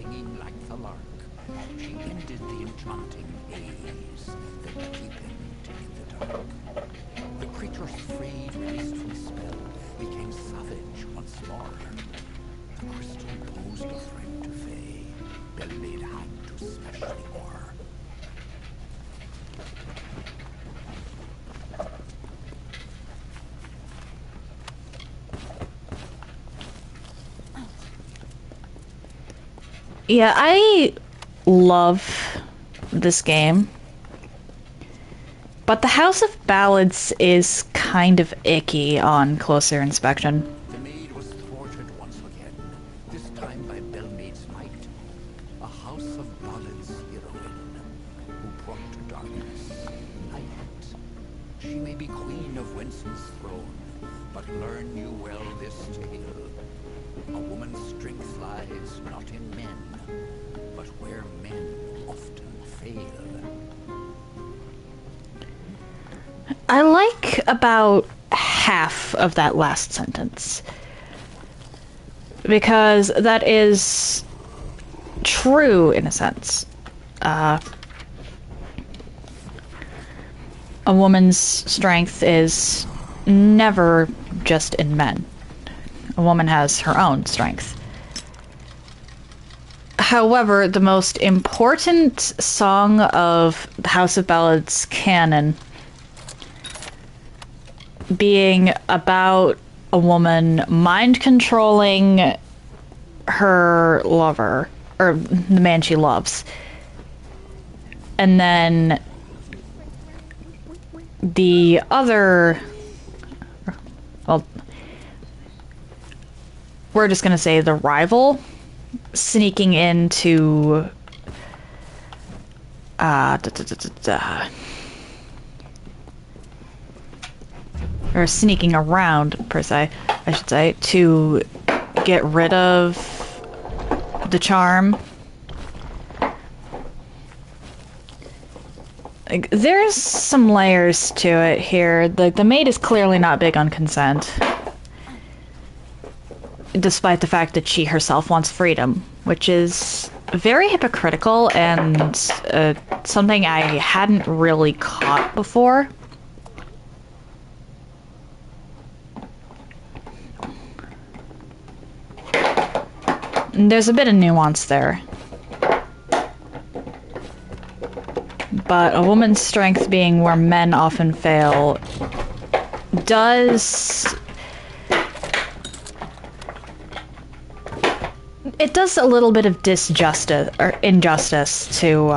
singing like the lark. She ended the enchanting haze that deepened in the dark. The creatures freed, released from spell, became savage once more. The crystal posed a threat to Fae. Belmaid had to specially war. Yeah, I love this game. But the House of Ballads is kind of icky on closer inspection. The maid was thwarted once again, this time by Belmaid's might. A House of Ballads heroine who brought to darkness light. She may be queen of Winston's throne, but learn you well this tale. A woman's strength lies not in men, but where men often fail. I like about half of that last sentence. Because that is true in a sense. A woman's strength is never just in men. A woman has her own strength. However, the most important song of the House of Ballads canon being about a woman mind controlling her lover, or the man she loves. And then the other, well, we're just gonna say the rival sneaking into or sneaking around, per se, I should say, to get rid of the charm. Like, there's some layers to it here. Like, the maid is clearly not big on consent, despite the fact that she herself wants freedom, which is very hypocritical and something I hadn't really caught before. There's a bit of nuance there. But a woman's strength being where men often fail does... It does a little bit of disjustice, or injustice to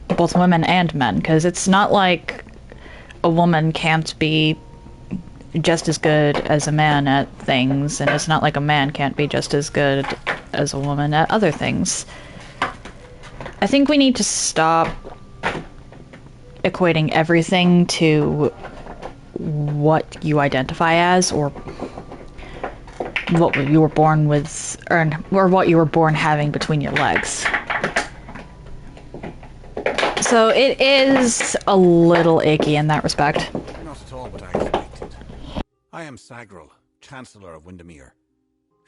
both women and men, because it's not like a woman can't be just as good as a man at things, and it's not like a man can't be just as good as a woman at other things. I think we need to stop equating everything to what you identify as, or what you were born with, or what you were born having between your legs. So it is a little icky in that respect. Not at all what I expected. I am Sagril, Chancellor of Windermere.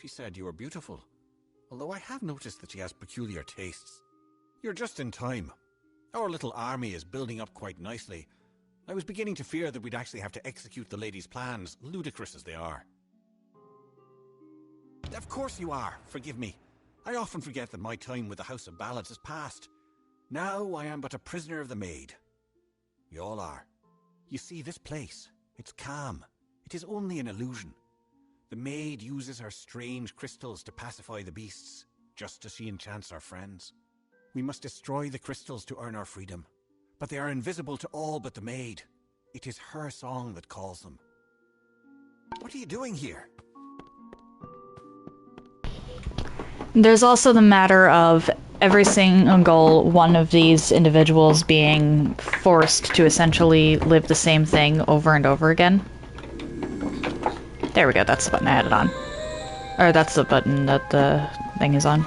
She said you were beautiful, although I have noticed that she has peculiar tastes. You're just in time. Our little army is building up quite nicely. I was beginning to fear that we'd actually have to execute the lady's plans, ludicrous as they are. Of course you are, forgive me. I often forget that my time with the House of Ballads is past. Now I am but a prisoner of the maid. We all are. You see, this place, it's calm. It is only an illusion. The maid uses her strange crystals to pacify the beasts, just as she enchants our friends. We must destroy the crystals to earn our freedom, but they are invisible to all but the maid. It is her song that calls them. What are you doing here? There's also the matter of every single one of these individuals being forced to essentially live the same thing over and over again. There we go, that's the button I had it on. Or that's the button that the thing is on.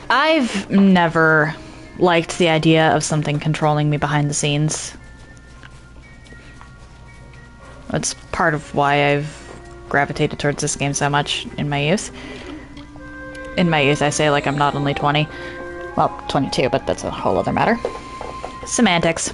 I've never liked the idea of something controlling me behind the scenes. part of why I've gravitated towards this game so much in my youth. In my youth, I say like I'm not only 20. Well, 22, but that's a whole other matter. Semantics.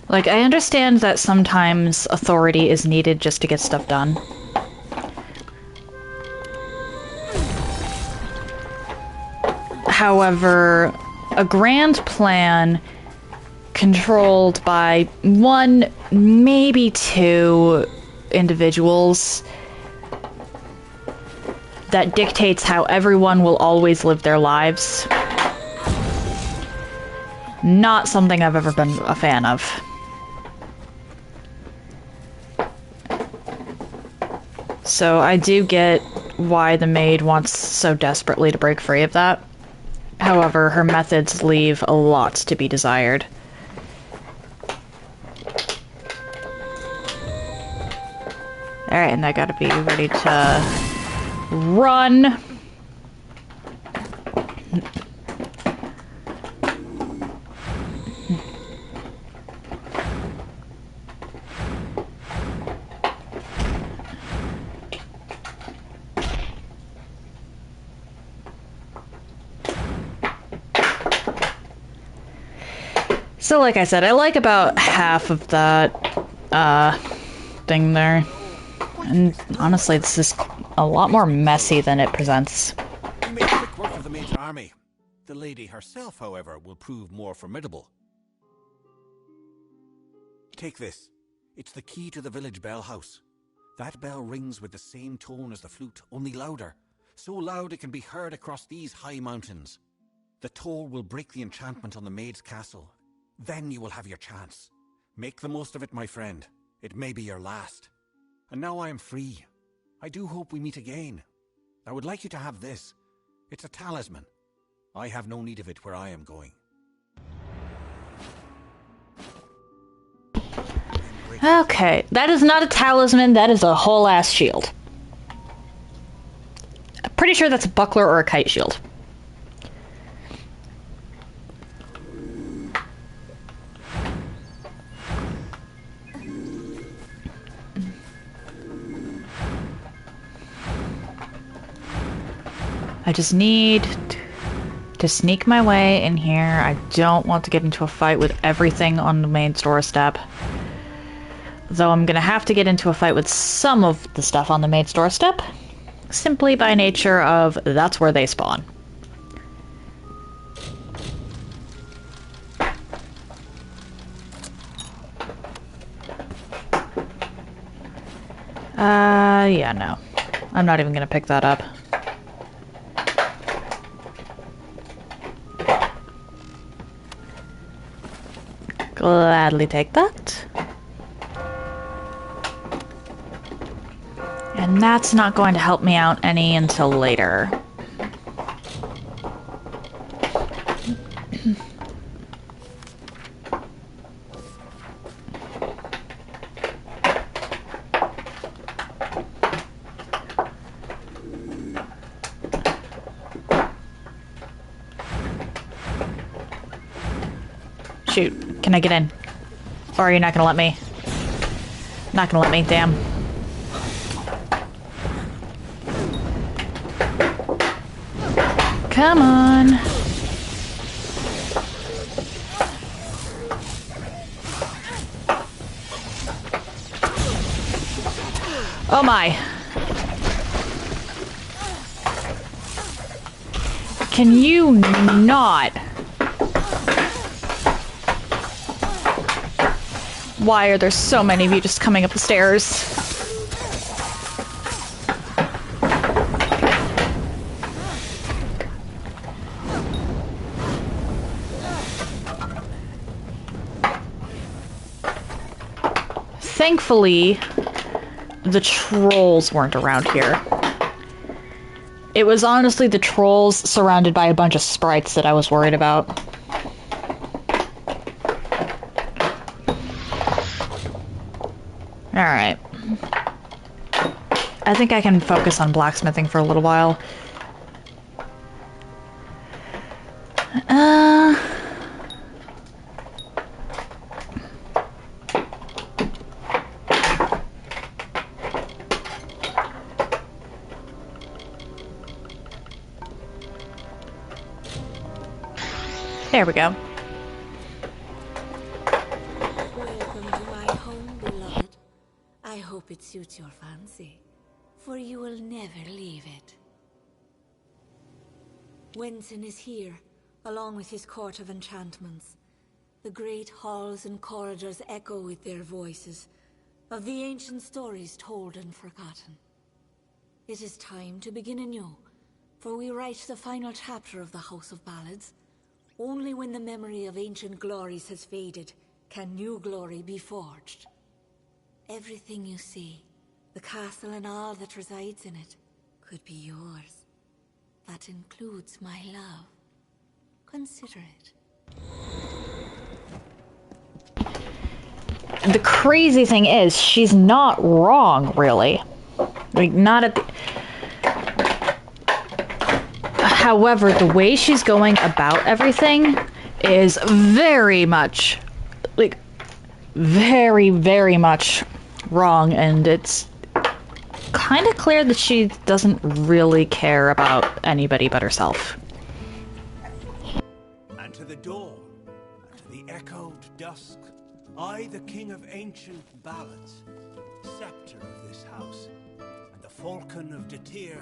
Like, I understand that sometimes authority is needed just to get stuff done. However, a grand plan controlled by one, maybe two individuals that dictates how everyone will always live their lives. Not something I've ever been a fan of. So I do get why the maid wants so desperately to break free of that. However, her methods leave a lot to be desired. Alright, and I gotta be ready to run. So like I said, I like about half of that thing there. And honestly, this is a lot more messy than it presents. We made quick work of the maid's army. The lady herself, however, will prove more formidable. Take this. It's the key to the village bell house. That bell rings with the same tone as the flute, only louder. So loud it can be heard across these high mountains. The toll will break the enchantment on the maid's castle. Then you will have your chance. Make the most of it, my friend. It may be your last. And now I am free. I do hope we meet again. I would like you to have this. It's a talisman. I have no need of it where I am going. Okay, that is not a talisman, that is a whole ass shield. I'm pretty sure that's a buckler or a kite shield. I just need to sneak my way in here. I don't want to get into a fight with everything on the main doorstep. Though I'm gonna have to get into a fight with some of the stuff on the main doorstep, simply by nature of that's where they spawn. Yeah, no. I'm not even gonna pick that up. Gladly take that. And that's not going to help me out any until later. Shoot, can I get in? Or are you not gonna let me? Not gonna let me, damn. Come on. Oh my. Can you not? Why are there so many of you just coming up the stairs? Thankfully, the trolls weren't around here. It was honestly the trolls surrounded by a bunch of sprites that I was worried about. Alright. I think I can focus on blacksmithing for a little while. There we go. Welcome to my home, beloved. I hope it suits your fancy, for you will never leave it. Wenson is here, along with his court of enchantments. The great halls and corridors echo with their voices, of the ancient stories told and forgotten. It is time to begin anew, for we write the final chapter of the House of Ballads. Only when the memory of ancient glories has faded can new glory be forged. Everything you see, the castle and all that resides in it, could be yours. That includes my love. Consider it. The crazy thing is, she's not wrong, really. Like, not at the... However, the way she's going about everything is very much, like, very, very much wrong, and it's kind of clear that she doesn't really care about anybody but herself. And to the dawn, and to the echoed dusk, I, the king of ancient ballads, scepter of this house, and the falcon of Detir,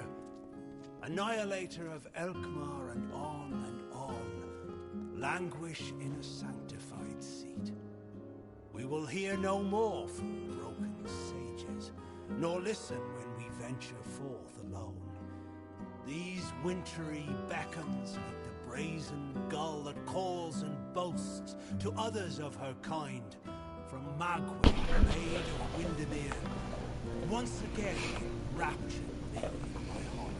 annihilator of Elkmar, and on, languish in a sanctified seat. We will hear no more from broken sages, nor listen when we venture forth alone. These wintry beckons like the brazen gull that calls and boasts to others of her kind, from Magway, maid of Windermere, once again raptured me in my honor.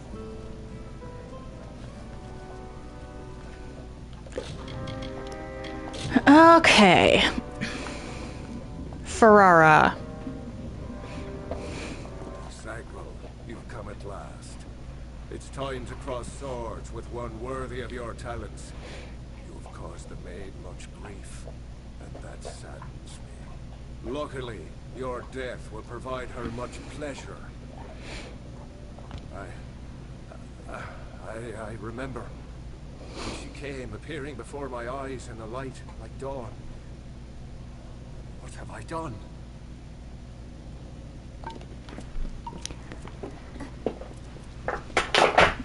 Okay. Ferrara. Sagro, you've come at last. It's time to cross swords with one worthy of your talents. You've caused the maid much grief, and that saddens me. Luckily, your death will provide her much pleasure. I remember. When she came, appearing before my eyes in the light, like dawn. What have I done?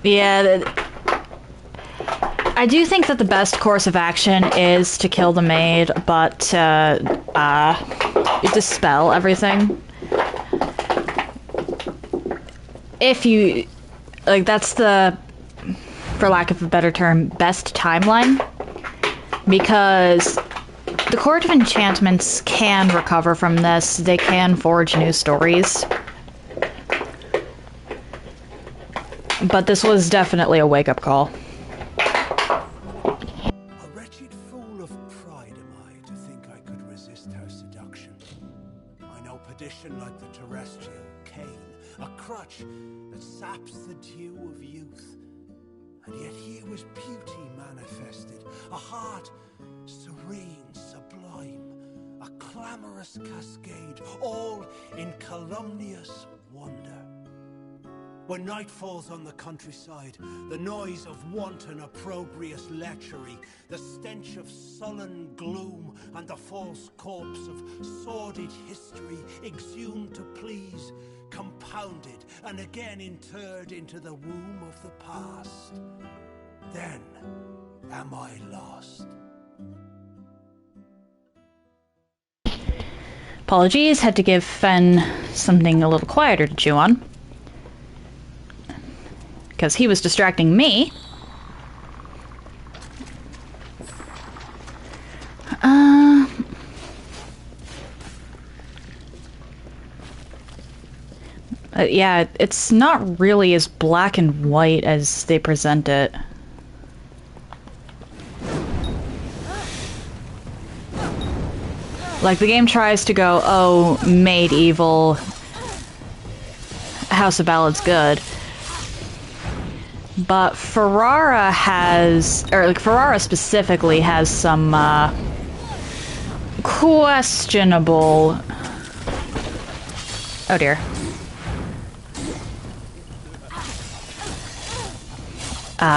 Yeah, I do think that the best course of action is to kill the maid, but dispel everything. If you, like, that's the, for lack of a better term, best timeline, because the Court of Enchantments can recover from this. They can forge new stories. But this was definitely a wake-up call. A wretched fool of pride am I to think I could resist her seduction. I know perdition like the terrestrial cane, a crutch that saps the dew of youth. And yet here was beauty manifested, a heart serene, sublime, a clamorous cascade, all in calumnious wonder. When night falls on the countryside, the noise of wanton opprobrious lechery, the stench of sullen gloom, and the false corpse of sordid history exhumed to please, compounded and again interred into the womb of the past. Then am I lost. Apologies, had to give Fen something a little quieter to chew on. Because he was distracting me. Yeah, it's not really as black and white as they present it. Like, the game tries to go, oh, made evil House of Ballad's good. But Ferrara has, or like Ferrara specifically has some questionable, oh dear,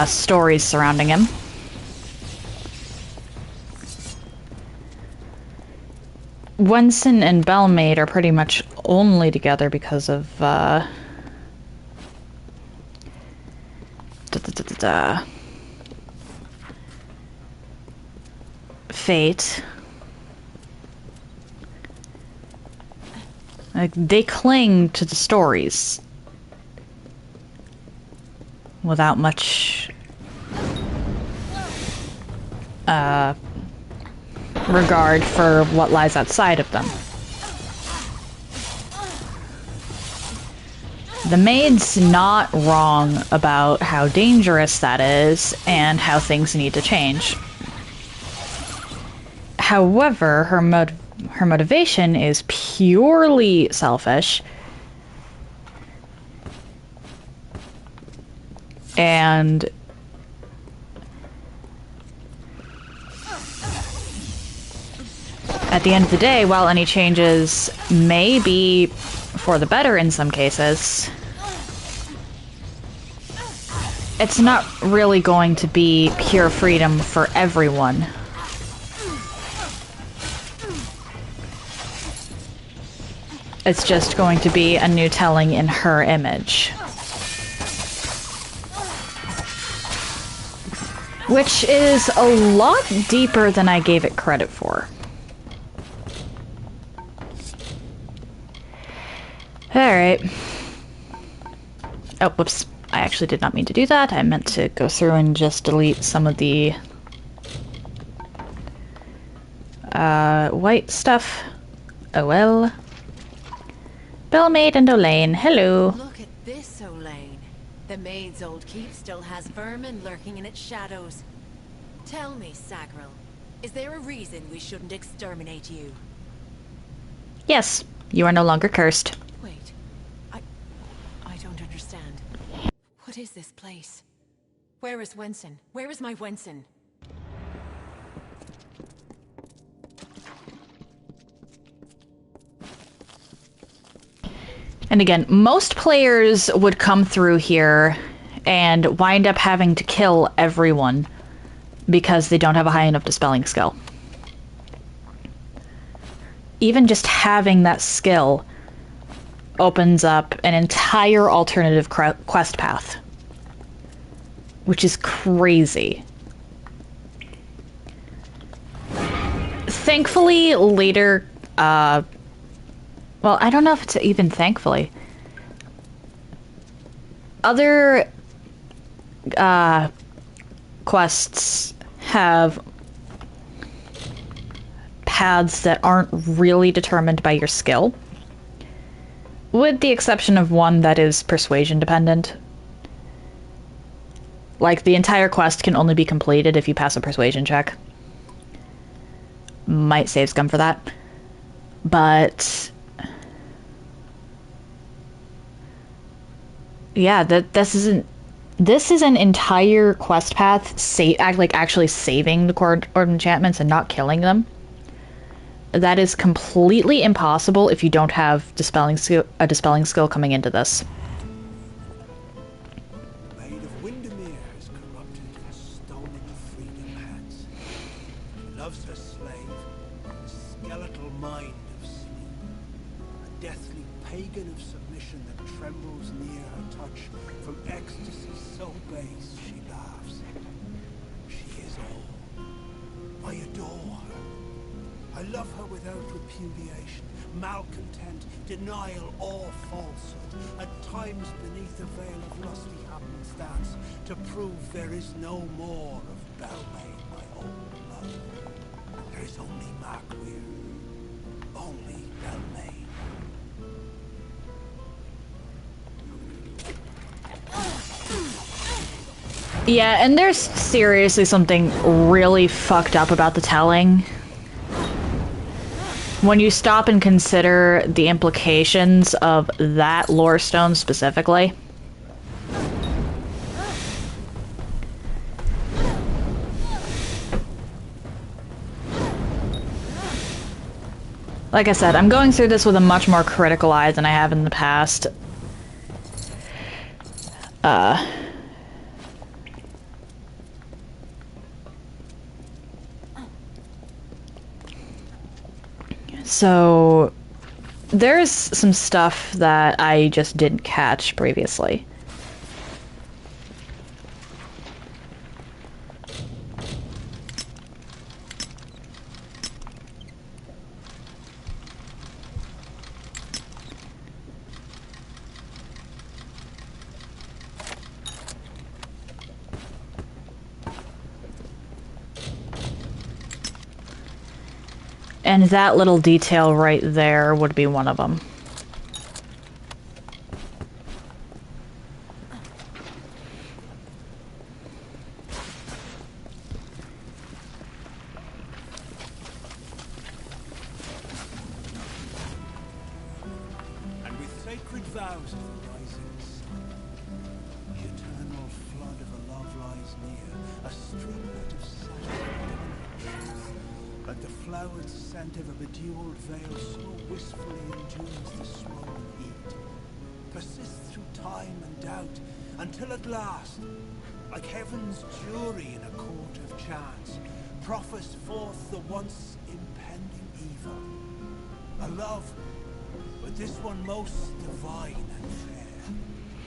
stories surrounding him. Wenson and Belmaid are pretty much only together because of fate. Like, they cling to the stories without much regard for what lies outside of them. The maid's not wrong about how dangerous that is and how things need to change. However, her motivation is purely selfish, and at the end of the day, while any changes may be for the better in some cases, it's not really going to be pure freedom for everyone. It's just going to be a new telling in her image. Which is a lot deeper than I gave it credit for. Alright. Oh, whoops. I actually did not mean to do that. I meant to go through and just delete some of the white stuff. Oh well. Belmaid and Olaine, hello. Look at this, Olaine. The maid's old keep still has vermin lurking in its shadows. Tell me, Sagril, is there a reason we shouldn't exterminate you? Yes, you are no longer cursed. Wait, I don't understand. What is this place? Where is Wenson? Where is my Wenson? And again, most players would come through here and wind up having to kill everyone because they don't have a high enough dispelling skill. Even just having that skill opens up an entire alternative quest path, which is crazy. Thankfully, later, well, I don't know if it's even thankfully. Other quests have paths that aren't really determined by your skill, with the exception of one that is persuasion dependent. Like, the entire quest can only be completed if you pass a persuasion check. Might save scum for that. But yeah, this is an entire quest path, actually saving the core orb enchantments and not killing them. That is completely impossible if you don't have a dispelling skill coming into this. Maid of Windermere is corrupted and stolen the freedom hands. She loves her slave, a skeletal mind of sleep, a deathly pagan of submission that trembles near her touch. From ecstasy so base she laughs. She is all. I adore her. I love her without repudiation, malcontent, denial, or falsehood. At times beneath a veil of lusty happenstance, to prove there is no more of Belmaid, my old love. There is only Markweir, only Belmaid. Yeah, and there's seriously something really fucked up about the telling. when you stop and consider the implications of that lore stone specifically, like I said, I'm going through this with a much more critical eye than I have in the past. So there's some stuff that I just didn't catch previously. And that little detail right there would be one of them. And with sacred vows of the rising sun, the eternal flood of a love lies near, a streamlet of silence, like the flowered scent of a bejeweled veil, so wistfully endures the swollen heat, persists through time and doubt, until at last, like heaven's jury in a court of chance, proffers forth the once impending evil. A love, but this one most divine and fair,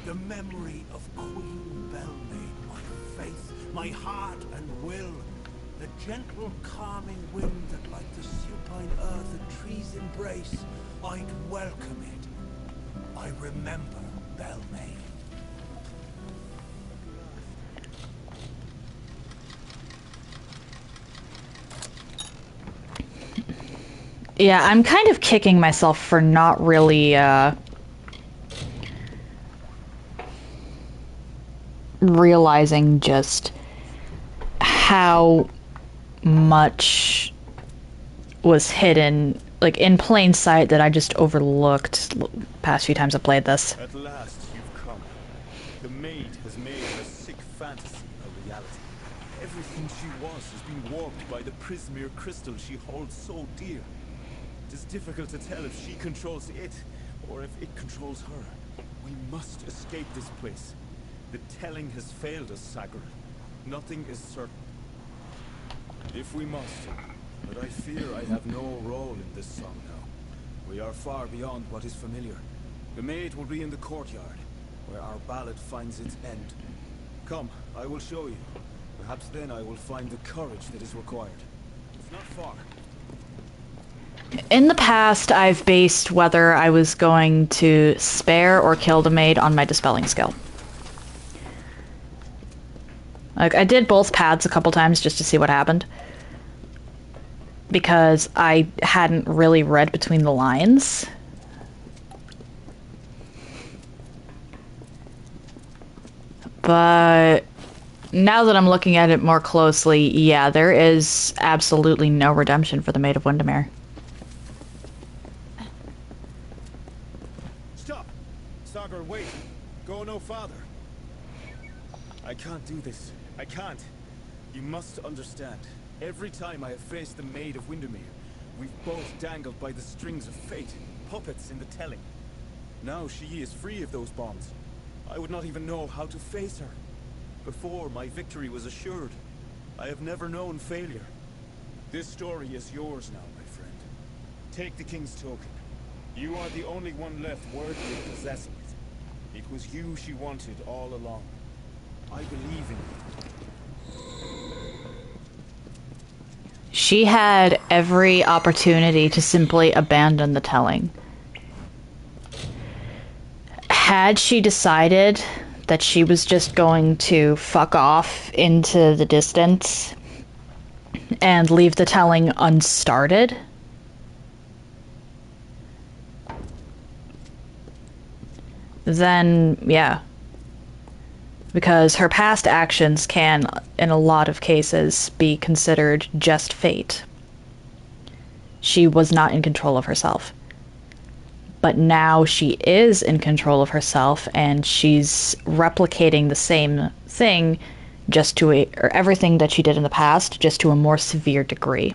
the memory of Queen Belmaid, my faith, my heart and will, the gentle calming wind that like the supine earth a tree's embrace, I'd welcome it. I remember Belmaid. Yeah, I'm kind of kicking myself for not really, realizing just how much was hidden, like, in plain sight that I just overlooked the past few times I played this. At last you've come. The maid has made her sick fantasy a reality. Everything she was has been warped by the Prismere crystal she holds so dear. It is difficult to tell if she controls it, or if it controls her. We must escape this place. The telling has failed us, Sagr. Nothing is certain. If we must, but I fear I have no role in this song now. We are far beyond what is familiar. The maid will be in the courtyard, where our ballad finds its end. Come, I will show you. Perhaps then I will find the courage that is required. It's not far. In the past, I've based whether I was going to spare or kill the maid on my dispelling skill. Like, I did both paths a couple times just to see what happened, because I hadn't really read between the lines. But now that I'm looking at it more closely, yeah, there is absolutely no redemption for the Maid of Windermere. Stop! Sagr, wait! Go no farther. I can't do this. I can't. You must understand. Every time I have faced the Maid of Windermere, we've both dangled by the strings of fate, puppets in the telling. Now she is free of those bonds. I would not even know how to face her. Before, my victory was assured. I have never known failure. This story is yours now, my friend. Take the King's token. You are the only one left worthy of possessing it. It was you she wanted all along. I believe in you. She had every opportunity to simply abandon the telling. Had she decided that she was just going to fuck off into the distance and leave the telling unstarted, then yeah. Because her past actions can, in a lot of cases, be considered just fate. she was not in control of herself. But now she is in control of herself, and she's replicating the same thing, just to or everything that she did in the past, just to a more severe degree.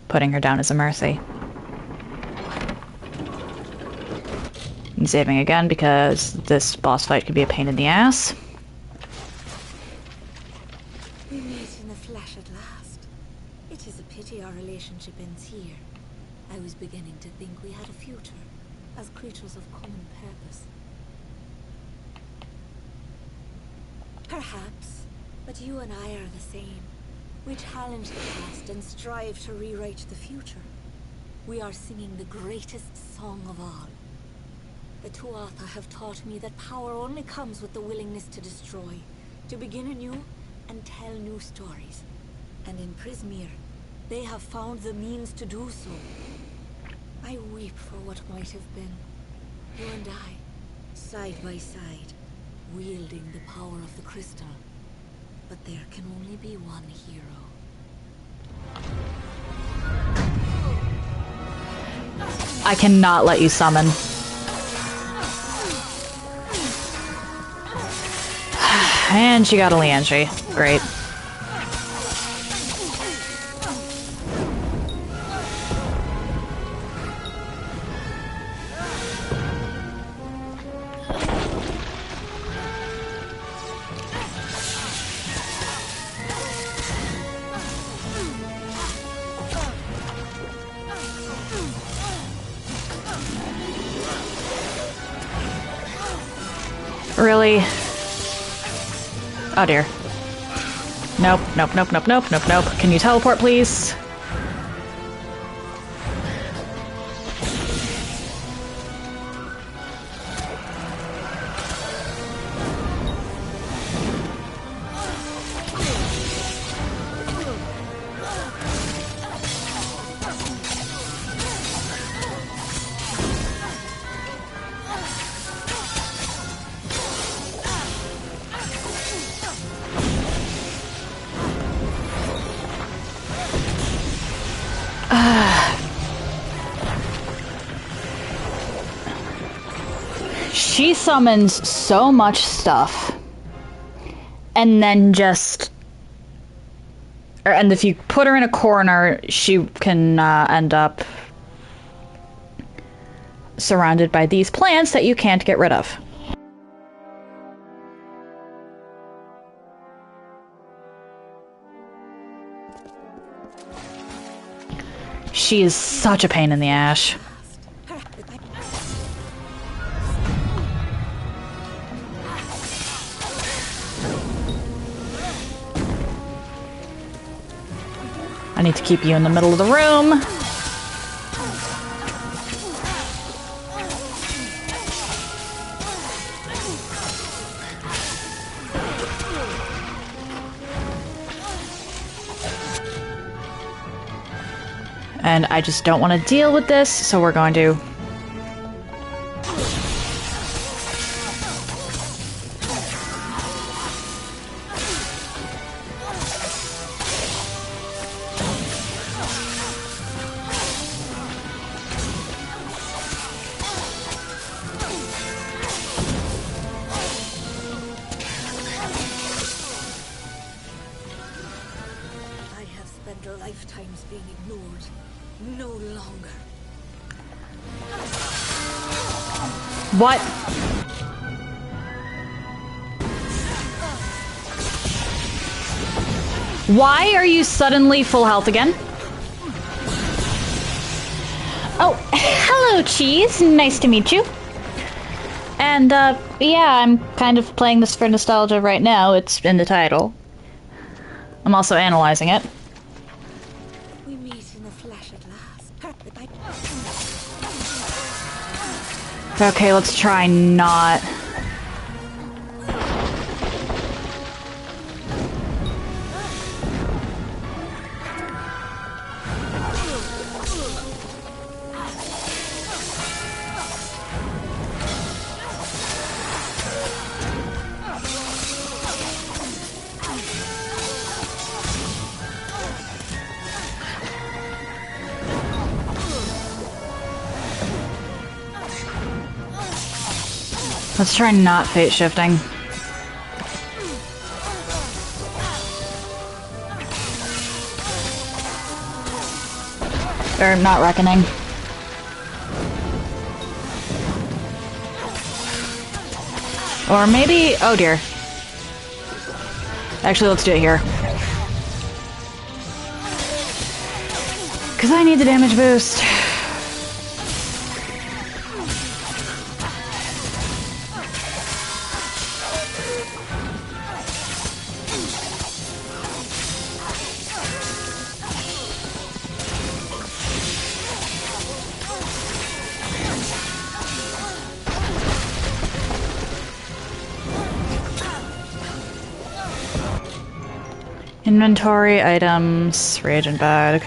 Putting her down as a mercy. And saving again because this boss fight could be a pain in the ass. We meet in the flesh at last. It is a pity our relationship ends here. I was beginning to think we had a future as creatures of common purpose. Perhaps, but you and I are the same. We challenge the past and strive to rewrite the future. We are singing the greatest song of all. The Tuatha have taught me that power only comes with the willingness to destroy, to begin anew and tell new stories. And in Prismere, they have found the means to do so. I weep for what might have been. You and I, side by side, wielding the power of the crystal. But there can only be one hero. I cannot let you summon. And she got a Lianji. Great. Really? Oh dear. Nope, nope, nope, nope, nope, nope, nope. Can you teleport, please? She summons so much stuff, and then just... and if you put her in a corner, she can end up surrounded by these plants that you can't get rid of. She is such a pain in the ass. I need to keep you in the middle of the room. And I just don't want to deal with this, so we're going to... Lifetimes being ignored. No longer. What? Why are you suddenly full health again? Oh, hello, Cheese. Nice to meet you. And, yeah, I'm kind of playing this for nostalgia right now. It's in the title. I'm also analyzing it. We meet in the flesh at last. Okay, let's try not... Let's try not fate shifting. Or not reckoning. Or maybe... oh dear. Actually, let's do it here. Because I need the damage boost. Inventory, items, reagent bag.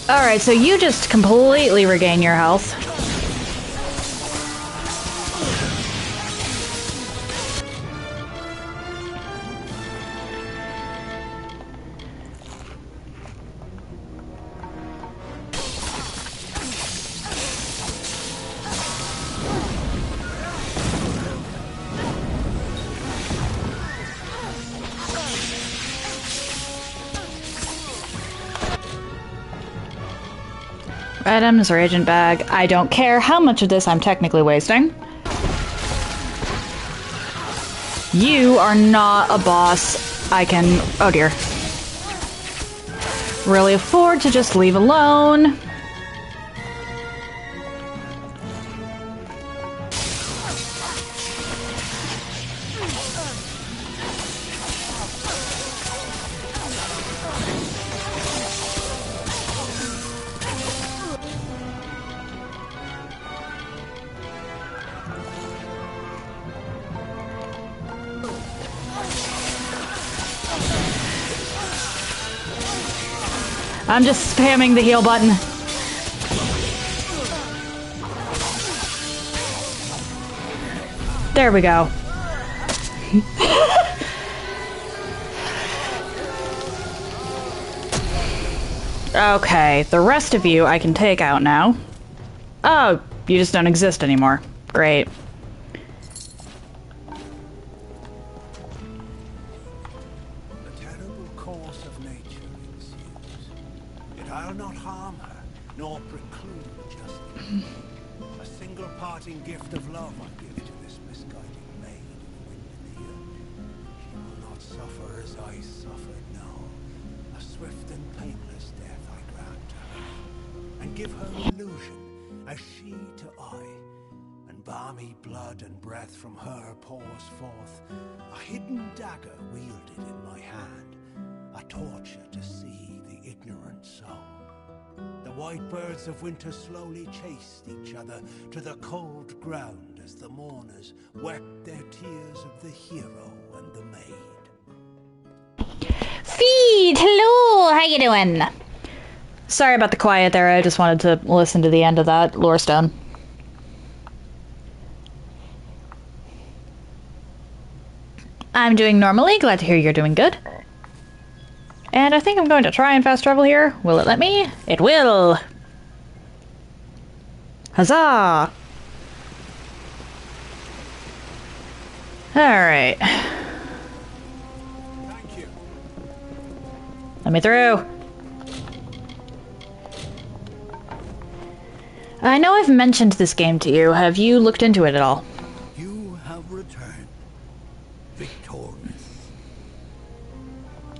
Alright, so you just completely regain your health. Items, reagent bag. I don't care how much of this I'm technically wasting. You are not a boss I can... oh dear. Really afford to just leave alone. I'm just spamming the heal button. There we go. Okay, the rest of you I can take out now. Oh, you just don't exist anymore. Great. I'll not harm her, nor preclude justice. A single parting gift of love I give to this misguided maid in the wind and the earth. She will not suffer as I suffered, no. A swift and painless death I grant to her, and give her illusion, as she to I. And balmy blood and breath from her pours forth, a hidden dagger wielded in my hand, a torture to see the ignorant soul. The white birds of winter slowly chased each other to the cold ground as the mourners wept their tears of the hero and the maid. Feed, hello, how you doing? Sorry about the quiet there, I just wanted to listen to the end of that lore stone. I'm doing normally, glad to hear you're doing good. And I think I'm going to try and fast travel here. Will it let me? It will! Huzzah! Alright. Thank you. Let me through. I know I've mentioned this game to you. Have you looked into it at all? You have returned, victorious.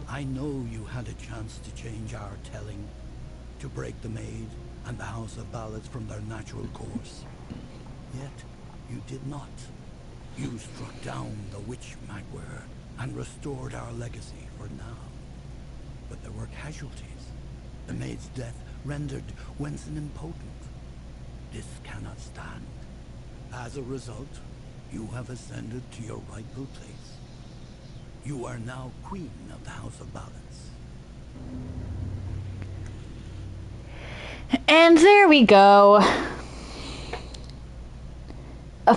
I know you had a chance to change our telling, to break the Maid and the House of Ballads from their natural course. Yet, you did not. You struck down the Witch Magware and restored our legacy for now. But there were casualties. The Maid's death rendered Wenson impotent. This cannot stand. As a result, you have ascended to your rightful place. You are now Queen of the House of Ballads. And there we go.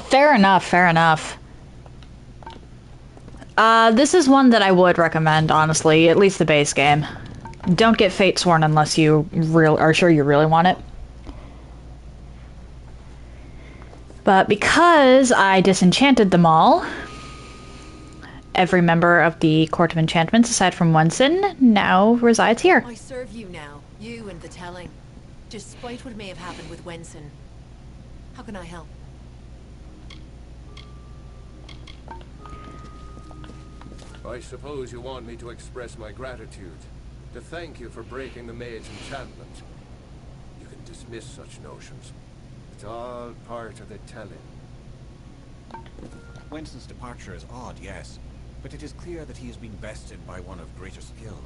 Fair enough, fair enough. This is one that I would recommend, honestly, at least the base game. Don't get Fate Sworn unless you are sure you really want it. But because I disenchanted them all, every member of the Court of Enchantments, aside from Wenson, now resides here. I serve you now, you and the telling. Despite what may have happened with Wenson. How can I help? I suppose you want me to express my gratitude, to thank you for breaking the maid's enchantment. You can dismiss such notions. It's all part of the telling. Wenson's departure is odd, yes, but it is clear that he has been bested by one of greater skill,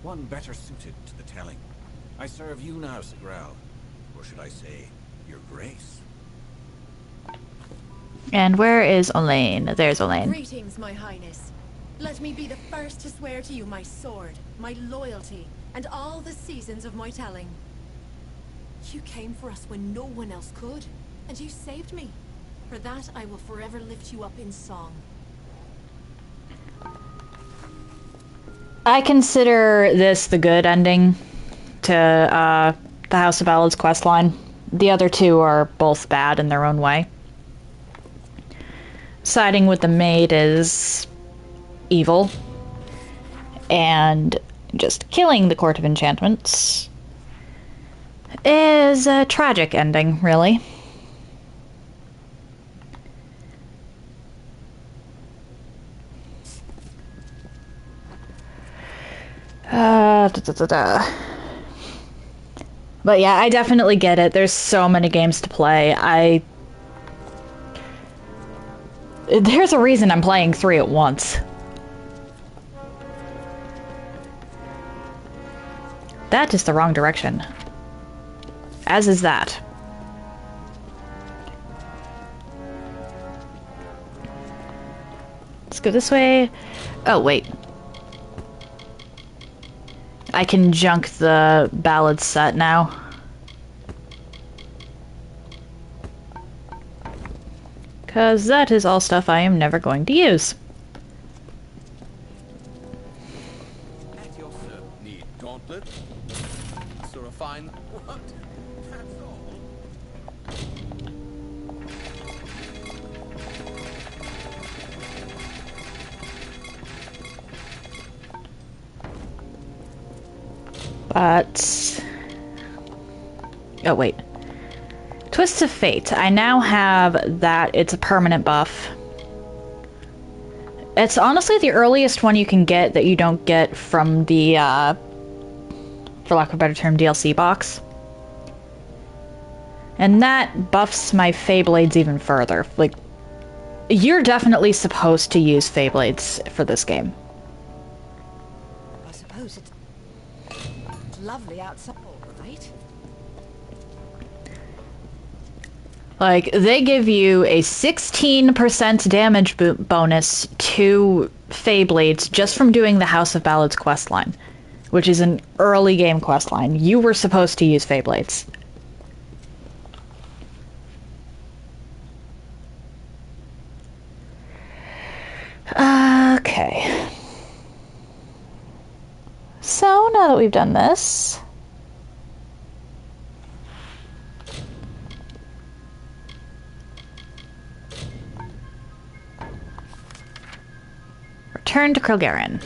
one better suited to the telling. I serve you now, Sigral, or should I say, your grace. And where is Elaine? There's Elaine. Greetings, my highness. Let me be the first to swear to you my sword, my loyalty, and all the seasons of my telling. You came for us when no one else could, and you saved me. For that, I will forever lift you up in song. I consider this the good ending to the House of Ballads questline. The other two are both bad in their own way. Siding with the maid is evil, and just killing the Court of Enchantments is a tragic ending, really. But yeah, I definitely get it. There's so many games to play. There's a reason I'm playing 3 at once. That is the wrong direction. As is that. Let's go this way. Oh, wait. I can junk the ballad set now. Because that is all stuff I am never going to use. At your service. Need gauntlet? So refined. What? That's all. But... oh, wait. Twists of Fate. I now have that. It's a permanent buff. It's honestly the earliest one you can get that you don't get from the, for lack of a better term, DLC box. And that buffs my Feyblades even further. Like, you're definitely supposed to use Feyblades for this game. I suppose it's lovely outside, right? Like, they give you a 16% damage bonus to Feyblades just from doing the House of Ballads questline, which is an early game questline. You were supposed to use Feyblades. Okay. So, now that we've done this... return to Krilgarian.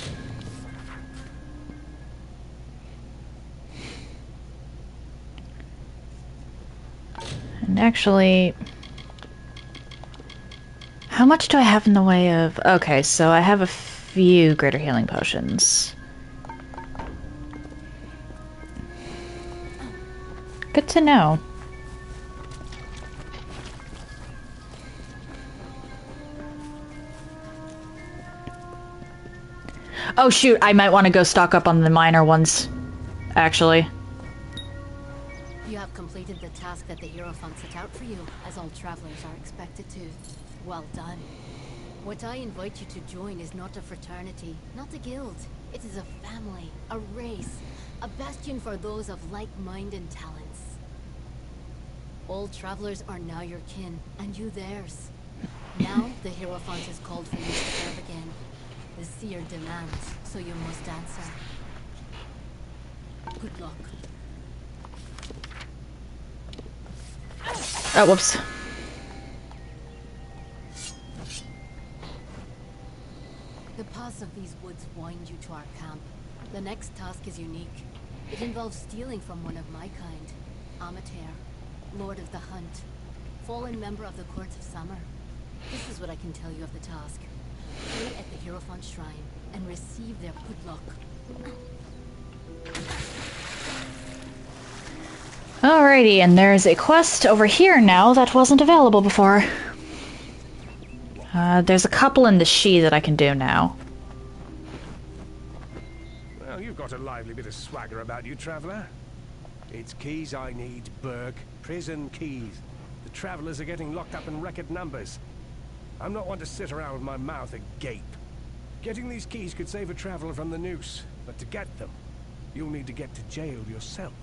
And actually... how much do I have in the way of... okay, so I have a few greater healing potions. Good to know. Oh shoot, I might want to go stock up on the minor ones, actually. You have completed the task that the Hierophant set out for you, as all travelers are expected to. Well done. What I invite you to join is not a fraternity, not a guild. It is a family, a race, a bastion for those of like-minded talents. All travelers are now your kin, and you theirs. Now, the Hierophant has called for you to serve again. The seer demands, so you must answer. Good luck. Oh, whoops. The paths of these woods wind you to our camp. The next task is unique. It involves stealing from one of my kind. Amateur, Lord of the Hunt, fallen member of the Courts of Summer. This is what I can tell you of the task. Pray at the Hierophant Shrine and receive their good luck. Alrighty, and there's a quest over here now that wasn't available before. There's a couple in the She that I can do now. Well, you've got a lively bit of swagger about you, traveller. It's keys I need, Burke. Prison keys. The travellers are getting locked up in record numbers. I'm not one to sit around with my mouth agape. Getting these keys could save a traveller from the noose, but to get them, you'll need to get to jail yourself.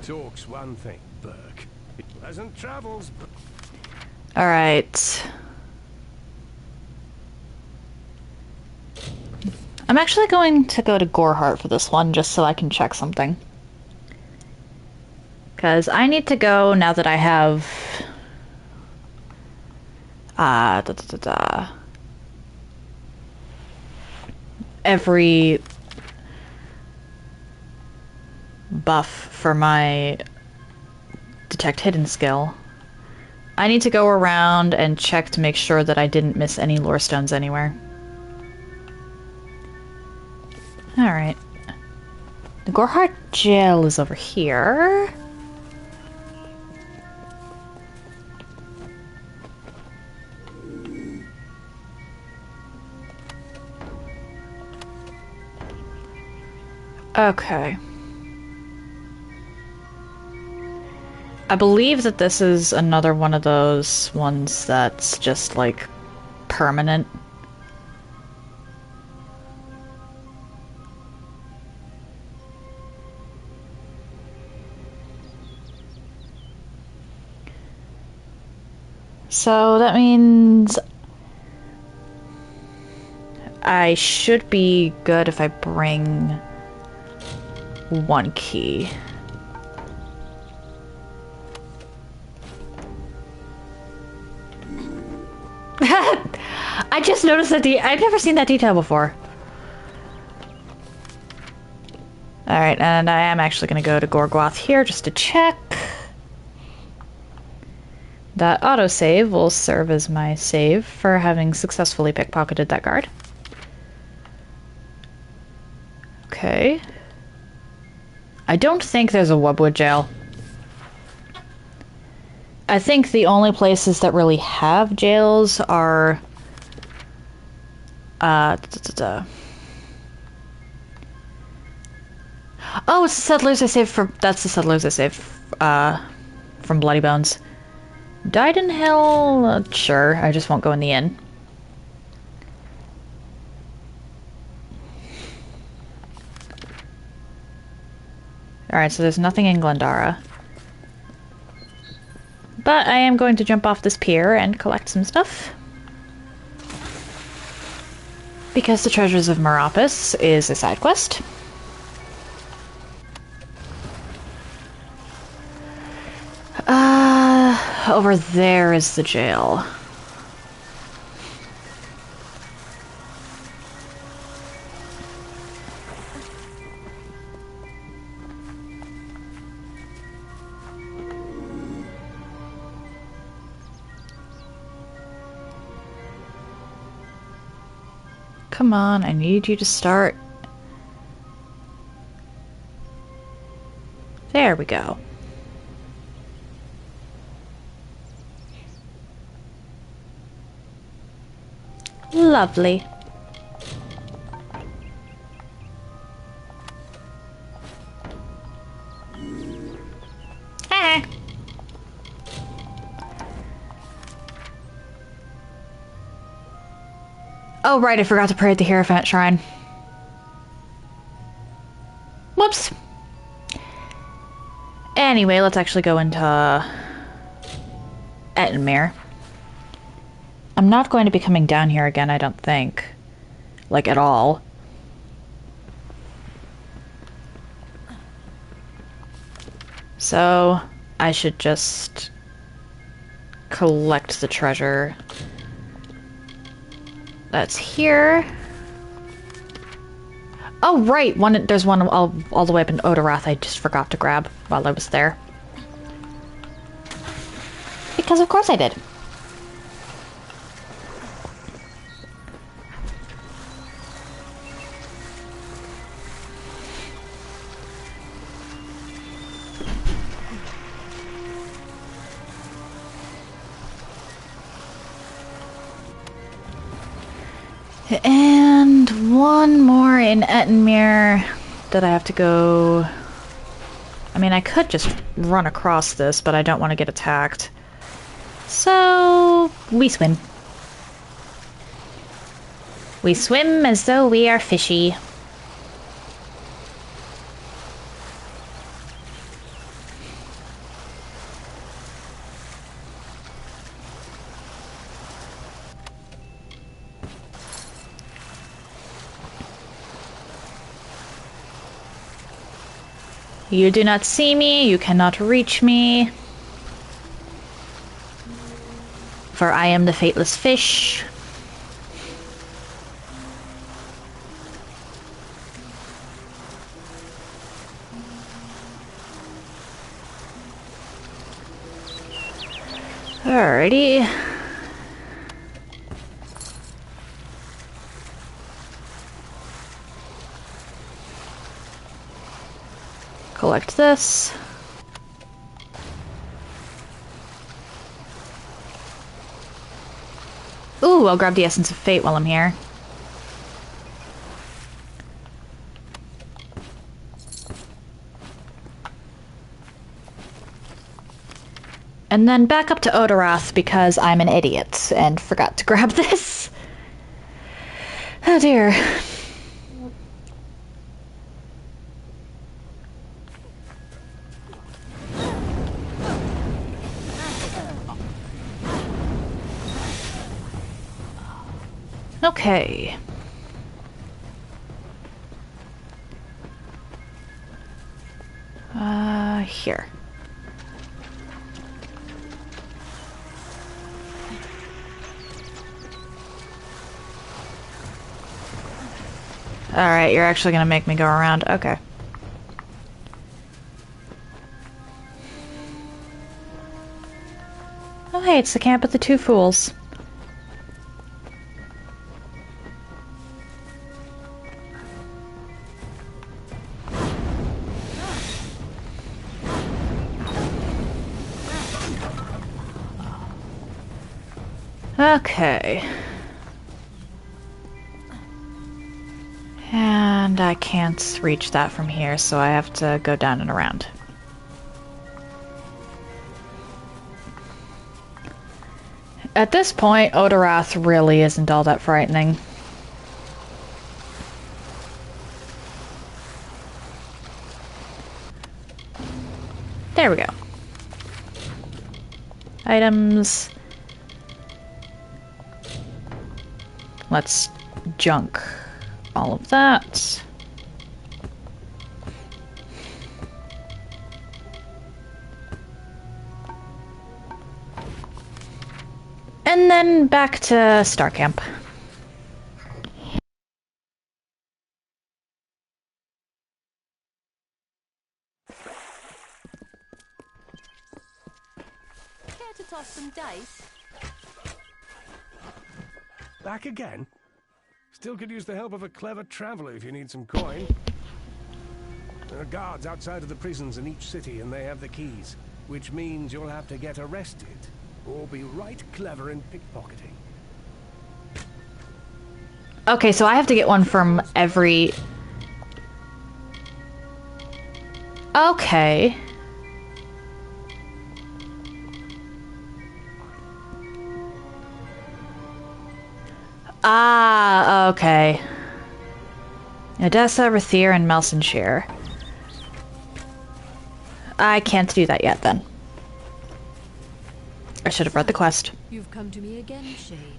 Talk's one thing, Burke. Pleasant travels. Alright. I'm actually going to go to Goreheart for this one, just so I can check something. Because I need to go now that I have... every buff for my Detect Hidden skill. I need to go around and check to make sure that I didn't miss any lore stones anywhere. Alright. The Goreheart jail is over here. Okay. I believe that this is another one of those ones that's just, like, permanent. So that means I should be good if I bring one key. I just noticed that I've never seen that detail before. Alright, and I am actually going to go to Gorgwath here just to check. That autosave will serve as my save for having successfully pickpocketed that guard. Okay. I don't think there's a Wubwood jail. I think the only places that really have jails are... Oh, it's the Settlers I saved from... That's the Settlers I saved from Bloody Bones. Died in Hell? Sure, I just won't go in the inn. Alright, so there's nothing in Glendara. But I am going to jump off this pier and collect some stuff. Because the Treasures of Meropis is a side quest. Over there is the jail. Come on, I need you to start. There we go. Lovely. Ah. Oh, right, I forgot to pray at the Hierophant Shrine. Whoops. Anyway, let's actually go into Ettenmere. I'm not going to be coming down here again, I don't think. Like, at all. So, I should just collect the treasure that's here. Oh, right! There's one all the way up in Odorath I just forgot to grab while I was there. Because of course I did. And one more in Ettenmere that I have to go... I mean, I could just run across this, but I don't want to get attacked. So, we swim. We swim as though we are fishy. You do not see me, you cannot reach me. For I am the fateless fish. Alrighty. Collect this. Ooh, I'll grab the Essence of Fate while I'm here. And then back up to Odorath because I'm an idiot and forgot to grab this. Oh dear. Okay. Here. Alright, you're actually gonna make me go around. Okay. Oh hey, it's the camp of the two fools. Okay. And I can't reach that from here, so I have to go down and around. At this point, Odorath really isn't all that frightening. There we go. Items. Let's junk all of that. And then back to Star Camp. Care to toss some dice? Back again? Still could use the help of a clever traveler if you need some coin. There are guards outside of the prisons in each city, and they have the keys, which means you'll have to get arrested, or be right clever in pickpocketing. Okay, so I have to get one from every... Okay. Ah, okay. Odessa, Rathir, and Melsenshire. I can't do that yet, then. I should have read the quest. You've come to me again, Shade.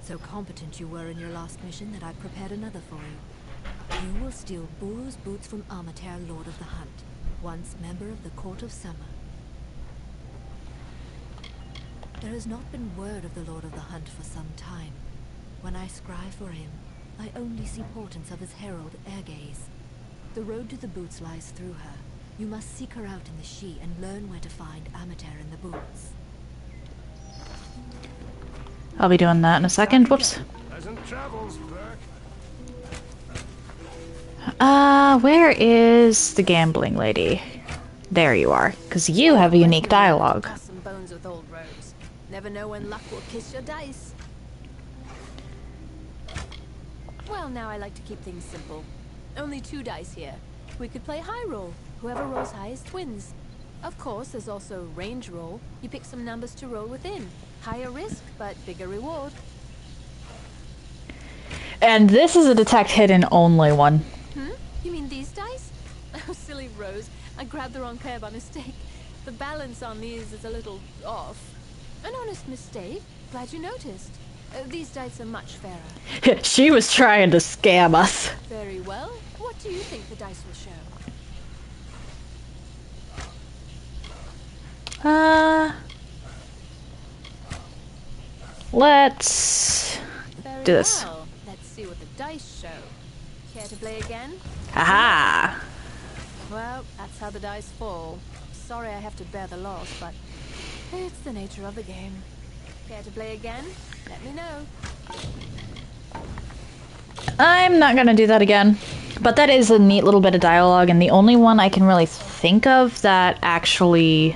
So competent you were in your last mission that I've prepared another for you. You will steal Buru's boots from Amater, Lord of the Hunt, once member of the Court of Summer. There has not been word of the Lord of the Hunt for some time. When I scry for him, I only see portents of his herald, Ergaze. The road to the boots lies through her. You must seek her out in the She and learn where to find Amater in the boots. I'll be doing that in a second. Whoops. Pleasant travels, Burke. Where is the gambling lady? There you are, because you have a unique dialogue. Some bones with old Rose. Never know when luck will kiss your dice. Well, now I like to keep things simple. Only 2 dice here. We could play high roll. Whoever rolls highest wins. Of course, there's also range roll. You pick some numbers to roll within. Higher risk, but bigger reward. And this is a detect hidden only one. You mean these dice? Oh, silly Rose. I grabbed the wrong pair by mistake. The balance on these is a little off. An honest mistake. Glad you noticed. These dice are much fairer. She was trying to scam us. Very well. What do you think the dice will show? Let's do this. Well, let's see what the dice show. Care to play again? Aha! Well, that's how the dice fall. Sorry I have to bear the loss, but it's the nature of the game. Care to play again? Let me know. I'm not gonna do that again. But that is a neat little bit of dialogue, and the only one I can really think of that actually...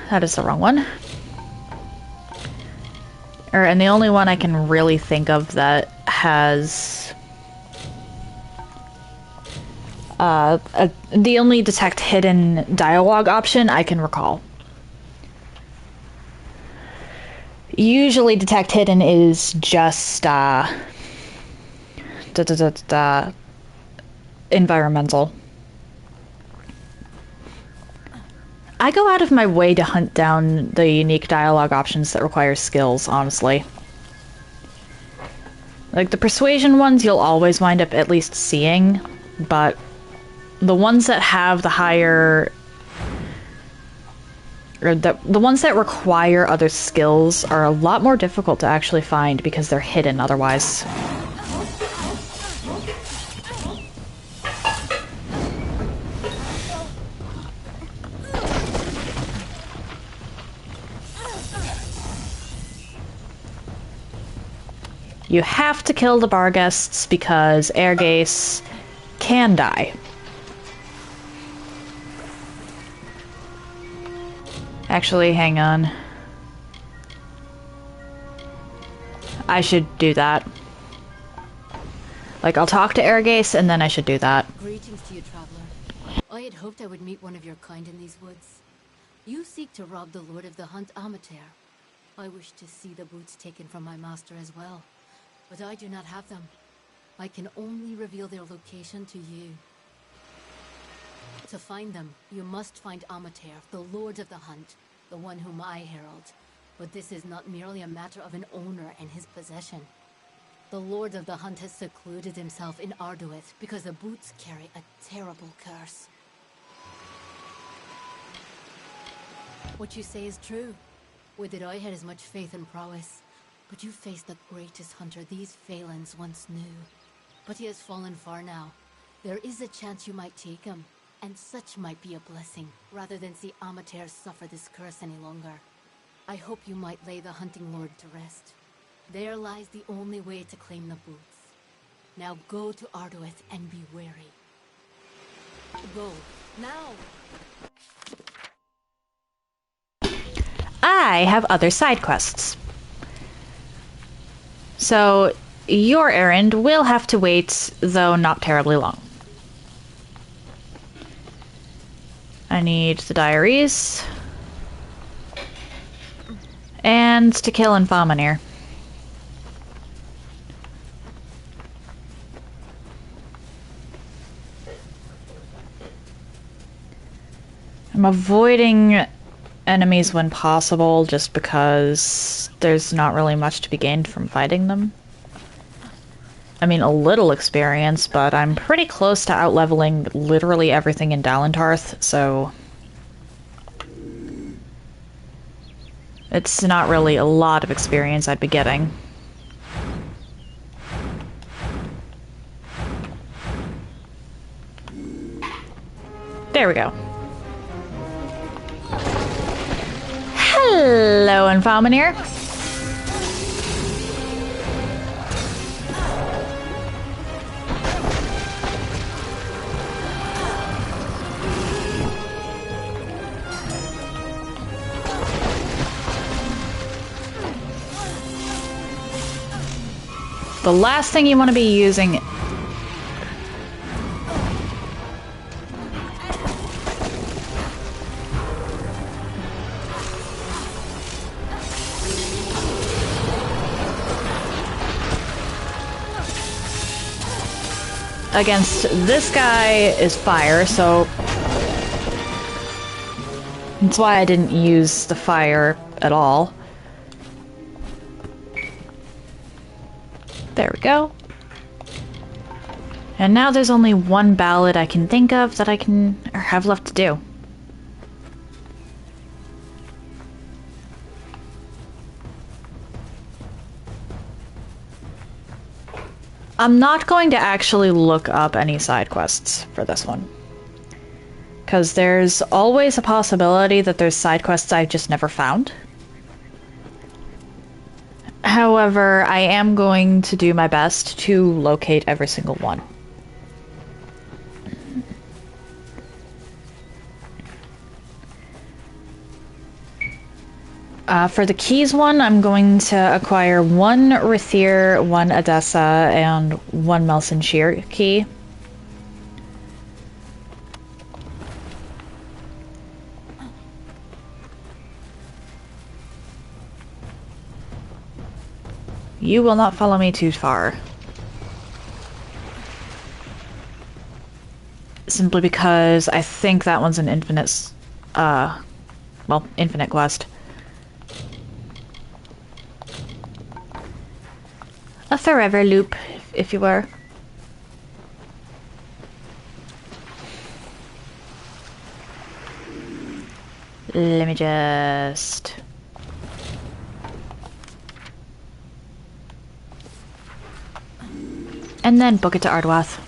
that is the wrong one. And the only one I can really think of that has... the only detect hidden dialogue option I can recall. Usually detect hidden is just, environmental. I go out of my way to hunt down the unique dialogue options that require skills, honestly. Like, the persuasion ones you'll always wind up at least seeing, but the ones that have the higher... or the ones that require other skills are a lot more difficult to actually find because they're hidden otherwise. You have to kill the bar guests because Ergaze can die. Actually, hang on. I should do that. Like, I'll talk to Ergaze and then I should do that. Greetings to you, traveler. I had hoped I would meet one of your kind in these woods. You seek to rob the Lord of the Hunt, Amater. I wish to see the boots taken from my master as well. But I do not have them. I can only reveal their location to you. To find them, you must find Amater, the Lord of the Hunt, the one whom I herald. But this is not merely a matter of an owner and his possession. The Lord of the Hunt has secluded himself in Arduith because the boots carry a terrible curse. What you say is true. Would that I had as much faith and prowess. But you face the greatest hunter these Phalans once knew. But he has fallen far now. There is a chance you might take him, and such might be a blessing, rather than see Amater suffer this curse any longer. I hope you might lay the hunting lord to rest. There lies the only way to claim the boots. Now go to Arduith and be wary. Go, now! I have other side quests. So, your errand will have to wait, though not terribly long. I need the diaries. And to kill Infaminir. I'm avoiding enemies when possible, just because there's not really much to be gained from fighting them. I mean, a little experience, but I'm pretty close to out-leveling literally everything in Dalentarth, so it's not really a lot of experience I'd be getting. There we go. Hello, Infomineer. The last thing you want to be using against this guy is fire, so that's why I didn't use the fire at all. There we go. And now there's only one ballad I can think of that I can or have left to do. I'm not going to actually look up any side quests for this one, because there's always a possibility that there's side quests I've just never found. However, I am going to do my best to locate every single one. For the keys one, I'm going to acquire one Rathir, one Odessa, and one Melson Shear key. You will not follow me too far. Simply because I think that one's an infinite, infinite quest. A forever loop, if you were. Let me just... and then book it to Ardwath.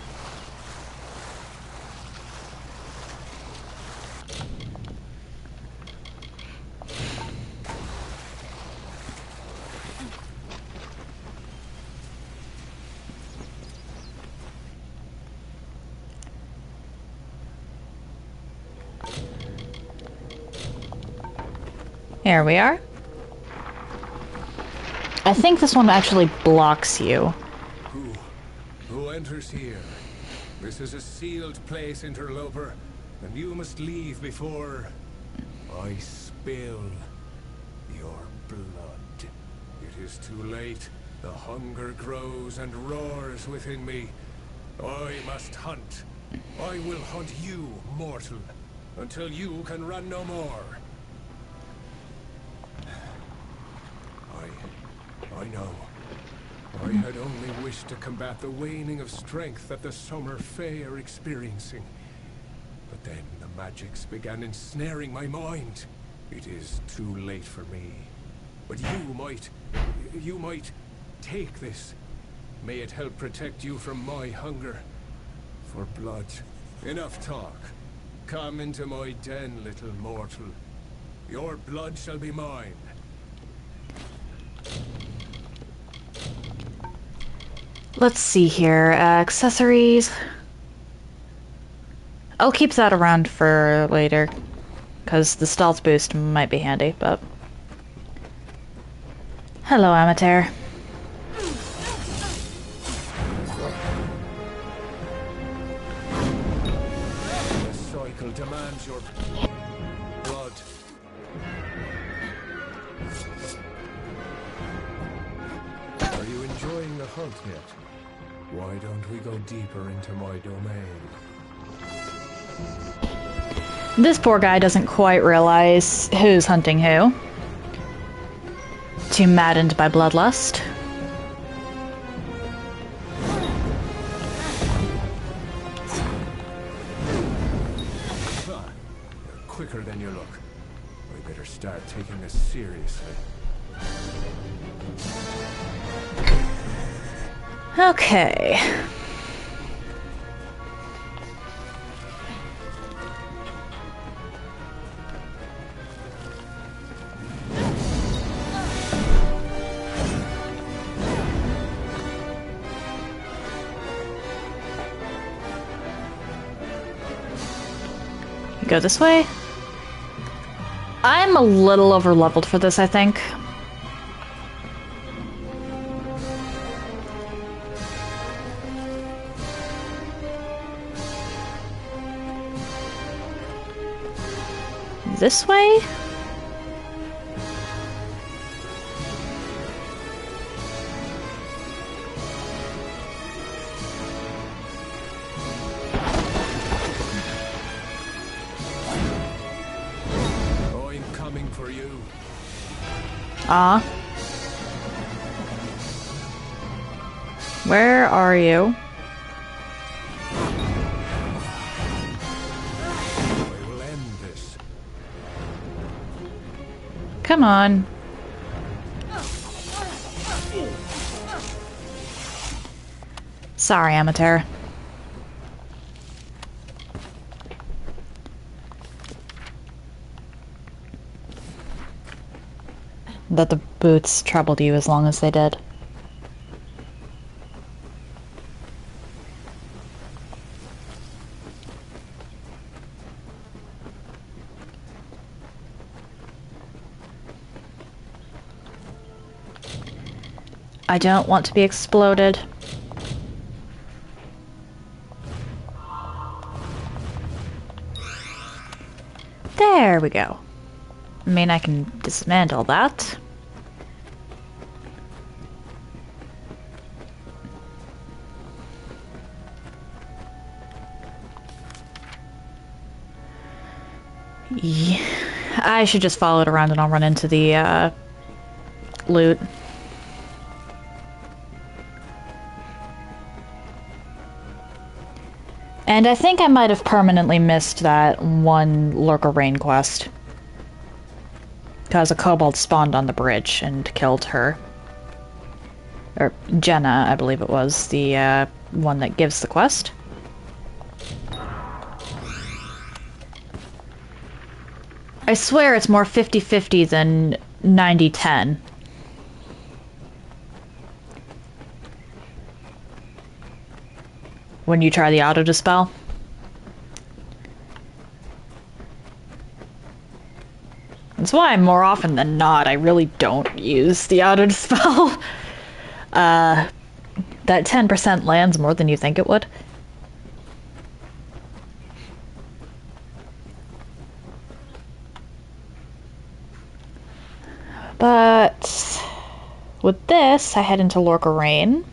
There we are. I think this one actually blocks you. Who enters here? This is a sealed place, interloper, and you must leave before I spill your blood. It is too late. The hunger grows and roars within me. I must hunt. I will hunt you, mortal, until you can run no more. I know. I had only wished to combat the waning of strength that the Summer Fae are experiencing. But then the magics began ensnaring my mind. It is too late for me. But you might take this. May it help protect you from my hunger for blood. Enough talk. Come into my den, little mortal. Your blood shall be mine. Let's see here. Accessories. I'll keep that around for later, because the stealth boost might be handy, but... Hello, Amateur. The cycle demands your blood. Are you enjoying the hunt yet? Why don't we go deeper into my domain? This poor guy doesn't quite realize who's hunting who. Too maddened by bloodlust. You're quicker than you look. We better start taking this seriously. Okay. Go this way. I'm a little over-leveled for this, I think. This way? For you. Where are you? We will end this. Come on. Sorry, amateur. That the boots troubled you as long as they did. I don't want to be exploded. There we go. I mean, I can dismantle that. Yeah. I should just follow it around and I'll run into the loot. And I think I might have permanently missed that one Lurker Rain quest. Because a kobold spawned on the bridge and killed her. Or Jenna, I believe it was, the one that gives the quest. I swear it's more 50-50 than 90-10. When you try the auto-dispel. That's why more often than not, I really don't use the auto-dispel. That 10% lands more than you think it would. But with this, I head into Lorca Rain.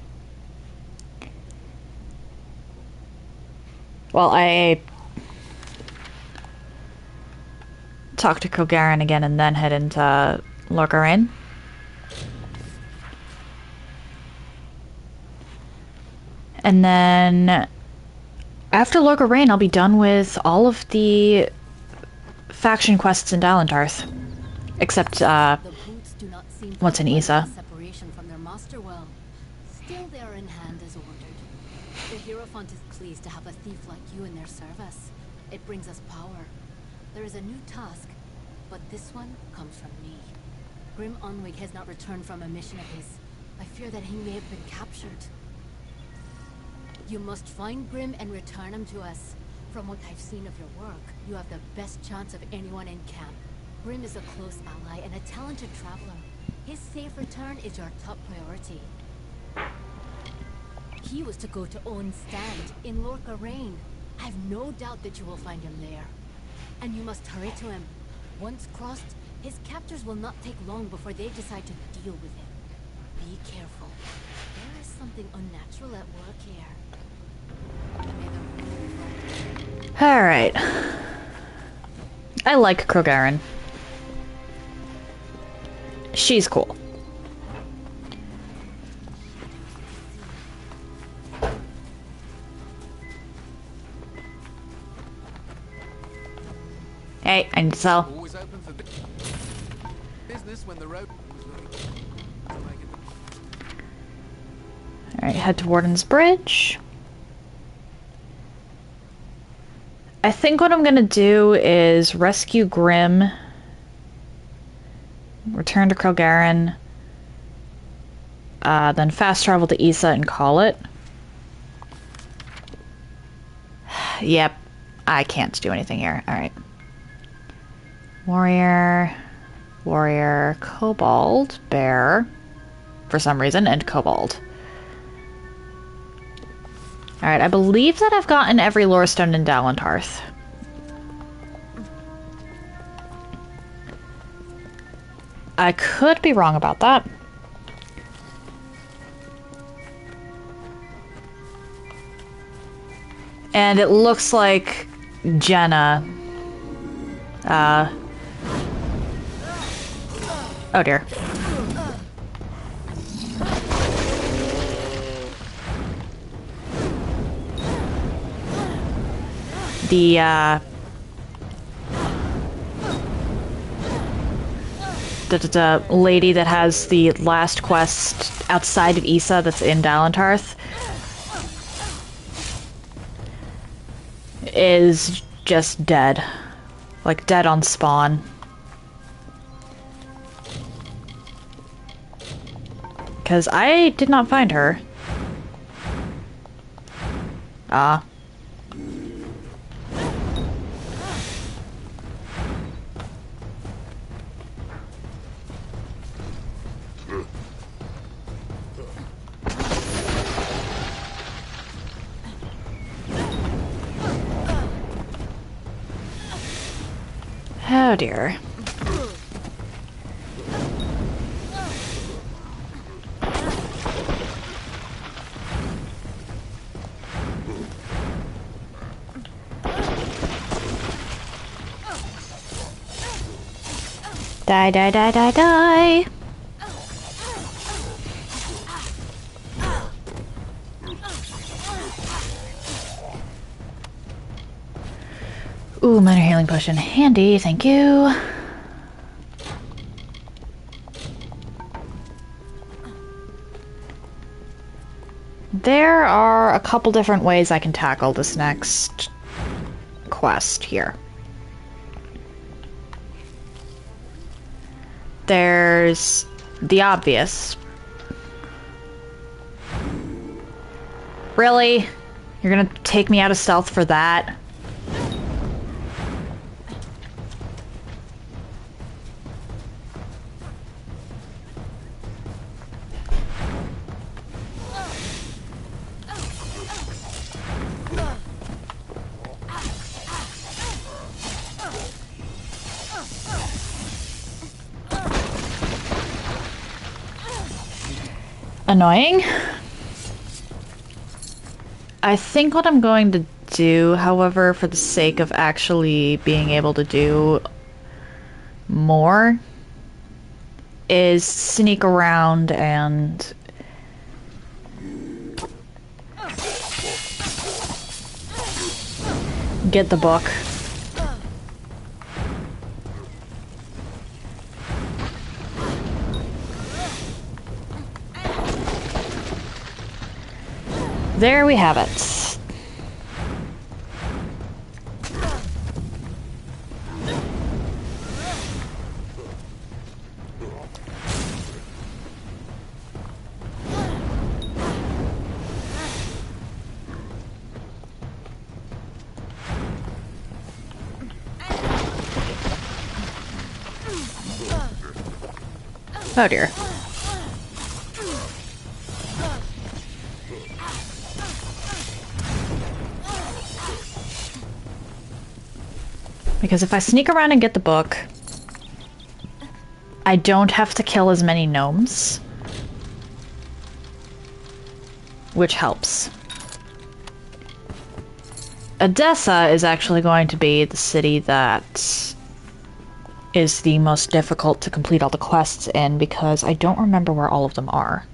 Well, I talk to Kogarin again and then head into Lorca Rain. And then after Lorca Rain, I'll be done with all of the faction quests in Dalentarth. Except, what's in Isa. Separation from their master well. Still they are in hand as ordered. The Hierophant is pleased to have a thief like you in their service. It brings us power. There is a new task, but this one comes from me. Grim Onwig has not returned from a mission of his. I fear that he may have been captured. You must find Grim and return him to us. From what I've seen of your work, you have the best chance of anyone in camp. Grim is a close ally and a talented traveler. His safe return is your top priority. He was to go to Owen's stand in Lorca Rain. I've no doubt that you will find him there. And you must hurry to him. Once crossed, his captors will not take long before they decide to deal with him. Be careful. There is something unnatural at work here. Alright. I like Krogarin. She's cool. Hey, I need to sell. Always open for business when the road. Alright, head to Warden's Bridge. I think what I'm gonna do is rescue Grimm, return to Krogarin, then fast travel to Issa and call it. Yep, I can't do anything here. Alright. Warrior, Kobold, Bear, for some reason, and Kobold. Alright, I believe that I've gotten every lore stone in Dalentarth. I could be wrong about that. And it looks like Jenna, oh dear. The lady that has the last quest outside of Issa that's in Dalentarth is just dead. Like, dead on spawn. Because I did not find her. Ah. Oh dear. Die, die, die, die, die. Ooh, minor healing potion. Handy, thank you. There are a couple different ways I can tackle this next quest here. There's the obvious. Really? You're gonna take me out of stealth for that? Annoying. I think what I'm going to do, however, for the sake of actually being able to do more, is sneak around and get the book. There we have it. Oh dear. Because if I sneak around and get the book, I don't have to kill as many gnomes, which helps. Edessa is actually going to be the city that is the most difficult to complete all the quests in because I don't remember where all of them are.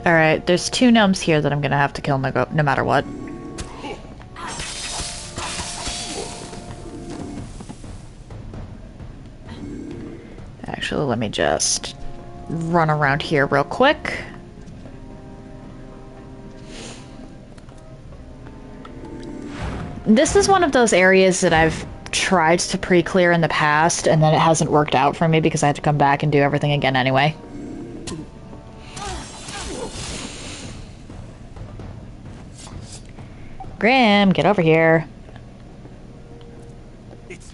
Alright, there's 2 gnomes here that I'm gonna have to kill no matter what. Actually, let me just run around here real quick. This is one of those areas that I've tried to pre-clear in the past, and then it hasn't worked out for me because I had to come back and do everything again anyway. Grim, get over here. It's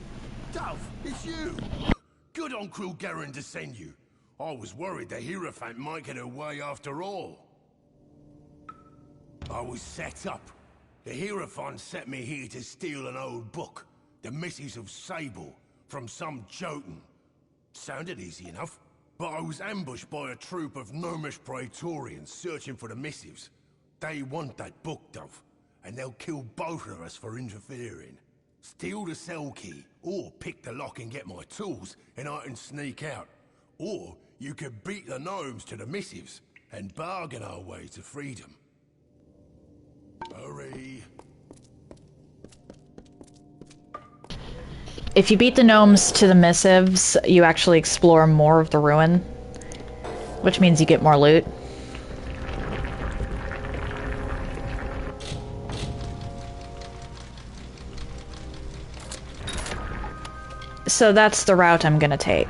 Dove, it's you! Good on Cruel Garen to send you. I was worried the Hierophant might get away after all. I was set up. The Hierophant set me here to steal an old book, the Missives of Sable, from some Jotun. Sounded easy enough, but I was ambushed by a troop of gnomish praetorians searching for the missives. They want that book, Dove, and they'll kill both of us for interfering. Steal the cell key, or pick the lock and get my tools, and I can sneak out. Or you could beat the gnomes to the missives, and bargain our way to freedom. Hurry. If you beat the gnomes to the missives, you actually explore more of the ruin, which means you get more loot. So that's the route I'm gonna take.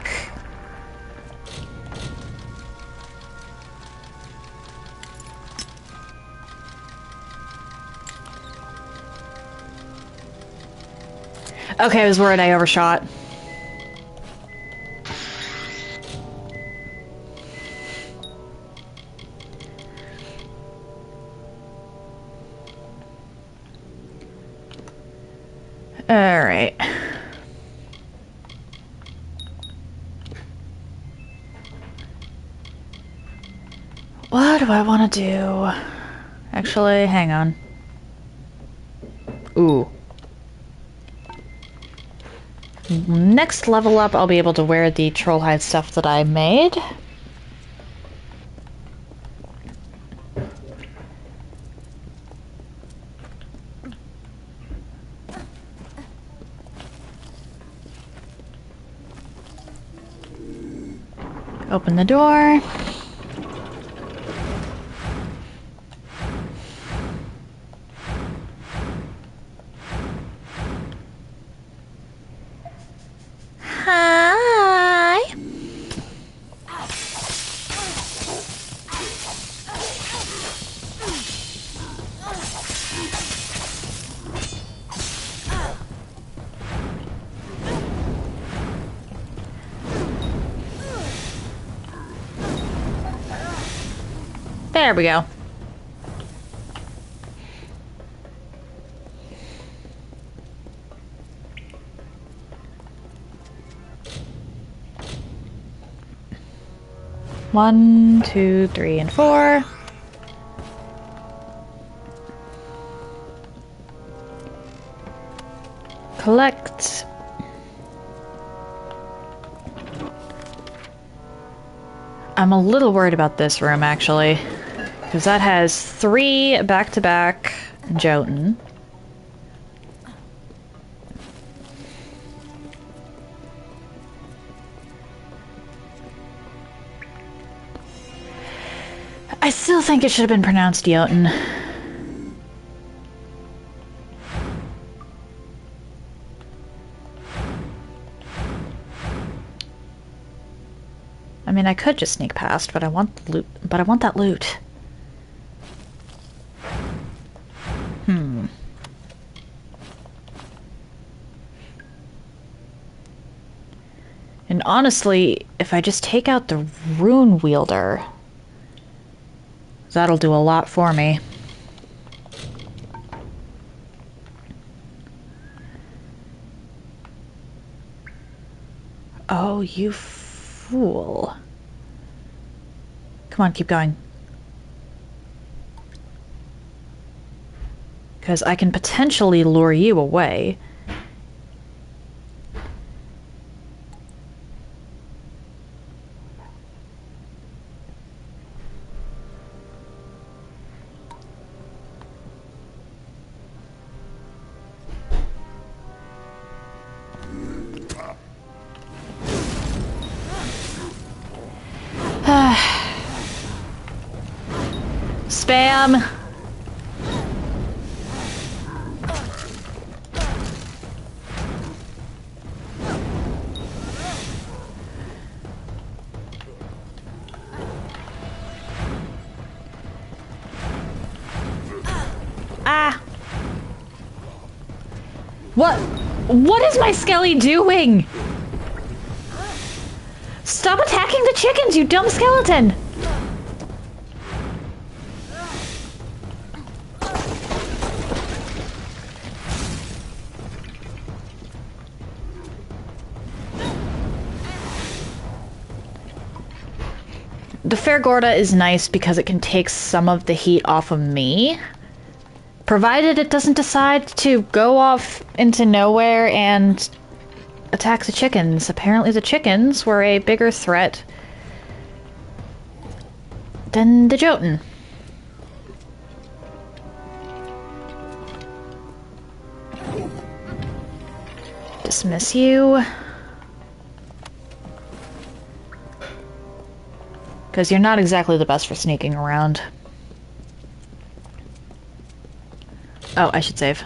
Okay, I was worried I overshot. Alright. What do I want to do? Actually, hang on. Ooh. Next level up, I'll be able to wear the trollhide stuff that I made. Open the door. Hi. There we go. One, two, three, and 4. Collect. I'm a little worried about this room, actually, because that has 3 back-to-back Jotun. I still think it should have been pronounced Jotun. I mean, I could just sneak past, but I want the loot. But I want that loot. And honestly, if I just take out the rune wielder, that'll do a lot for me. Oh, you fool. Come on, keep going. Because I can potentially lure you away. Spam! Ah! What is my skelly doing? Stop attacking the chickens, you dumb skeleton! The Fairgorda is nice because it can take some of the heat off of me. Provided it doesn't decide to go off into nowhere and attack the chickens. Apparently the chickens were a bigger threat than the Jotun. Dismiss you. Because you're not exactly the best for sneaking around. Oh, I should save.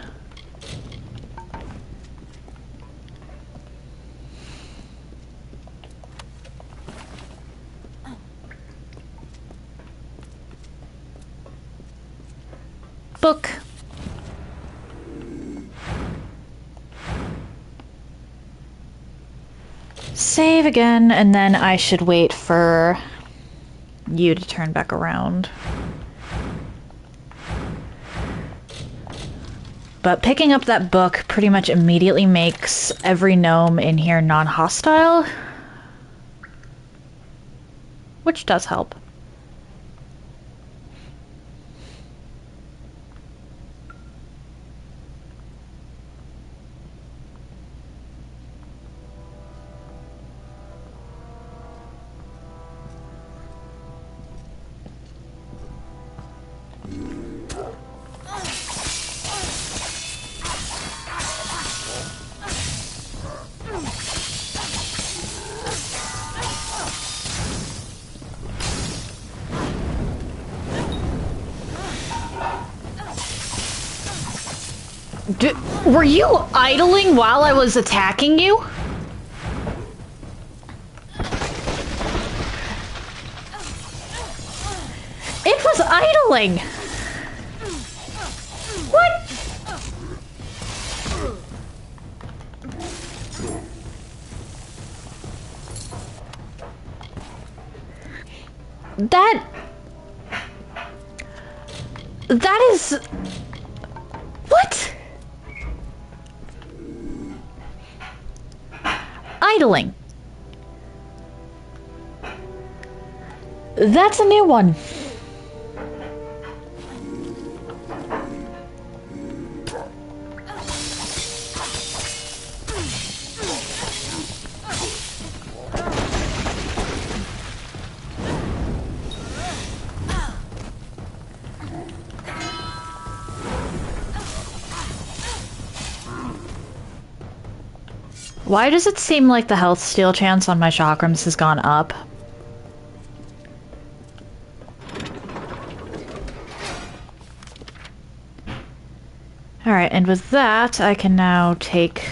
Book. Save again, and then I should wait for you to turn back around. But picking up that book pretty much immediately makes every gnome in here non-hostile, which does help. Were you idling while I was attacking you? It was idling! What? That is... What? Idling. That's a new one. Why does it seem like the health steal chance on my chakrams has gone up? Alright, and with that, I can now take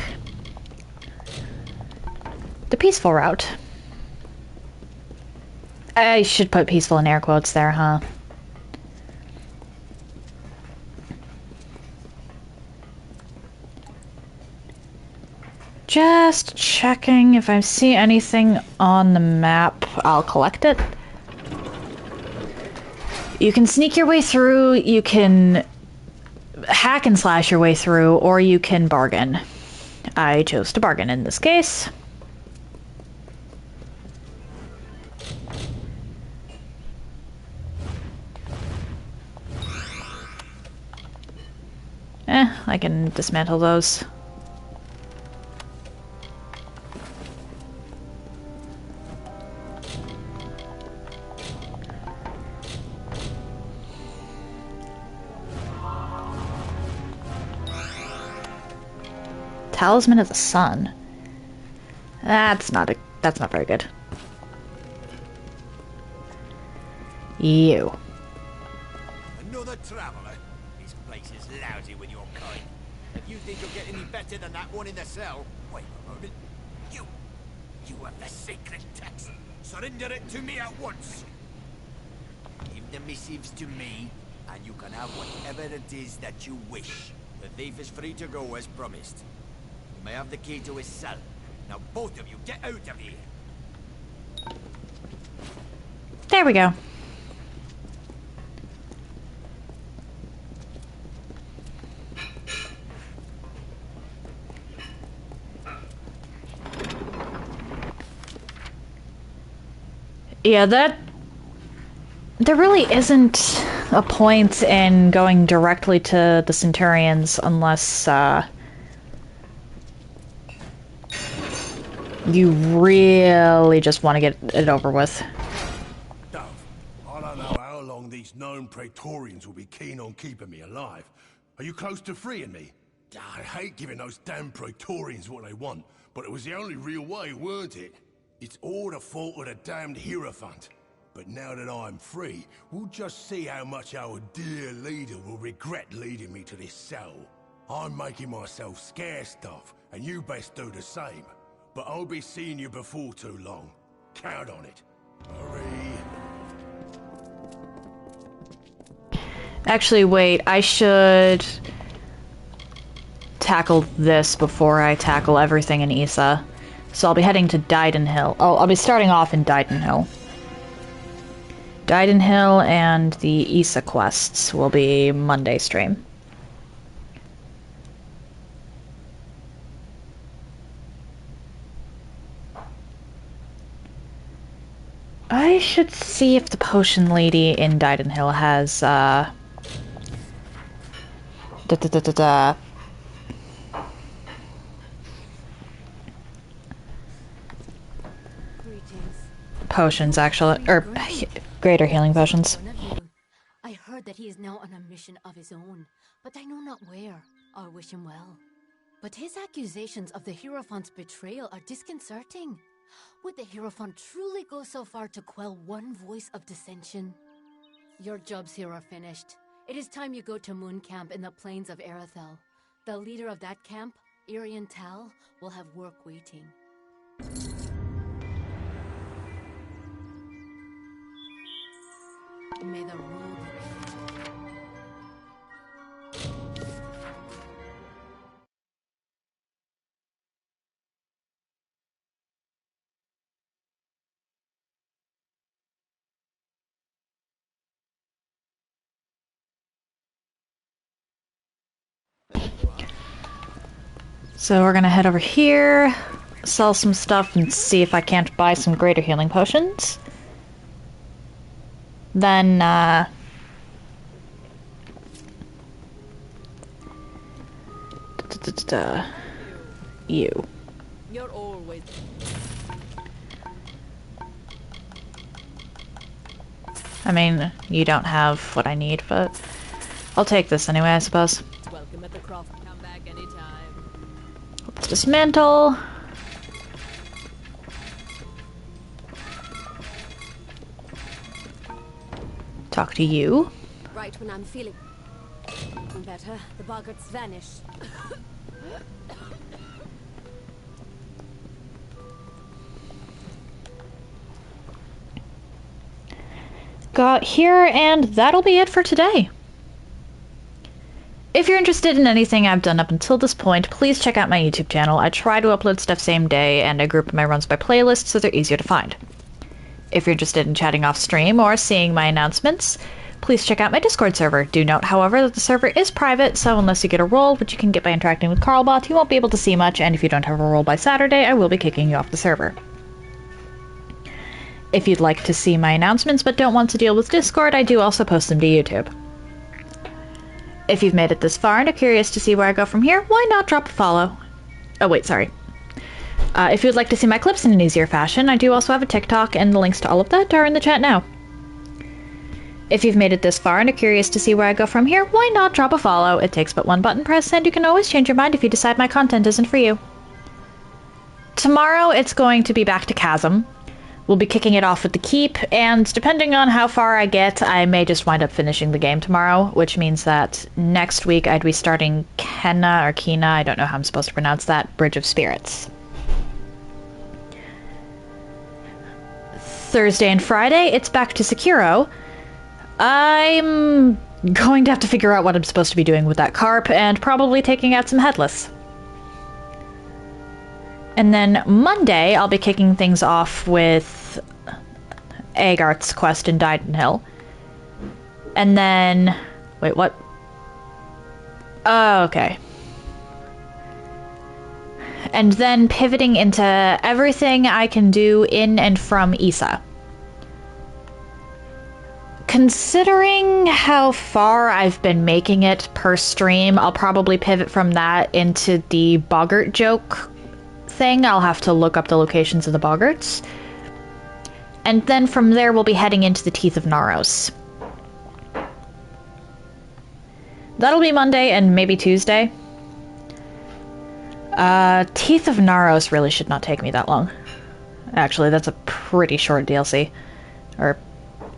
the peaceful route. I should put peaceful in air quotes there, huh? Just checking if I see anything on the map, I'll collect it. You can sneak your way through, you can hack and slash your way through, or you can bargain. I chose to bargain in this case. can dismantle those. Talisman of the Sun. That's not very good. You. Another traveller? This place is lousy with your kind. If you think you'll get any better than that one in the cell, wait a moment. You have the secret text. Surrender it to me at once. Give the missives to me, and you can have whatever it is that you wish. The thief is free to go as promised. You may have the key to his cell. Now both of you get out of here. There we go. Yeah, there really isn't a point in going directly to the Centurions unless you really just want to get it over with. Dove, I don't know how long these known Praetorians will be keen on keeping me alive. Are you close to freeing me? I hate giving those damn Praetorians what they want, but it was the only real way, weren't it? It's all the fault of the damned Hierophant. But now that I'm free, we'll just see how much our dear leader will regret leading me to this cell. I'm making myself scarce, Dove, and you best do the same. But I'll be seeing you before too long. Count on it. Hurry. Actually, wait, I should tackle this before I tackle everything in Issa. So I'll be heading to Dyden Hill. Oh, I'll be starting off in Dyden Hill. Dyden Hill and the Issa quests will be Monday stream. I should see if the potion lady in Dyden Hill has, potions, actually, or greater healing potions. I heard that he is now on a mission of his own, but I know not where. I wish him well. But his accusations of the Hierophant's betrayal are disconcerting. Would the Hierophant truly go so far to quell one voice of dissension? Your jobs here are finished. It is time you go to Moon Camp in the plains of Erethel. The leader of that camp, Irian Tal, will have work waiting. May the rule be. So we're gonna head over here, sell some stuff, and see if I can't buy some greater healing potions. Then, you. You're always... I mean, you don't have what I need, but I'll take this anyway, I suppose. Welcome at the croft. Come back anytime. Let's dismantle. Talk to you. Right when I'm feeling better, the boggarts vanish. Got here, and that'll be it for today. If you're interested in anything I've done up until this point, please check out my YouTube channel. I try to upload stuff same day, and I group my runs by playlist so they're easier to find. If you're interested in chatting off stream or seeing my announcements, please check out my Discord server. Do note, however, that the server is private, so unless you get a role, which you can get by interacting with Carlbot, you won't be able to see much, and if you don't have a role by Saturday, I will be kicking you off the server. If you'd like to see my announcements but don't want to deal with Discord, I do also post them to YouTube. If you've made it this far and are curious to see where I go from here, why not drop a follow? Oh wait, sorry. If you would like to see my clips in an easier fashion, I do also have a TikTok, and the links to all of that are in the chat now. If you've made it this far and are curious to see where I go from here, why not drop a follow? It takes but one button press, and you can always change your mind if you decide my content isn't for you. Tomorrow it's going to be back to Chasm. We'll be kicking it off with the Keep, and depending on how far I get, I may just wind up finishing the game tomorrow, which means that next week I'd be starting Kena, I don't know how I'm supposed to pronounce that, Bridge of Spirits. Thursday and Friday, it's back to Sekiro. I'm going to have to figure out what I'm supposed to be doing with that carp, and probably taking out some headless. And then Monday, I'll be kicking things off with Agarth's quest in Didenhill. And then... Wait, what? Oh, okay. And then pivoting into everything I can do in and from Issa. Considering how far I've been making it per stream, I'll probably pivot from that into the Boggart joke thing. I'll have to look up the locations of the Boggarts. And then from there we'll be heading into the Teeth of Naros. That'll be Monday and maybe Tuesday. Teeth of Naros really should not take me that long. Actually, that's a pretty short DLC. Or,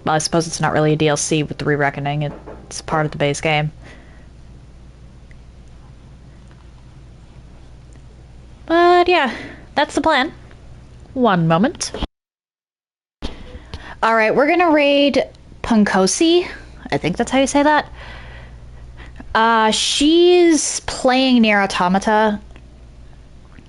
well, I suppose it's not really a DLC with the Re-Reckoning. It's part of the base game. But yeah, that's the plan. One moment. Alright, we're gonna raid Punkosi. I think that's how you say that. She's playing Nier Automata.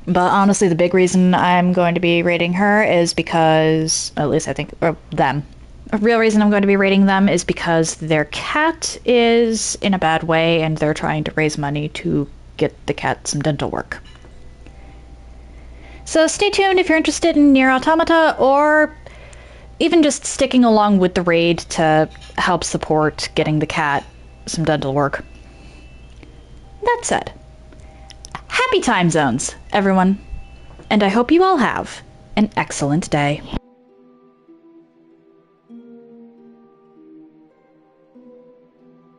But honestly, the big reason I'm going to be raiding her is because, at least I think, or them. A real reason I'm going to be raiding them is because their cat is in a bad way and they're trying to raise money to get the cat some dental work. So stay tuned if you're interested in Nier Automata, or even just sticking along with the raid to help support getting the cat some dental work. That said, happy time zones, everyone, and I hope you all have an excellent day.